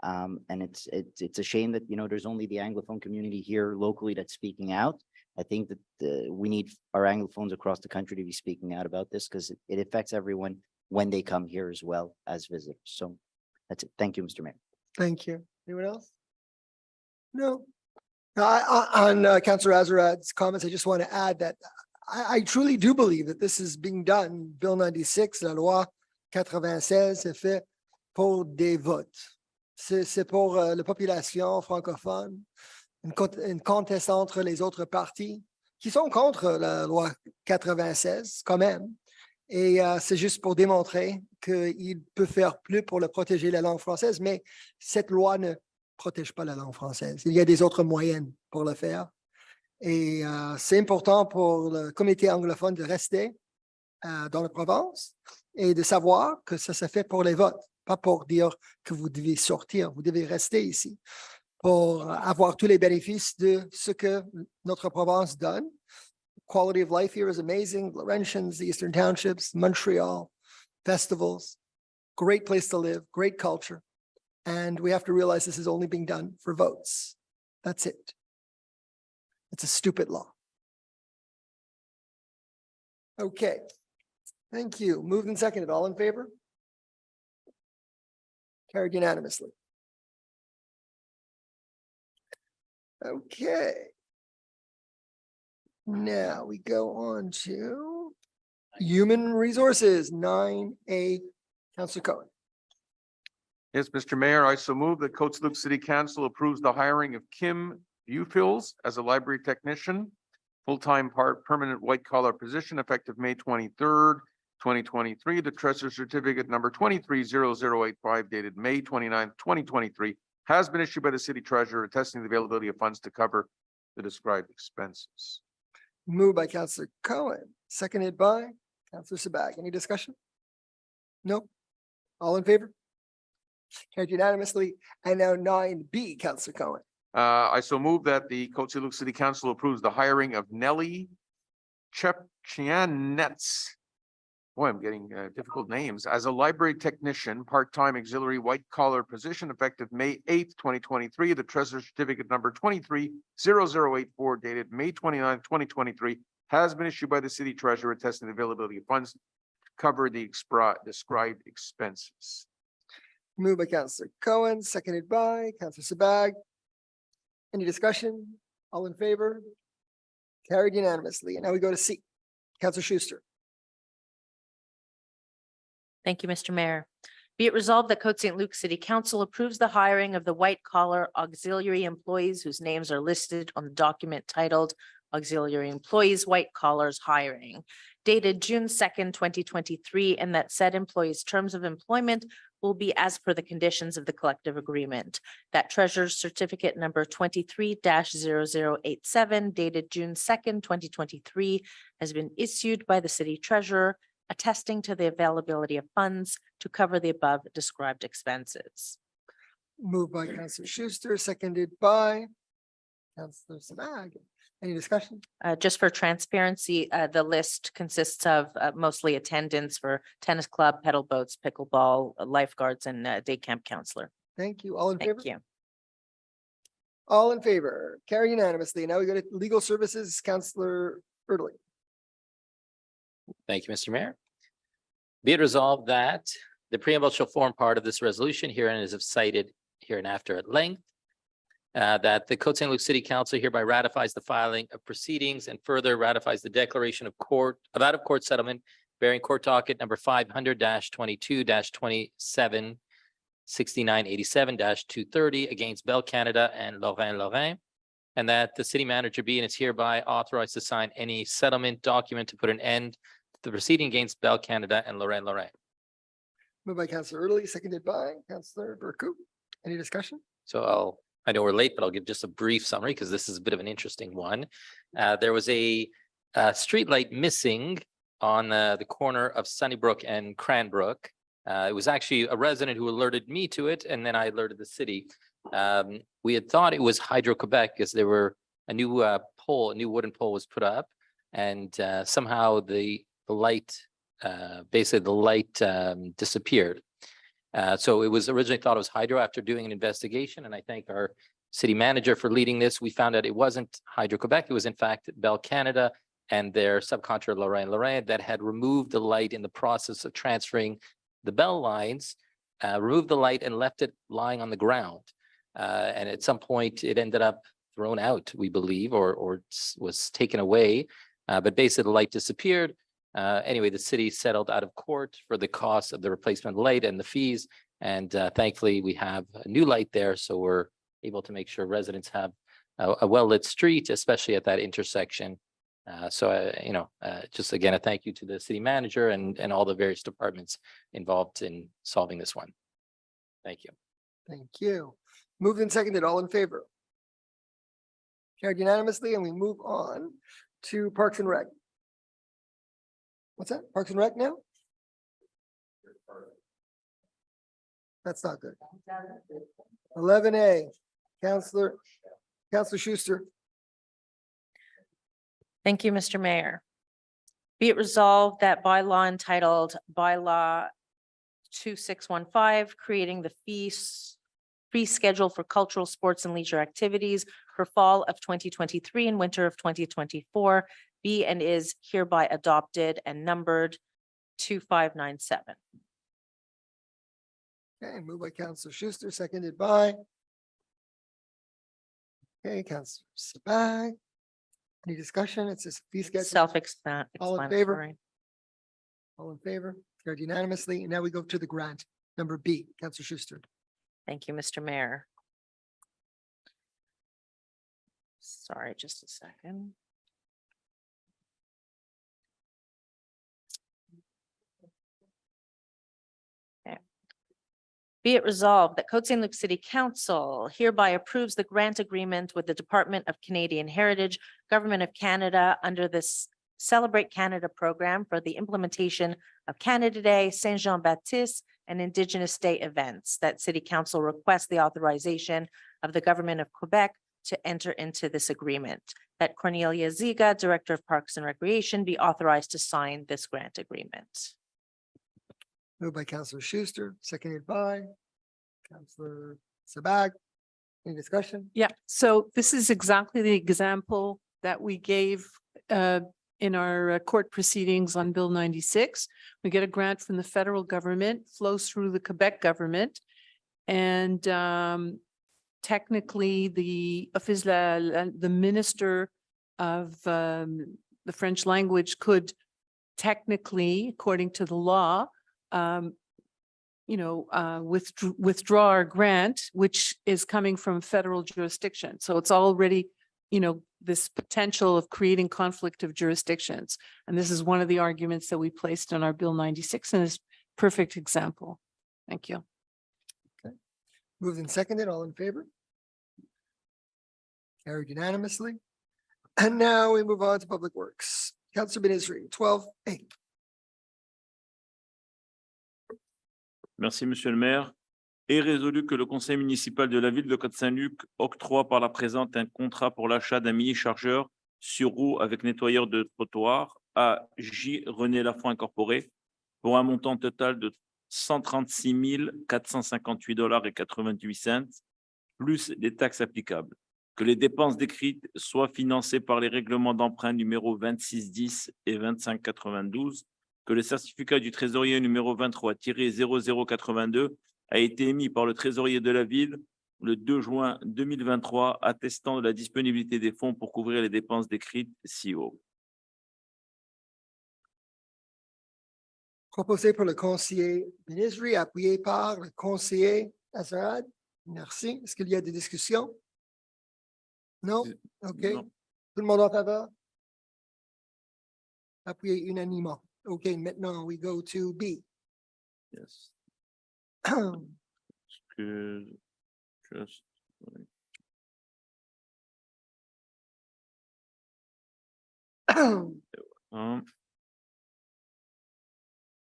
And it's a shame that, there's only the Anglophone community here locally that's speaking out. I think that we need our Anglophones across the country to be speaking out about this because it affects everyone when they come here as well as visitors. So that's it. Thank you, Mr. Mayor. Thank you. Anyone else? No. On Councillor Azarad's comments, I just want to add that I truly do believe that this is being done. Bill 96, la loi 96, c'est fait pour des votes. C'est pour la population francophone, une conteste entre les autres partis qui sont contre la loi 96 quand même. Et c'est juste pour démontrer qu'il peut faire plus pour protéger la langue française, mais cette loi ne protège pas la langue française. Il y a des autres moyens pour le faire. Et c'est important pour le comité anglophone de rester dans la province et de savoir que ça se fait pour les votes, pas pour dire que vous devez sortir, vous devez rester ici pour avoir tous les bénéfices de ce que notre province donne. Quality of life here is amazing. Laurentians, the Eastern Townships, Montreal, festivals, great place to live, great culture. And we have to realize this is only being done for votes. That's it. It's a stupid law. Okay. Thank you. Moved and seconded. All in favor? Carried unanimously. Okay. Now we go on to Human Resources, 9A, Councillor Cohen. Yes, Mr. Mayor, I so move that Côte Saint-Luc City Council approves the hiring of Kim Bufils as a library technician, full-time permanent white-collar position effective May 23rd, 2023. The treasurer certificate number 230085 dated May 29th, 2023 has been issued by the city treasurer attesting the availability of funds to cover the described expenses. Moved by Counselor Cohen, seconded by Counselor Sabag. Any discussion? No? All in favor? Carried unanimously. And now 9B, Counselor Cohen. I so move that the Côte Saint-Luc City Council approves the hiring of Nelly Chepchianets. Boy, I'm getting difficult names as a library technician, part-time auxiliary white collar position effective May 8th, 2023. The treasurer certificate number 230084 dated May 29th, 2023 has been issued by the city treasurer attesting the availability of funds to cover the described expenses. Moved by Counselor Cohen, seconded by Counselor Sabag. Any discussion? All in favor? Carried unanimously. And now we go to C. Counselor Schuster. Thank you, Mr. Mayor. Be it resolved that Côte Saint-Luc City Council approves the hiring of the white collar auxiliary employees whose names are listed on the document titled Auxiliary Employees White Collars Hiring, dated June 2nd, 2023, and that said employees' terms of employment will be as per the conditions of the collective agreement. That treasurer's certificate number 23-0087 dated June 2nd, 2023 has been issued by the city treasurer attesting to the availability of funds to cover the above described expenses. Moved by Counselor Schuster, seconded by Counselor Sabag. Any discussion? Just for transparency, the list consists of mostly attendance for tennis club, pedal boats, pickleball, lifeguards, and day camp counselor. Thank you. All in favor? Thank you. All in favor? Carry unanimously. Now we go to legal services, Counselor Erdely. Thank you, Mr. Mayor. Be it resolved that the preamble shall form part of this resolution herein is cited hereinafter at length. That the Côte Saint-Luc City Council hereby ratifies the filing of proceedings and further ratifies the declaration of out of court settlement bearing court docket number 500-22-276987-230 against Bell Canada and Lorrain. And that the city manager be and is hereby authorized to sign any settlement document to put an end to the proceeding against Bell Canada and Lorrain. Moved by Counselor Erdely, seconded by Counselor Burkut. Any discussion? So I know we're late, but I'll give just a brief summary because this is a bit of an interesting one. There was a street light missing on the corner of Sunnybrook and Cranbrook. It was actually a resident who alerted me to it, and then I alerted the city. We had thought it was Hydro-Quebec because there were a new wooden pole was put up, and somehow the light disappeared. So it was originally thought it was Hydro after doing an investigation, and I thank our city manager for leading this. We found out it wasn't Hydro-Quebec, it was in fact Bell Canada and their subcontractor Lorrain that had removed the light in the process of transferring the Bell lines, removed the light and left it lying on the ground. And at some point it ended up thrown out, we believe, or was taken away. But basically the light disappeared. Anyway, the city settled out of court for the cost of the replacement light and the fees. And thankfully we have a new light there. So we're able to make sure residents have a well-lit street, especially at that intersection. Just again, a thank you to the city manager and all the various departments involved in solving this one. Thank you. Thank you. Moved and seconded, all in favor? Carried unanimously, and we move on to Parks and Rec. What's that? Parks and Rec now? That's not good. 11A, Counselor Schuster. Thank you, Mr. Mayor. Be it resolved that bylaw entitled Bylaw 2615, creating the fee schedule for cultural, sports, and leisure activities for fall of 2023 and winter of 2024, be and is hereby adopted and numbered 2597. Okay, moved by Counselor Schuster, seconded by. Okay, Counselor Sabag. Any discussion? It's this fee schedule. Self-explanatory. All in favor? All in favor? Carried unanimously. And now we go to the grant, number B, Counselor Schuster. Thank you, Mr. Mayor. Sorry, just a second. Be Be it resolved that Côte Saint-Luc City Council hereby approves the grant agreement with the Department of Canadian Heritage, Government of Canada under this Celebrate Canada program for the implementation of Canada Day, Saint Jean Baptiste, and Indigenous Day events. That City Council requests the authorization of the Government of Quebec to enter into this agreement. That Cornelia Ziga, Director of Parks and Recreation, be authorized to sign this grant agreement. Moved by Councillor Schuster, seconded by Councillor Sabag. Any discussion? Yeah, so this is exactly the example that we gave in our court proceedings on Bill 96. We get a grant from the federal government, flows through the Quebec government. And technically, the minister of the French language could technically, according to the law, withdraw our grant, which is coming from federal jurisdiction. So it's already, this potential of creating conflict of jurisdictions. And this is one of the arguments that we placed on our Bill 96 and is perfect example. Thank you. Moved and seconded, all in favor? Carried unanimously. And now we move on to Public Works. Councillor Ministry, 12A. Merci, Monsieur le maire. Est résolu que le conseil municipal de la ville de Côte Saint-Luc octroie par la présente un contrat pour l'achat d'un mini-chargeur sur roue avec nettoyeur de trottoir à J. René Lafont Incorporé pour un montant total de 136 458,88 $, plus les taxes applicables. Que les dépenses décrites soient financées par les règlements d'emprunt numéro 2610 et 2592, que le certificat du trésorier numéro 23-0082 a été émis par le trésorier de la ville le 2 juin 2023, attestant de la disponibilité des fonds pour couvrir les dépenses décrites ci-haut. Proposé par le conseiller Ministry, appuyé par le conseiller Azarad. Merci. Est-ce qu'il y a des discussions? Non? OK. Non. Tout le monde en faveur? Appuyé unanimement. OK, maintenant, we go to B. Yes. Que just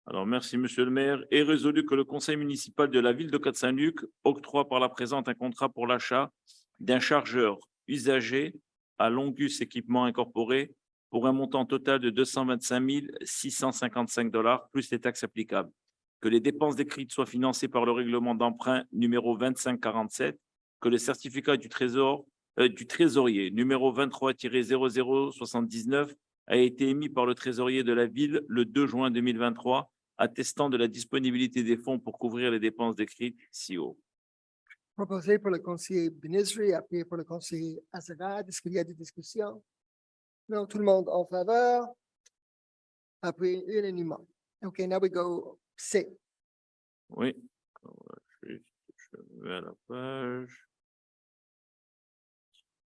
Alors, merci, Monsieur le maire. Est résolu que le conseil municipal de la ville de Côte Saint-Luc octroie par la présente un contrat pour l'achat d'un chargeur usagé à Longus Équipement Incorporé pour un montant total de 225 655 $, plus les taxes applicables. Que les dépenses décrites soient financées par le règlement d'emprunt numéro 2547, que le certificat du trésorier numéro 23-0079 a été émis par le trésorier de la ville le 2 juin 2023, attestant de la disponibilité des fonds pour couvrir les dépenses décrites ci-haut. Proposé par le conseiller Ministry, appuyé par le conseiller Azarad. Est-ce qu'il y a des discussions? Non, tout le monde en faveur? Appuyé unanimement. OK, now we go C. Oui. Je vais à la page.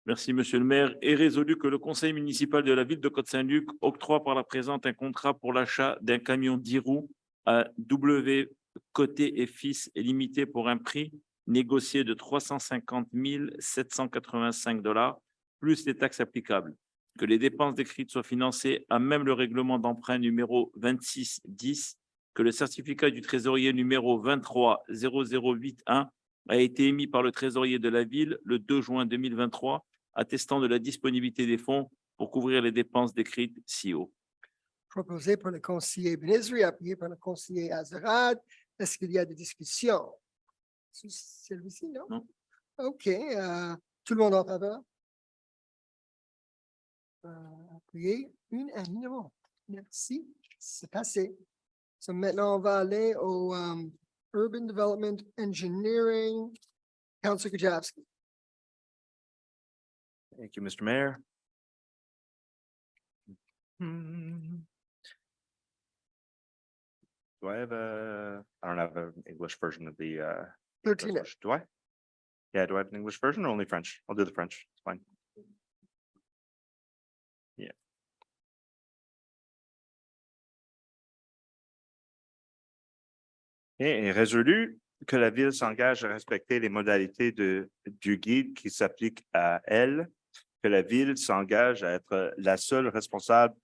Merci, Monsieur le maire. Est résolu que le conseil municipal de la ville de Côte Saint-Luc octroie par la présente un contrat pour l'achat d'un camion 10 roues à W Côté et Fils limité pour un prix négocié de 350 785 $, plus les taxes applicables. Que les dépenses décrites soient financées à même le règlement d'emprunt numéro 2610, que le certificat du trésorier numéro 23-0081 a été émis par le trésorier de la ville le 2 juin 2023, attestant de la disponibilité des fonds pour couvrir les dépenses décrites ci-haut. Proposé par le conseiller Ministry, appuyé par le conseiller Azarad. Est-ce qu'il y a des discussions? Celui-ci, non? Non. OK. Tout le monde en faveur? Appuyé unanimement. Merci. C'est passé. So maintenant, on va aller au Urban Development Engineering. Councilor Kujawski. Thank you, Mr. Mayor. Do I have I don't have an English version of the 13. resolution. Do I? Yeah, do I have an English version or only French? I'll do the French. It's fine. Yeah. Et est résolu que la ville s'engage à respecter les modalités du guide qui s'applique à elle, que la ville s'engage à être la seule responsable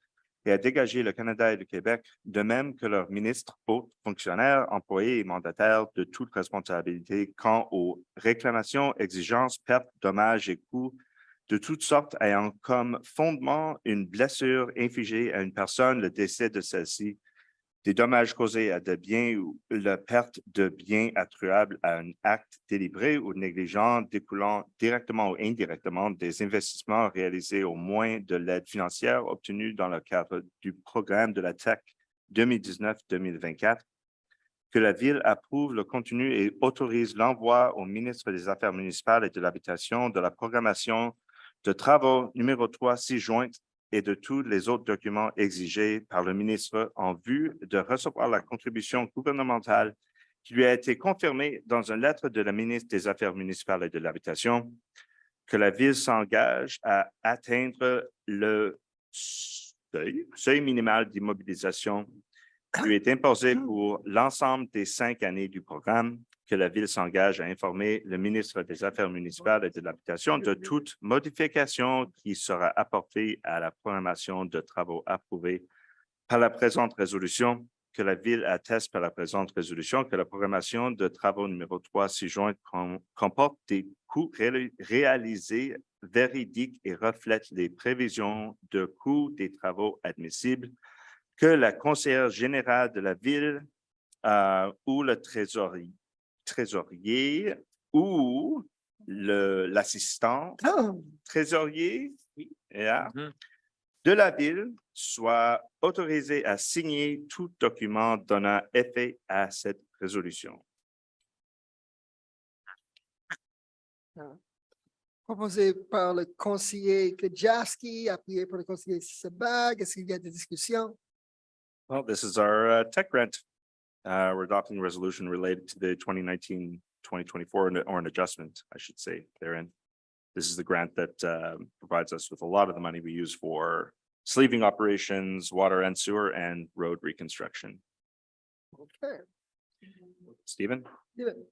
et à dégager le Canada et le Québec, de même que leurs ministres, autres fonctionnaires, employés et mandataires de toute responsabilité quant aux réclamations, exigences, pertes, dommages et coûts de toutes sortes ayant comme fondement une blessure infligée à une personne, le décès de celle-ci, des dommages causés à des biens ou la perte de biens attribuables à un acte délibéré ou négligent découlant directement ou indirectement des investissements réalisés au moins de l'aide financière obtenue dans le cadre du programme de la TEC 2019-2024, que la Ville approuve le contenu et autorise l'envoi au ministre des Affaires municipales et de l'Habitation de la programmation de travaux numéro 3 ci-jointe et de tous les autres documents exigés par le ministre en vue de recevoir la contribution gouvernementale qui lui a été confirmée dans une lettre de la ministre des Affaires municipales et de l'Habitation, que la Ville s'engage à atteindre le seuil minimal d'immobilisation qui lui est imposé pour l'ensemble des 5 années du programme, que la Ville s'engage à informer le ministre des Affaires municipales et de l'Habitation de toute modification qui sera apportée à la programmation de travaux approuvés par la présente résolution, que la Ville atteste par la présente résolution que la programmation de travaux numéro 3 ci-jointe comporte des coûts réalisés véridiques et reflète les prévisions de coûts des travaux admissibles, que la conseillère générale de la Ville ou le trésorier ou l'assistant trésorier de la Ville soit autorisé à signer tout document donnant effet à cette résolution. Proposé par le conseiller Kajewski, appuyé par le conseiller Sabag. Est-ce qu'il y a des discussions? Well, this is our tech grant. We're adopting a resolution related to the 2019-2024 or an adjustment, I should say, therein. This is the grant that provides us with a lot of the money we use for sleeving operations, water and sewer, and road reconstruction. Okay. Stephen? Steven?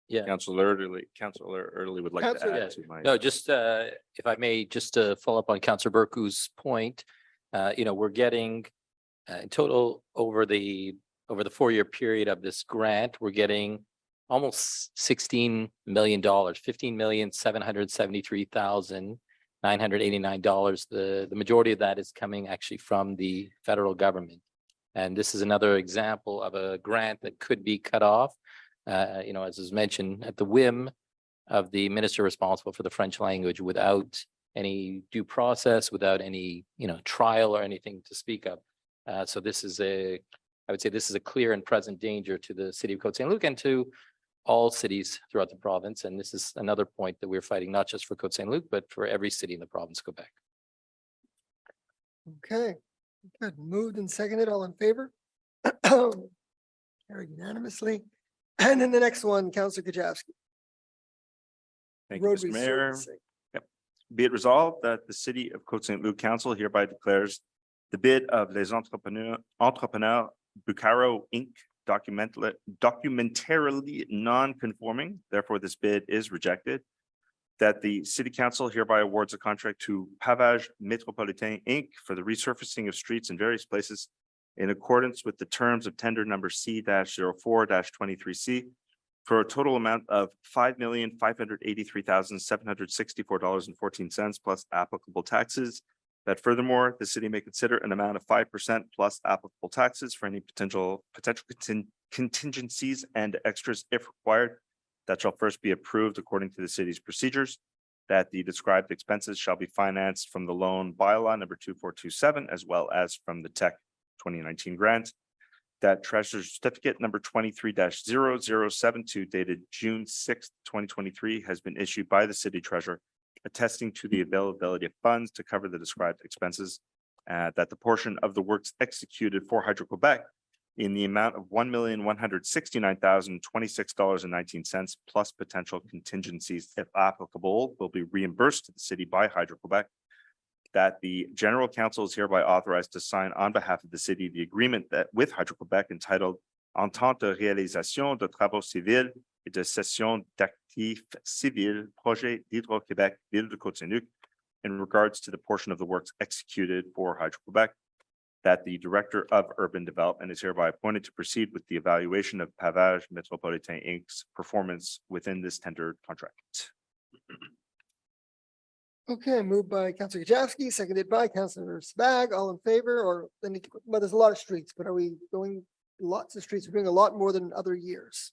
Yeah. Councillor Early would like to Councillor- add to my. No, just if I may, just to follow up on Councillor Berku's point, we're getting in total over the 4-year period of this grant, we're getting almost $16 million, $15,773,989. The majority of that is coming actually from the federal government. And this is another example of a grant that could be cut off, as is mentioned, at the whim of the minister responsible for the French language without any due process, without any, trial or anything to speak of. So this is I would say this is a clear and present danger to the city of Côte Saint-Luc and to all cities throughout the province. And this is another point that we're fighting, not just for Côte Saint-Luc, but for every city in the province of Quebec. Okay, good. Moved and seconded, all in favor? Carried unanimously. And then the next one, Councillor Kajewski. Thank you, Road Mr. Mayor. resurfacing. Be it resolved that the City of Côte Saint-Luc Council hereby declares the bid of Les Entrepreneurs Bucaro Inc. documentarily non-conforming. Therefore, this bid is rejected. That the City Council hereby awards a contract to Pavage Métropolitain Inc. for the resurfacing of streets in various places in accordance with the terms of tender number C-04-23C for a total amount of $5,583,764.14 plus applicable taxes. That furthermore, the city may consider an amount of 5% plus applicable taxes for any potential contingencies and extras if required. That shall first be approved according to the city's procedures. That the described expenses shall be financed from the loan bylaw number 2427, as well as from the TEC 2019 grant. That treasurer's certificate number 23-0072 dated June 6th, 2023 has been issued by the city treasurer, attesting to the availability of funds to cover the described expenses. That the portion of the works executed for Hydro-Quebec in the amount of $1,169,026.19 plus potential contingencies, if applicable, will be reimbursed to the city by Hydro-Quebec. That the general council is hereby authorized to sign on behalf of the city the agreement that with Hydro-Quebec entitled entente de réalisation de travaux civils et de cession d'actifs civils, projet d'Hydro-Québec, Ville de Côte Saint-Luc, in regards to the portion of the works executed for Hydro-Québec, that the Director of Urban Development is hereby appointed to proceed with the evaluation of Pavage Metropolitain Inc.'s performance within this tender contract. Okay, moved by Councilor Gajowski, seconded by Councilor Sabag, all in favor, or, but there's a lot of streets, but are we going lots of streets? We're doing a lot more than other years.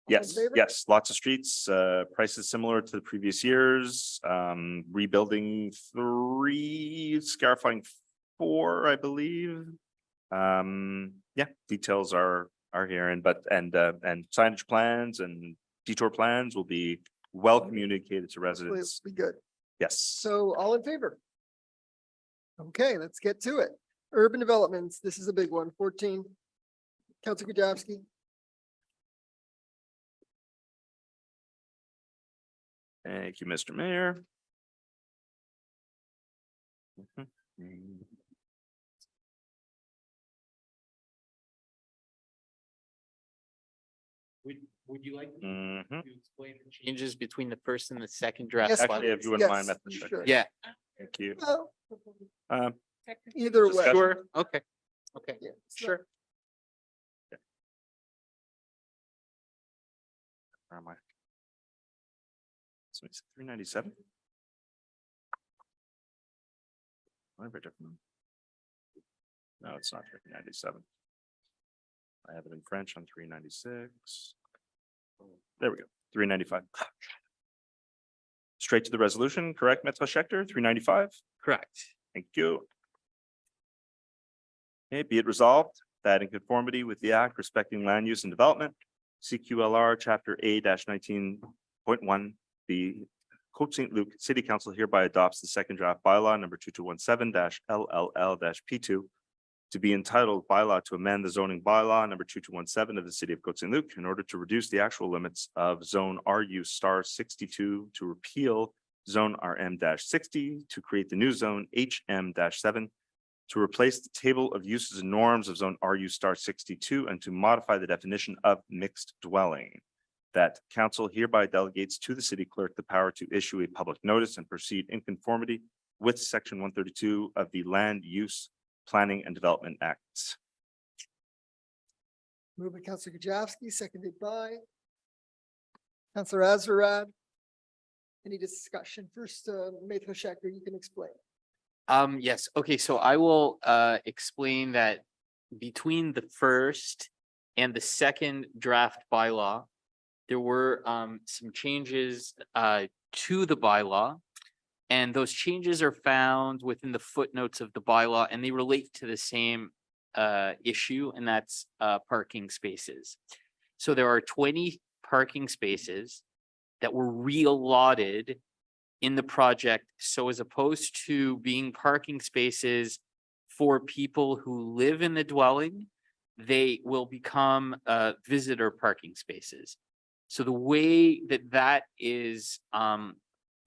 All in Yes, favor? yes, lots of streets, prices similar to the previous years, rebuilding 3, scarifying 4, I believe. Yeah, details are here and signage plans and detour plans will be well communicated to Hopefully residents. it'll be good. Yes. So all in favor? Okay, let's get to it. Urban developments, this is a big one, 14. Councilor Gajowski. Thank you, Mr. Mayor. Would you like Mhm. to explain the changes between the first and the second draft? Yes, Actually, if you wouldn't mind, yes, Mr. you Secretary. should. Yeah, Thank you. Well, Um, either way. Discussion. sure, okay, okay, Yeah, it's not- sure. Where am I? So it's 397. No, it's not 397. I have it in French on 396. There we go, 395. Straight to the resolution, correct, Metro Schechter, 395? Correct. Thank you. Okay, be it resolved that in conformity with the Act respecting land use and development, CQLR Chapter A-19.1, the Côte Saint-Luc City Council hereby adopts the second draft bylaw number 2217-LLL-P2 to be entitled bylaw to amend the zoning bylaw number 2217 of the city of Côte Saint-Luc in order to reduce the actual limits of zone RU star 62, to repeal zone RM-60, to create the new zone HM-7, to replace the table of uses and norms of zone RU star 62, and to modify the definition of mixed dwelling. That council hereby delegates to the city clerk the power to issue a public notice and proceed in conformity with section 132 of the Land Use Planning and Development Acts. Moved by Councilor Gajowski, seconded by Councilor Azarad. Any discussion? First, Metro Schechter, you can explain. Yes, okay, so I will explain that between the first and the second draft bylaw, there were some changes to the bylaw. And those changes are found within the footnotes of the bylaw, and they relate to the same issue, and that's parking spaces. So there are 20 parking spaces that were reallotted in the project. So as opposed to being parking spaces for people who live in the dwelling, they will become visitor parking spaces. So the way that that is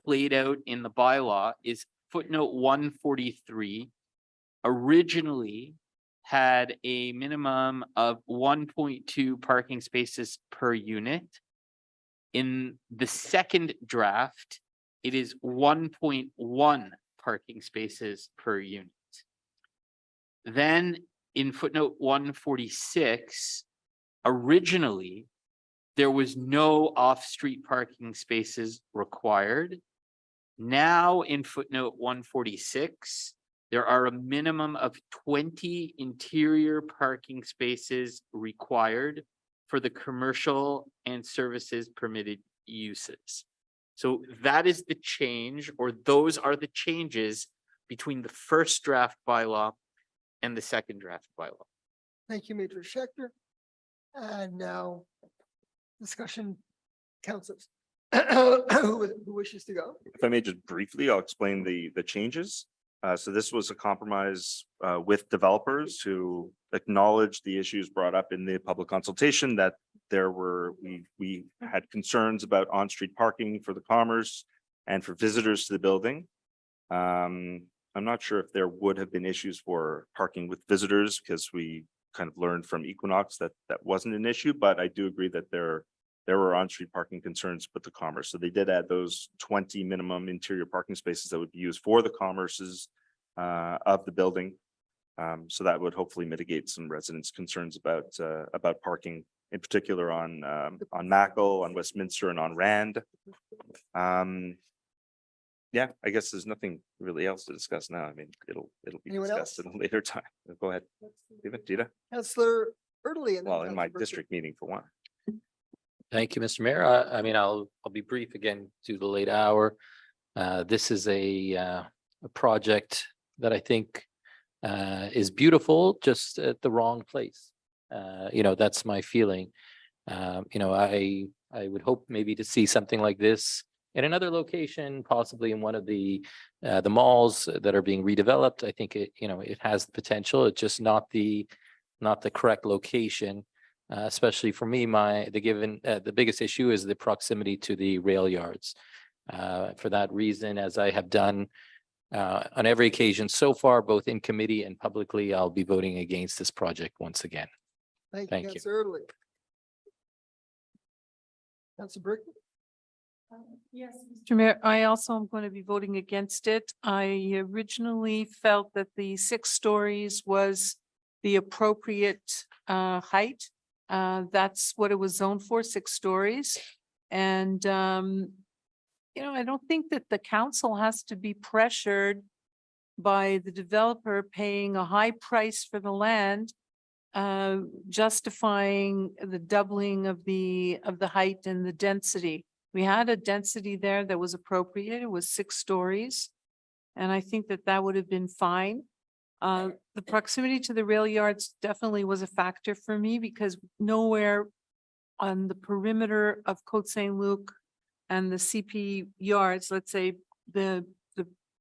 played out in the bylaw is footnote 143 originally had a minimum of 1.2 parking spaces per unit. In the second draft, it is 1.1 parking spaces per unit. Then in footnote 146, originally, there was no off-street parking spaces required. Now in footnote 146, there are a minimum of 20 interior parking spaces required for the commercial and services permitted uses. So that is the change, or those are the changes between the first draft bylaw and the second draft bylaw. Thank you, Major Schechter. And now discussion, councils. Who wishes to go? If I may just briefly, I'll explain the changes. So this was a compromise with developers who acknowledged the issues brought up in the public consultation, that we had concerns about on-street parking for the commerce and for visitors to the building. I'm not sure if there would have been issues for parking with visitors, because we kind of learned from Equinox that that wasn't an issue, but I do agree that there were on-street parking concerns with the commerce. So they did add those 20 minimum interior parking spaces that would be used for the commerces of the building. So that would hopefully mitigate some residents' concerns about parking, in particular on Mackle, on Westminster, and on Rand. Yeah, I guess there's nothing really else to discuss now. I mean, it'll be Anyone discussed else? at a later time. Go ahead, Dita. Councillor Erdely. and then Well, in my Councillor Berkeley. district meeting for one. Thank you, Mr. Mayor. I mean, I'll be brief again due to the late hour. This is a project that I think is beautiful, just at the wrong place. You know, that's my feeling. You know, I would hope maybe to see something like this in another location, possibly in one of the malls that are being redeveloped. I think it, you know, it has the potential. It's just not the correct location. Especially for me, the biggest issue is the proximity to the rail yards. For that reason, as I have done on every occasion so far, both in committee and publicly, I'll be voting against this project once again. Thank Thank you, you. Councillor Erdely. Councillor Berkeley. Yes, Mr. Mayor, I also am going to be voting against it. I originally felt that the 6 stories was the appropriate height. That's what it was zoned for, 6 stories. And, you know, I don't think that the council has to be pressured by the developer paying a high price for the land, justifying the doubling of the height and the density. We had a density there that was appropriate. It was 6 stories. And I think that that would have been fine. The proximity to the rail yards definitely was a factor for me because nowhere on the perimeter of Côte Saint-Luc and the CP yards, let's say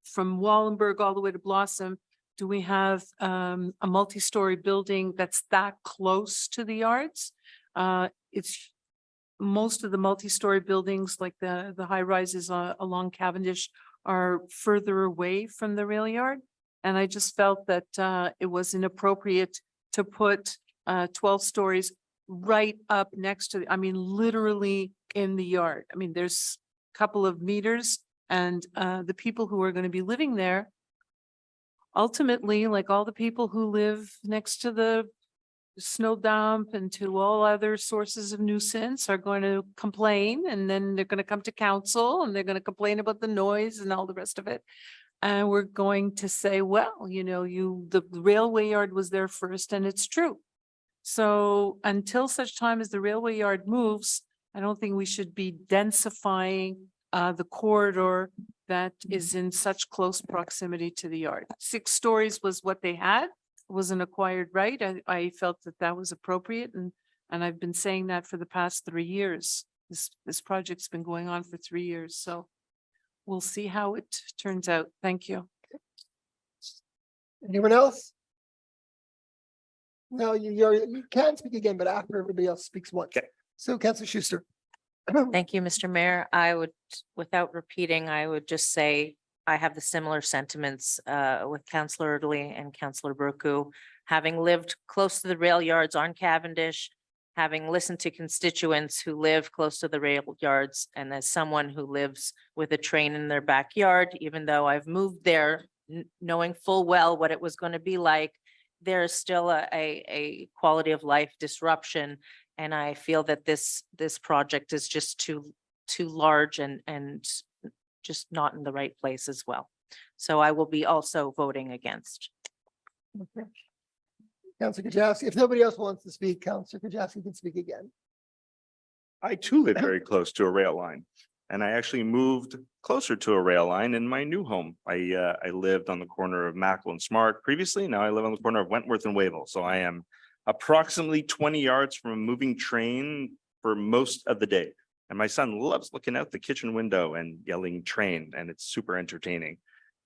from Wallenberg all the way to Blossom, do we have a multi-story building that's that close to the yards? It's most of the multi-story buildings, like the high rises along Cavendish, are further away from the rail yard. And I just felt that it was inappropriate to put 12 stories right up next to, I mean, literally in the yard. I mean, there's a couple of meters and the people who are going to be living there, ultimately, like all the people who live next to the snow dump and to all other sources of nuisance, are going to complain, and then they're going to come to council and they're going to complain about the noise and all the rest of it. And we're going to say, well, you know, the railway yard was there first, and it's true. So until such time as the railway yard moves, I don't think we should be densifying the corridor that is in such close proximity to the yard. 6 stories was what they had. It was an acquired right. I felt that that was appropriate, and I've been saying that for the past 3 years. This project's been going on for 3 years, so we'll see how it turns out. Thank you. Anyone else? No, you can speak again, but after everybody else speaks once. Okay. So Councillor Schuster. Thank you, Mr. Mayor. I would, without repeating, I would just say I have the similar sentiments with Councillor Erdely and Councillor Burku. Having lived close to the rail yards on Cavendish, having listened to constituents who live close to the rail yards, and as someone who lives with a train in their backyard, even though I've moved there, knowing full well what it was going to be like, there is still a quality of life disruption. And I feel that this project is just too large and just not in the right place as well. So I will be also voting against. Okay. Councillor Kajowski, if nobody else wants to speak, Councillor Kajowski can speak again. I too live very close to a rail line, and I actually moved closer to a rail line in my new home. I lived on the corner of Mackle and Smart previously. Now I live on the corner of Wentworth and Wavell. So I am approximately 20 yards from a moving train for most of the day. And my son loves looking out the kitchen window and yelling train, and it's super entertaining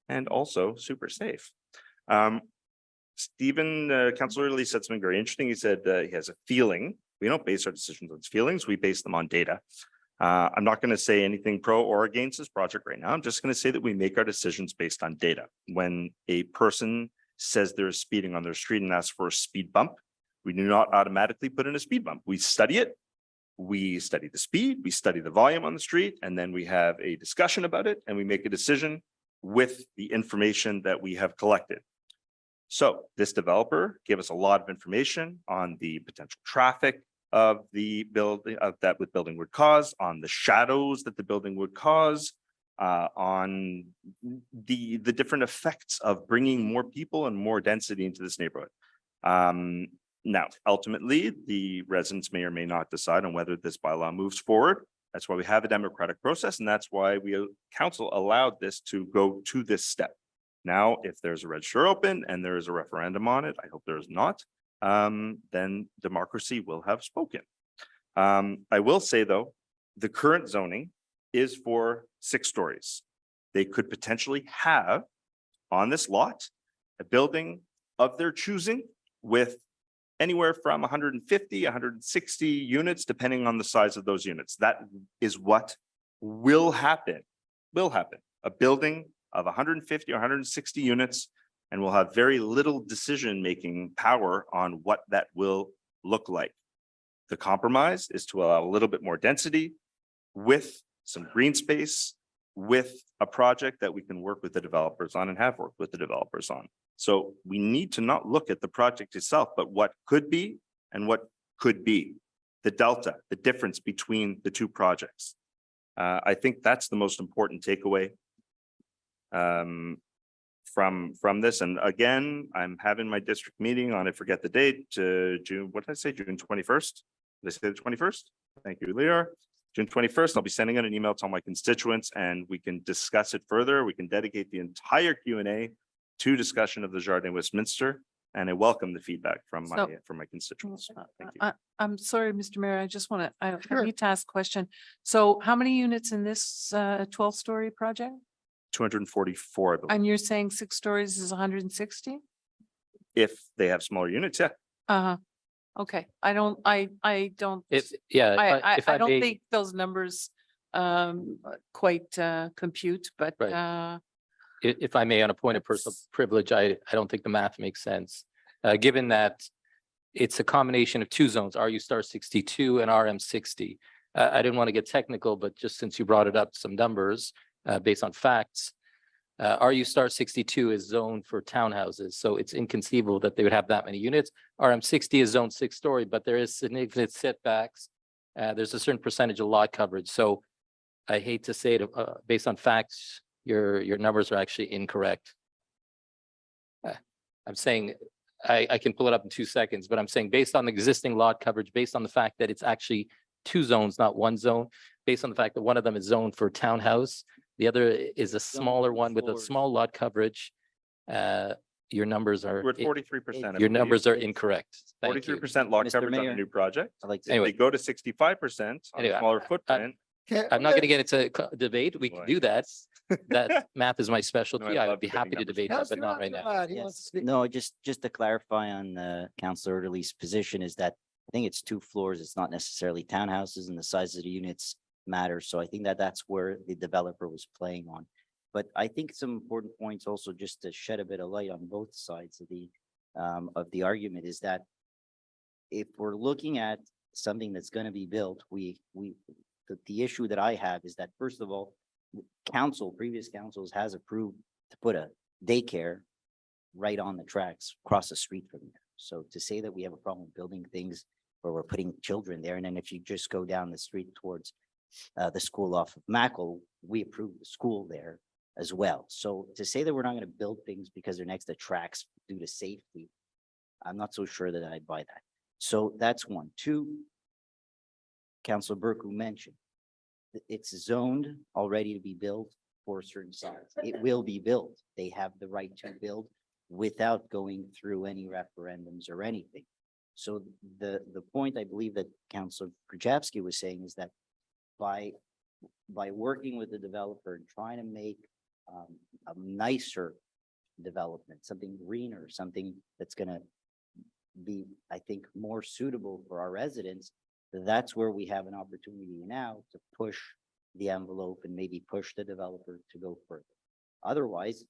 and also super safe. Stephen, Councillor Erdely said something very interesting. He said he has a feeling. We don't base our decisions on feelings. We base them on data. I'm not going to say anything pro or against this project right now. I'm just going to say that we make our decisions based on data. When a person says they're speeding on their street and asks for a speed bump, We do not automatically put in a speed bump. We study it. We study the speed, we study the volume on the street, and then we have a discussion about it and we make a decision with the information that we have collected. So this developer gave us a lot of information on the potential traffic of the building that the building would cause, on the shadows that the building would cause, on the different effects of bringing more people and more density into this neighborhood. Now, ultimately, the residents may or may not decide on whether this bylaw moves forward. That's why we have a democratic process, and that's why council allowed this to go to this step. Now, if there's a register open and there is a referendum on it, I hope there is not, then democracy will have spoken. I will say, though, the current zoning is for 6 stories. They could potentially have on this lot a building of their choosing with anywhere from 150, 160 units, depending on the size of those units. That is what will happen, A building of 150 or 160 units, and we'll have very little decision-making power on what that will look like. The compromise is to allow a little bit more density with some green space, with a project that we can work with the developers on and have worked with the developers on. So we need to not look at the project itself, but what could be and what could be. The delta, the difference between the 2 projects. I think that's the most important takeaway from this. And again, I'm having my district meeting on, I forget the date, June, what did I say, June 21st? Did I say the 21st? Thank you, Lear. June 21st, I'll be sending out an email to all my constituents and we can discuss it further. We can dedicate the entire Q&A to discussion of the Jardin Westminster. And I welcome the feedback from my constituents. Thank you. I'm sorry, Mr. Mayor, I just want to, I Sure. need to ask a question. So how many units in this 12-story project? 244, I believe. And you're saying 6 stories is 160? If they have smaller units, yeah. Uh-huh. Okay, I don't, I don't, If, yeah, if I don't may- think those numbers quite compute, but Right. If I may, on a point of personal privilege, I don't think the math makes sense. Given that it's a combination of 2 zones, RU star 62 and RM 60. I didn't want to get technical, but just since you brought it up, some numbers based on facts. RU star 62 is zoned for townhouses, so it's inconceivable that they would have that many units. RM 60 is zone 6-story, but there is significant setbacks. There's a certain percentage of lot coverage. So I hate to say it, based on facts, your numbers are actually incorrect. I'm saying, I can pull it up in 2 seconds, but I'm saying based on the existing lot coverage, based on the fact that it's actually 2 zones, not 1 zone, based on the fact that one of them is zoned for townhouse, the other is a smaller one with a small lot coverage. Your numbers are. We're at 43%. Your numbers are incorrect. Thank you. 43% lot Mr. coverage on a Mayor, new project. I'd like to. If Anyway. they go to 65% on Anyway, a smaller footprint. I'm not going to get into debate. We can Boy. do that. That math is my specialty. I I would love be happy picking to up debate that, but Councillor not right now. Abdullah, he wants to Yes, speak. no, just to clarify on Councillor Orderly's position is that I think it's 2 floors. It's not necessarily townhouses and the size of the units matter. So I think that that's where the developer was playing on. But I think some important points also just to shed a bit of light on both sides of the argument is that if we're looking at something that's going to be built, the issue that I have is that first of all, previous councils has approved to put a daycare right on the tracks across the street from there. So to say that we have a problem building things where we're putting children there, and then if you just go down the street towards the school off of Mackle, we approved the school there as well. So to say that we're not going to build things because they're next to tracks due to safety, I'm not so sure that I buy that. So that's 1. 2, Councillor Burke mentioned, it's zoned already to be built for a certain size. It will be built. They have the right to build without going through any referendums or anything. So the point I believe that Councillor Krajewski was saying is that by working with the developer and trying to make a nicer development, something greener, something that's going to be, I think, more suitable for our residents, that's where we have an opportunity now to push the envelope and maybe push the developer to go further. Otherwise,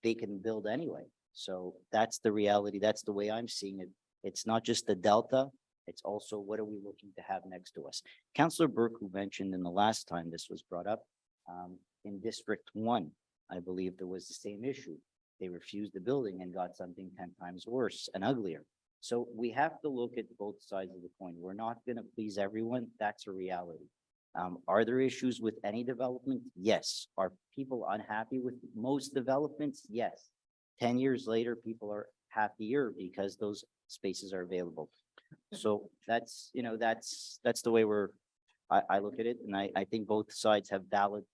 they can build anyway. So that's the reality. That's the way I'm seeing it It's not just the delta, it's also what are we looking to have next to us? Councillor Burke, who mentioned in the last time this was brought up, in District 1, I believe there was the same issue. They refused the building and got something 10 times worse and uglier. So we have to look at both sides of the coin. We're not going to please everyone. That's a reality. Are there issues with any development? Yes. Are people unhappy with most developments? Yes. 10 years later, people are happier because those spaces are available. So that's, you know, that's the way I look at it. And I think both sides have valid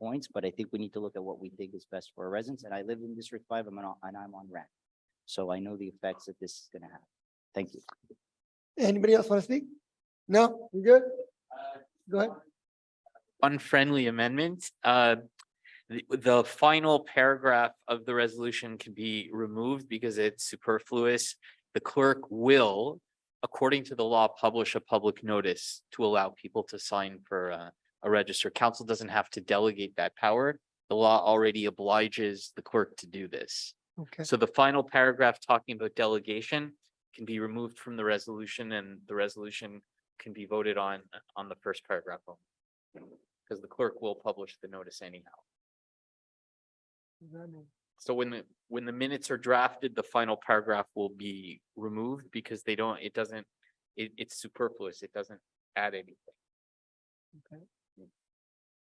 points, but I think we need to look at what we think is best for our residents. And I live in District 5 and I'm on rent. So I know the effects that this is going to have. Thank you. Anybody else want to speak? No, you good? Go ahead. Unfriendly amendment. The final paragraph of the resolution can be removed because it's superfluous. The clerk will, according to the law, publish a public notice to allow people to sign for a register. Council doesn't have to delegate that power. The law already obliges the clerk to do this. Okay. So the final paragraph talking about delegation can be removed from the resolution, and the resolution can be voted on the first paragraph only, because the clerk will publish the notice anyhow. So when the minutes are drafted, the final paragraph will be removed because it's superfluous. It doesn't add anything. Okay.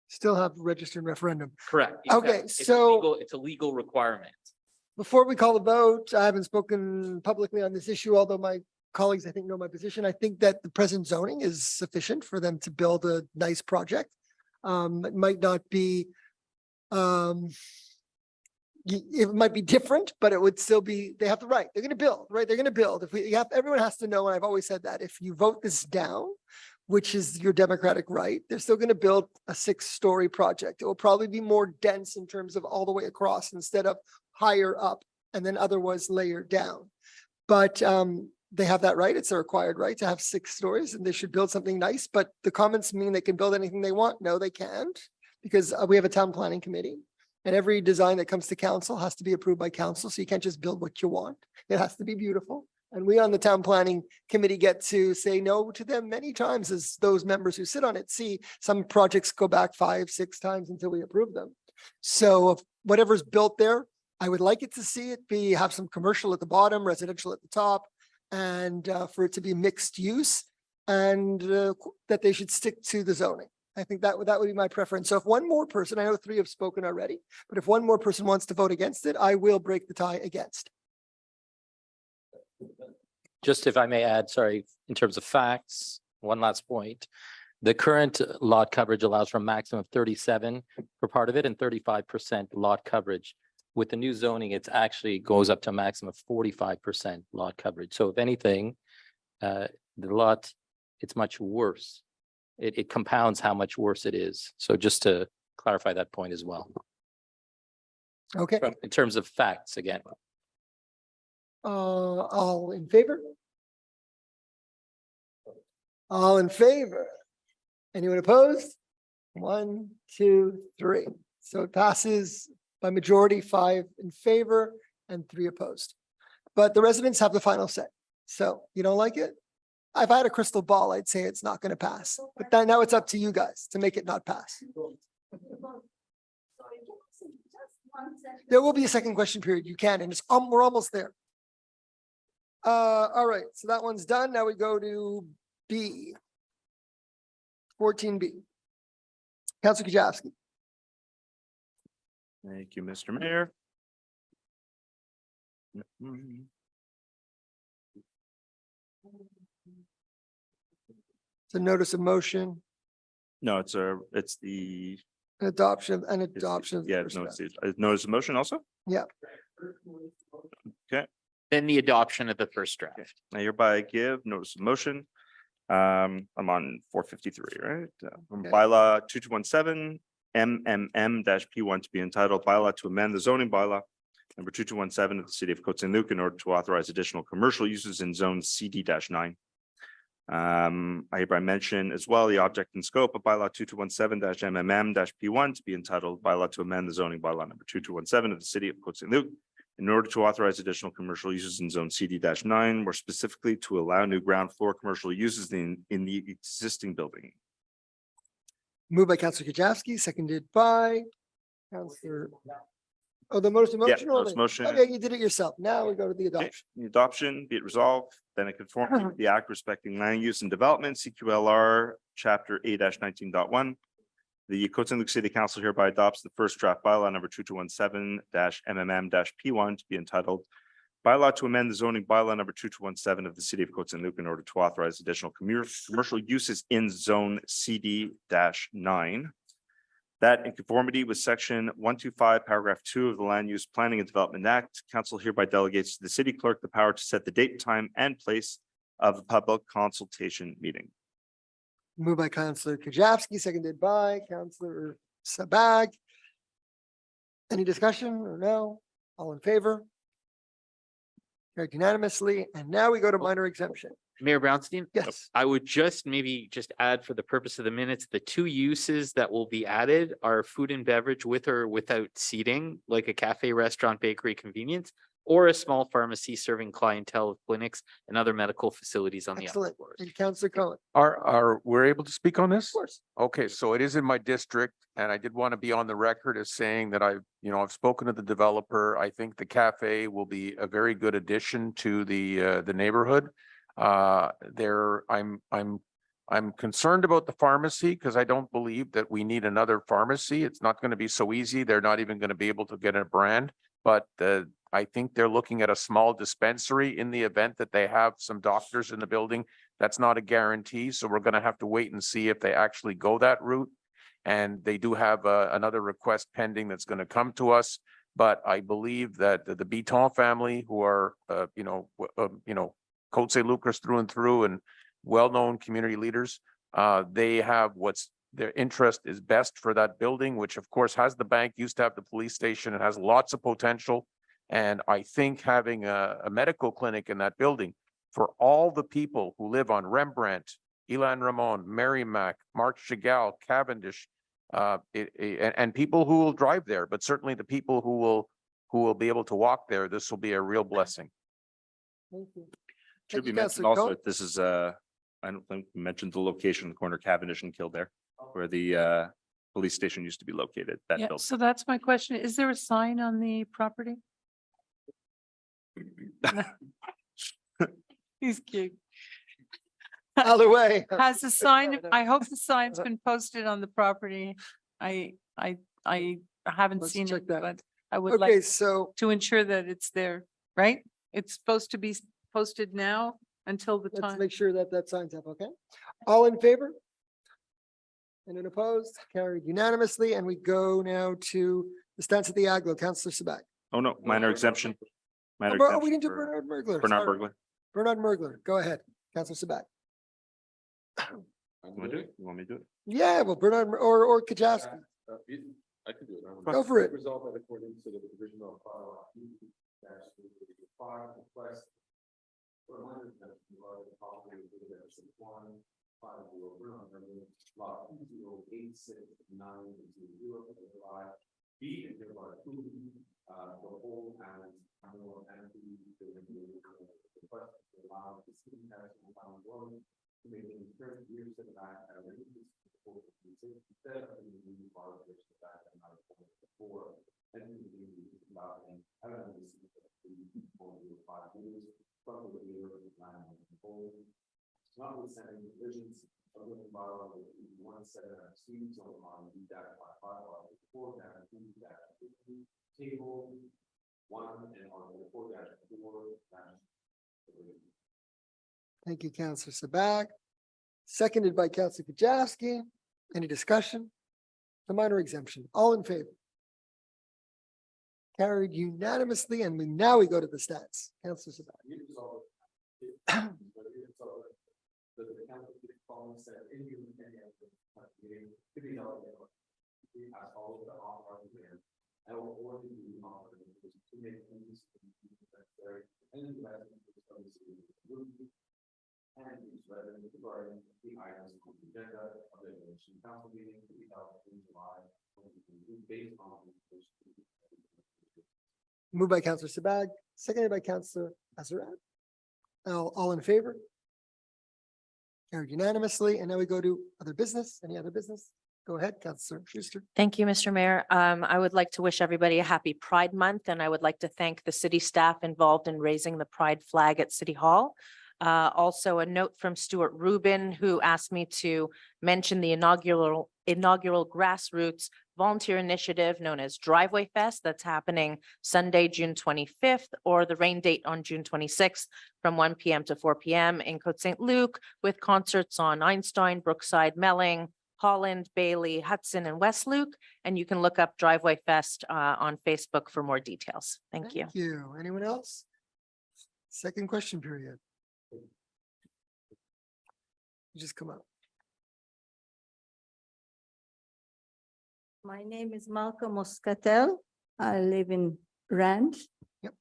Still have registered referendum. Correct. Okay, exactly. so It's a legal requirement. before we call the vote, I haven't spoken publicly on this issue, although my colleagues, I think, know my position. I think that the present zoning is sufficient for them to build a nice project. It might not be, it might be different, but it would still be, they have the right. They're going to build, right? They're going to build. Everyone has to know, and I've always said that if you vote this down, which is your democratic right, they're still going to build a 6-story project. It will probably be more dense in terms of all the way across instead of higher up and then otherwise layered down. But they have that right. It's a required right to have 6 stories, and they should build something nice. But the comments mean they can build anything they want. No, they can't, because we have a town planning committee, and every design that comes to council has to be approved by council. So you can't just build what you want. It has to be beautiful. And we on the town planning committee get to say no to them many times, as those members who sit on it see. Some projects go back 5, 6 times until we approve them. So if whatever's built there, I would like it to see it have some commercial at the bottom, residential at the top, and for it to be mixed use, and that they should stick to the zoning. I think that would be my preference. So if one more person, I know 3 have spoken already, but if one more person wants to vote against it, I will break the tie against. Just if I may add, sorry, in terms of facts, one last point. The current lot coverage allows for a maximum of 37 for part of it and 35% lot coverage. With the new zoning, it actually goes up to a maximum of 45% lot coverage. So if anything, the lot, it's much worse. It compounds how much worse it is. So just to clarify that point as well. Okay. In terms of facts, again. All in favor? All in favor? Anyone opposed? 1, 2, 3. So it passes by majority, 5 in favor and 3 opposed. But the residents have the final say. So you don't like it? If I had a crystal ball, I'd say it's not going to pass. But then now it's up to you guys to make it not pass. There will be a second question period. You can, and we're almost there. All right, so that one's done. Now we go to B. 14B. Councilor Kujawski. Thank you, Mr. Mayor. It's a notice of motion, No, it's the. adoption. Yeah, notice of motion also? Yeah. Okay. Then the adoption of the first draft. I hereby give notice of motion. I'm on 453, right? Bylaw 2217 MMM-P1 to be entitled bylaw to amend the zoning bylaw number 2217 of the city of Côte Saint-Luc in order to authorize additional commercial uses in zone CD-9. I hereby mention as well the object and scope of bylaw 2217-MMM-P1 to be entitled bylaw to amend the zoning bylaw number 2217 of the city of Côte Saint-Luc in order to authorize additional commercial uses in zone CD-9, more specifically to allow new ground floor commercial uses in the existing building. Moved by Councillor Kajewski, seconded by Councillor. Oh, the most emotional. most motion. Okay, you did it yourself. Now we go to the adoption. The adoption, be it resolved, then in conformity with the act respecting land use and development, CQLR, chapter A-19.1. The Côte Saint-Luc City Council hereby adopts the first draft bylaw number 2217-MMM-P1 to be entitled Bylaw to amend the zoning bylaw number 2217 of the city of Côte Saint-Luc in order to authorize additional commercial uses in zone CD-9. That in conformity with section 125, paragraph 2 of the Land Use Planning and Development Act, council hereby delegates to the city clerk the power to set the date, time, and place of the public consultation meeting. Moved by Councillor Kajewski, seconded by Councillor Sabag. Any discussion or no? All in favor? Carried unanimously. And now we go to minor exemption. Mayor Brownstein? Yes. I would maybe add for the purpose of the minutes, the two uses that will be added are food and beverage with or without seating, like a cafe, restaurant, bakery, convenience, or a small pharmacy serving clientele of clinics and other medical facilities on the upper Excellent. floors. And Councillor Cohen. We're able to speak on this? Of course. Okay, so it is in my district, and I did want to be on the record as saying that I've spoken to the developer. I think the cafe will be a very good addition to the neighborhood. I'm concerned about the pharmacy because I don't believe that we need another pharmacy. It's not going to be so easy. They're not even going to be able to get a brand, but I think they're looking at a small dispensary in the event that they have some doctors in the building. That's not a guarantee. So we're going to have to wait and see if they actually go that route. And they do have another request pending that's going to come to us. But I believe that the Beton family, who are, Côte Saint-Lucas through and through and well-known community leaders, they have their interest is best for that building, which of course has the bank, used to have the police station, it has lots of potential. And I think having a medical clinic in that building for all the people who live on Rembrandt, Ilan Ramon, Merrimack, Mark Chagall, Cavendish, and people who will drive there, but certainly the people who will be able to walk there, this will be a real blessing. Thank you. Should be Thank you, mentioned Councillor also, Cohen. this is I don't think we mentioned the location, the corner of Cavendish and Kildare, where the police station used to be located, that Yeah, building. so that's my question. Is there a sign on the property? He's cute. Either way. Has the sign, I hope the sign's been posted on the property. I haven't Let's seen check it, that. but I would Okay, like so to ensure that it's there, right? It's supposed to be posted now until the let's time. make sure that that sign's up, okay? All in favor? Anyone opposed? Carried unanimously. And we go now to the stance of the Aglo, Councillor Sabag. Oh, no, minor exemption. Minor Oh, we didn't do exemption for Bernard Mergler. Bernard sorry. Burglar. Bernard Mergler, go ahead, Councillor Sabag. You want to do it? You want me to do it? Yeah, well, Bernard or Kajewski. I can do it. Go for it. Resolve that according to the provision of request. For minor exemption of the property of the section 150 lot 208690 be and hereby approved the whole and annual entity request to allow the city council and town board to make an current year setback at a radius of 4.6 instead of the new part of which the back and not before and the about and having received for 5 years from the year of the plan and control. Notwithstanding provisions of the bylaw with 1.7 so on D-5 table 1 and article 4-4. Thank you, Councillor Sabag. Seconded by Councillor Kajewski. Any discussion? The minor exemption, all in favor? Carried unanimously, and now we go to the stats. Councillor Sabag. The council following said in the meeting to be held as follows the authorized mayor. I will order the authorized to make these necessary and the of the city and these residents regarding the items on the agenda of the council meeting to be held in July based on the Moved by Councillor Sabag, seconded by Councillor Azarad. All in favor? Carried unanimously, and now we go to other business. Any other business? Go ahead, Councillor Schuster. Thank you, Mr. Mayor. I would like to wish everybody a happy Pride Month, and I would like to thank the city staff involved in raising the Pride flag at City Hall. Also, a note from Stuart Rubin, who asked me to mention the inaugural grassroots volunteer initiative known as Driveway Fest that's happening Sunday, June 25th, or the rain date on June 26th from 1 p.m. to 4 p.m. in Côte Saint-Luc, with concerts on Einstein, Brookside, Melling, Holland, Bailey, Hudson, and West Luke. And you can look up Driveway Fest on Facebook for more details. Thank you. Thank you. Anyone else? Second question period. You just come up. My name is Malcolm Moscatel. I live in Rand. Yep.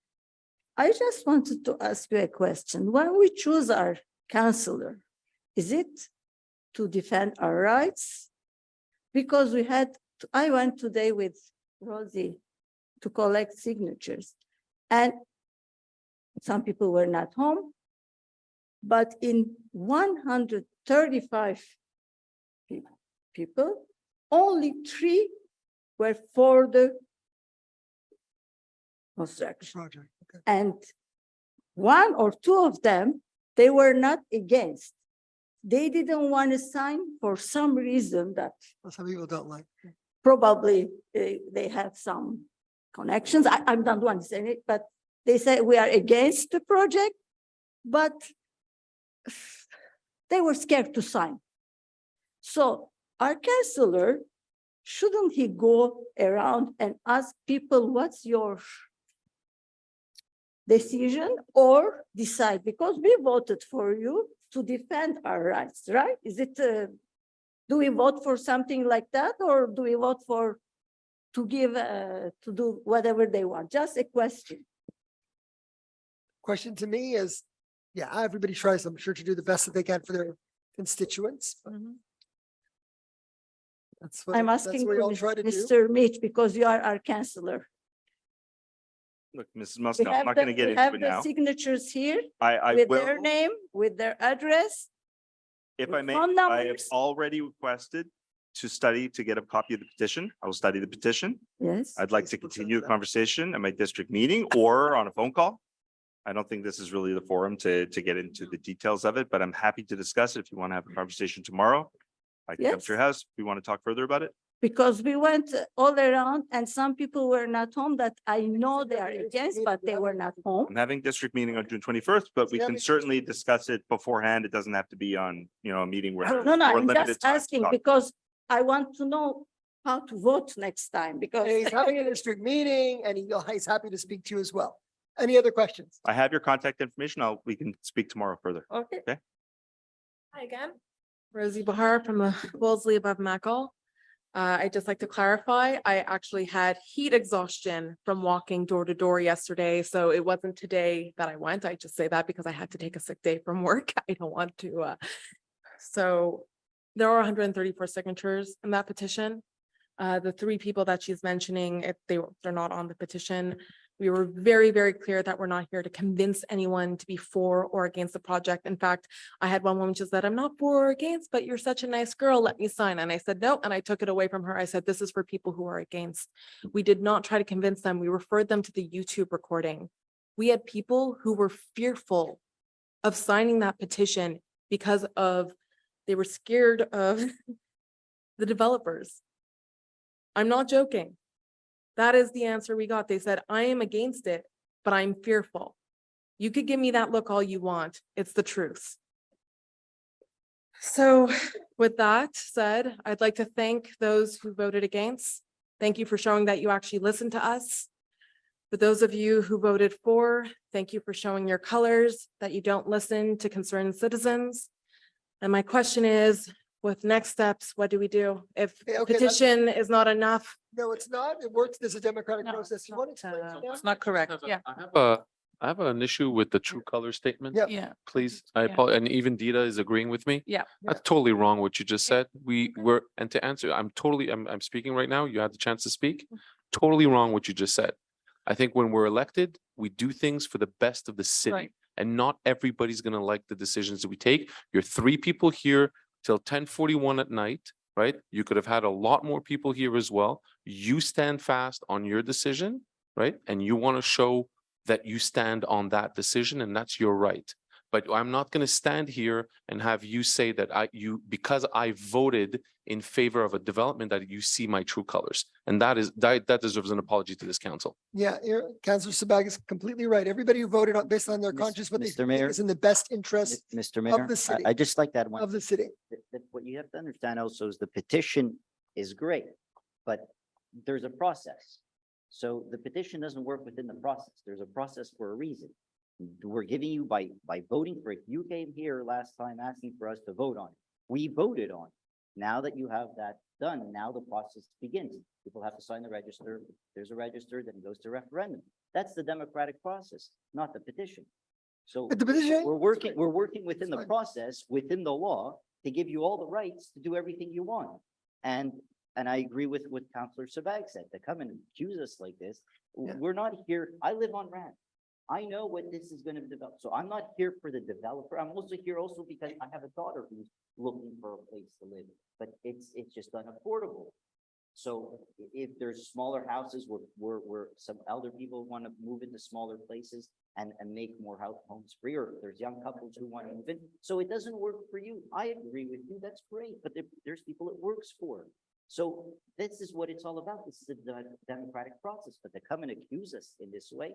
I just wanted to ask you a question. When we choose our counselor, is it to defend our rights? Because I went today with Rosie to collect signatures, and some people were not home, but in 135 people, only 3 were for the construction. Project. Okay. And 1 or 2 of them, they were not against. They didn't want to sign for some reason that Some people don't like. probably they have some connections. I'm not one saying it, but they say we are against the project, but they were scared to sign. So our counselor, shouldn't he go around and ask people, what's your decision, or decide? Because we voted for you to defend our rights, right? Is it, do we vote for something like that, or do we vote for to give, to do whatever they want? Just a question. Question to me is, yeah, everybody tries, I'm sure, to do the best that they can for their constituents. But that's what, I'm that's asking what we all try to do. Mr. Mitch, because you are our counselor. Look, Mrs. We Muska, I'm have not going to get into it the now. signatures here I with will, their name, with their address. if with I may, phone I have numbers. already requested to get a copy of the petition. I will study the petition. Yes. I'd like to continue the conversation at my district meeting or on a phone call. I don't think this is really the forum to get into the details of it, but I'm happy to discuss it if you want to have a conversation tomorrow. I can come to your house if we want to talk further about it. Because we went all around and some people were not home that I know they are against, but they were not home. I'm having district meeting on June 21st, but we can certainly discuss it beforehand. It doesn't have to be on, a meeting where. No, no, we're I'm limited just time to asking talk. because I want to know how to vote next time, because. And he's having a district meeting and he's happy to speak to you as well. Any other questions? I have your contact information. We can speak tomorrow further. Okay. Okay. Hi again, Rosie Bahar from the Wolseley above Mackle. I'd just like to clarify, I actually had heat exhaustion from walking door to door yesterday, so it wasn't today that I went. I just say that because I had to take a sick day from work. I don't want to, so there are 134 signatures in that petition. The 3 people that she's mentioning, they're not on the petition. We were very, very clear that we're not here to convince anyone to be for or against the project. In fact, I had one woman just said, I'm not for or against, but you're such a nice girl, let me sign. And I said, no, and I took it away from her. I said, this is for people who are against. We did not try to convince them. We referred them to the YouTube recording. We had people who were fearful of signing that petition because they were scared of the developers. I'm not joking. That is the answer we got. They said, I am against it, but I'm fearful. You could give me that look all you want. It's the truth. So with that said, I'd like to thank those who voted against. Thank you for showing that you actually listened to us. For those of you who voted for, thank you for showing your colors, that you don't listen to concerned citizens. And my question is, with next steps, what do we do? If petition is not enough? No, it's not. It works. There's a democratic process. You want to explain to them? It's not correct. Yeah. I have an issue with the true color statement. Yeah. Yeah. Please, and even Dita is agreeing with me. Yeah. That's totally wrong what you just said. And to answer, I'm speaking right now. You had the chance to speak. Totally wrong what you just said. I think when we're elected, we do things for the best of the city. Right. And not everybody's gonna like the decisions that we take. You're 3 people here till 10:41 at night, right? You could have had a lot more people here as well. You stand fast on your decision, right? And you want to show that you stand on that decision, and that's your right. But I'm not going to stand here and have you say that because I voted in favor of a development, that you see my true colors. And that deserves an apology to this council. Yeah, Councillor Sabag is completely right. Everybody who voted on based on their Mis- conscience, what they Mr. think Mayor, is in the best interest Mr. Mayor, the city. I just like that one. of the city. That what you have to understand also is the petition is great, but there's a process. So the petition doesn't work within the process. There's a process for a reason. We're giving you by voting for it. You came here last time asking for us to vote on it. We voted on it. Now that you have that done, now the process begins. People have to sign the register. There's a register, then it goes to referendum. That's the democratic process, not the petition. So But the petition, we're working within the process, within the law, to give you all the rights to do everything you want. And I agree with what Councillor Sabag said, to come and accuse us like this. We're not here, I live on Rand. I know what this is gonna develop, so I'm not here for the developer. I'm also here because I have a daughter who's looking for a place to live, but it's just unaffordable. So if there's smaller houses where some elder people want to move into smaller places and make more homes free, or if there's young couples who want to move in, so it doesn't work for you. I agree with you, that's great, but there's people it works for. So this is what it's all about. This is the democratic process, but to come and accuse us in this way,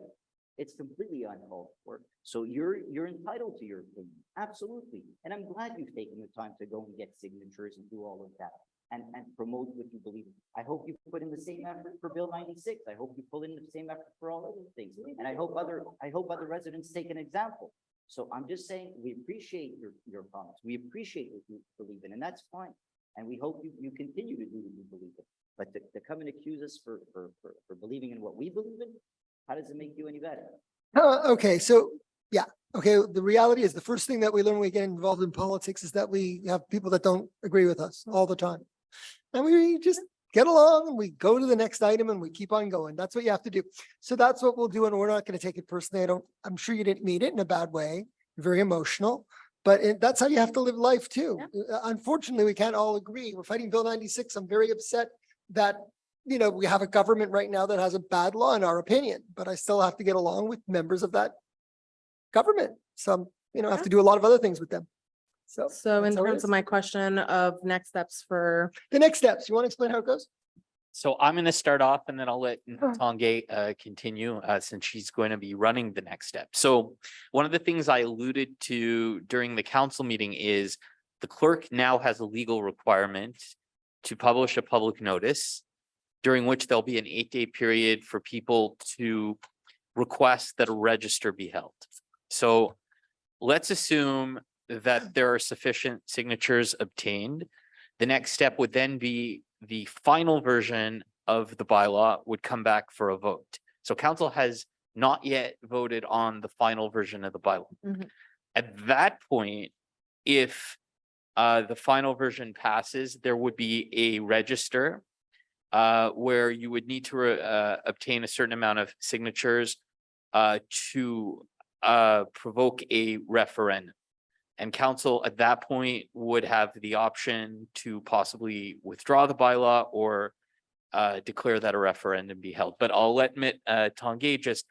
it's completely uncalled for. So you're entitled to your opinion, absolutely. And I'm glad you've taken the time to go and get signatures and do all of that and promote what you believe in. I hope you put in the same effort for Bill 96. I hope you pull in the same effort for all other things. And I hope other residents take an example. So I'm just saying, we appreciate your comments. We appreciate what you believe in, and that's fine. And we hope you continue to do what you believe in. But to come and accuse us for believing in what we believe in, how does it make you any better? Okay, so, yeah, okay, the reality is the first thing that we learn when we get involved in politics is that we have people that don't agree with us all the time. And we just get along and we go to the next item and we keep on going. That's what you have to do. So that's what we'll do, and we're not going to take it personally. I'm sure you didn't mean it in a bad way. You're very emotional, but that's how you have to live life too. Unfortunately, we can't all agree. We're fighting Bill 96. I'm very upset that we have a government right now that has a bad law in our opinion, but I still have to get along with members of that government. So, I have to do a lot of other things with them. So So in that's how it terms is. of my question of next steps for, The next steps, you want to explain how it goes? So I'm going to start off and then I'll let Tanguay continue since she's going to be running the next step. So one of the things I alluded to during the council meeting is the clerk now has a legal requirement to publish a public notice, during which there'll be an 8-day period for people to request that a register be held. So let's assume that there are sufficient signatures obtained. The next step would then be the final version of the bylaw would come back for a vote. So council has not yet voted on the final version of the bylaw. At that point, if the final version passes, there would be a register where you would need to obtain a certain amount of signatures to provoke a referendum. And council at that point would have the option to possibly withdraw the bylaw or declare that a referendum be held. But I'll let Tanguay just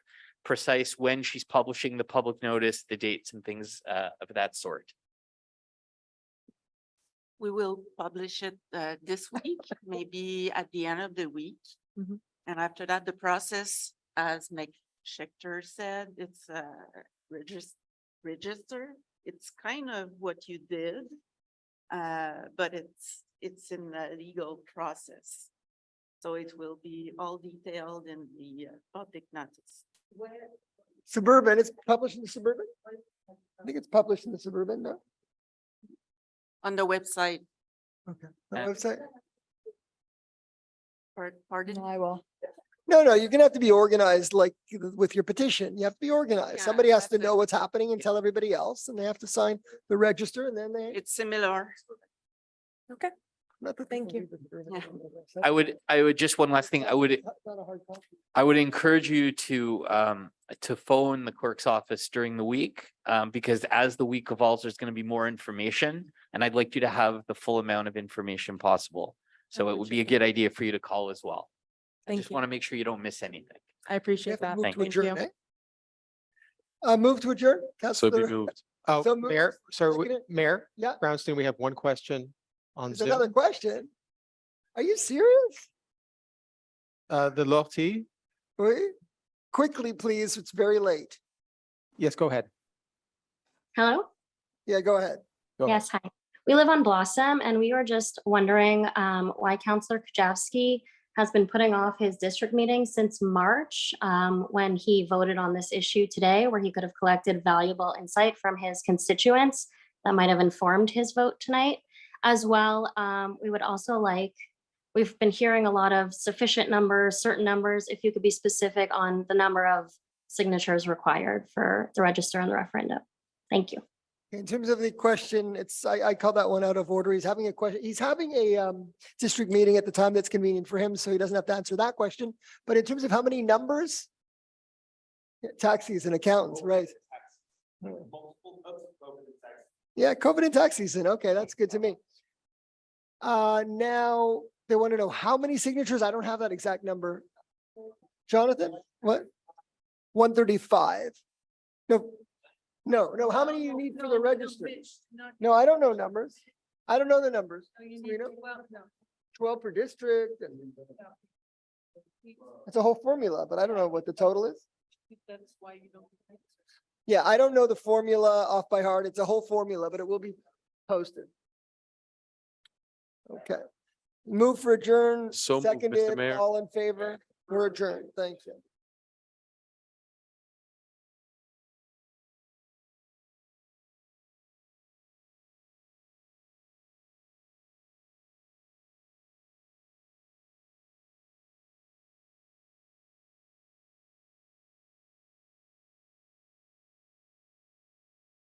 precise when she's publishing the public notice, the dates and things of that sort. We will publish it this week, maybe at the end of the week. And after that, the process, as Meg Schechter said, it's register. It's kind of what you did, but it's in the legal process. So it will be all detailed in the public notice. Suburban, it's published in the Suburban? I think it's published in the Suburban, no? On the website. Okay, the website? Pardon? I will. No, you're gonna have to be organized like with your petition. You have to be organized. Yeah, Somebody has to that's know what's happening and tell everybody else, and they have to sign the register and then they. It's similar. okay. Thank you. I would just one last thing. I would encourage you to phone the clerk's office during the week, because as the week evolves, there's going to be more information, and I'd like you to have the full amount of information possible. So it would be a good idea for you to call as well. I Thank just you. want to make sure you don't miss anything. I appreciate that. Move Thank to Thank adjourn, you. Move to adjourn. So be Councillor- moved. Oh, So moved. Mayor, sorry, Seconded. Mayor Yeah, Brownstein, we have one question on there's another Zoom. question. Are you serious? The Lortie, Wait, quickly, please. It's very late. yes, go ahead. Hello? Yeah, go ahead. Go ahead. Yes, hi. We live on Blossom and we were just wondering why Councillor Kujawski has been putting off his district meeting since March when he voted on this issue today, where he could have collected valuable insight from his constituents that might have informed his vote tonight. As well, we would also like, we've been hearing a lot of sufficient numbers, certain numbers, if you could be specific on the number of signatures required for the register and the referendum. Thank you. In terms of the question, I call that one out of order. He's having a question. He's having a district meeting at the time that's convenient for him, so he doesn't have to answer that question. But in terms of how many numbers? Yeah, taxis and accountants, right? Yeah, COVID and tax season. Okay, that's good to me. Now they want to know how many signatures. I don't have that exact number. Jonathan, what? 135. No, how many you need for the register? No, I don't know numbers. I don't know the numbers. Serena? 12 per district and it's a whole formula, but I don't know what the total is. That's why you don't. Yeah, I don't know the formula off by heart. It's a whole formula, but it will be posted. Okay. Move for adjourn, So moved, Mr. seconded, Mayor. all in favor, we're adjourned. Thank you.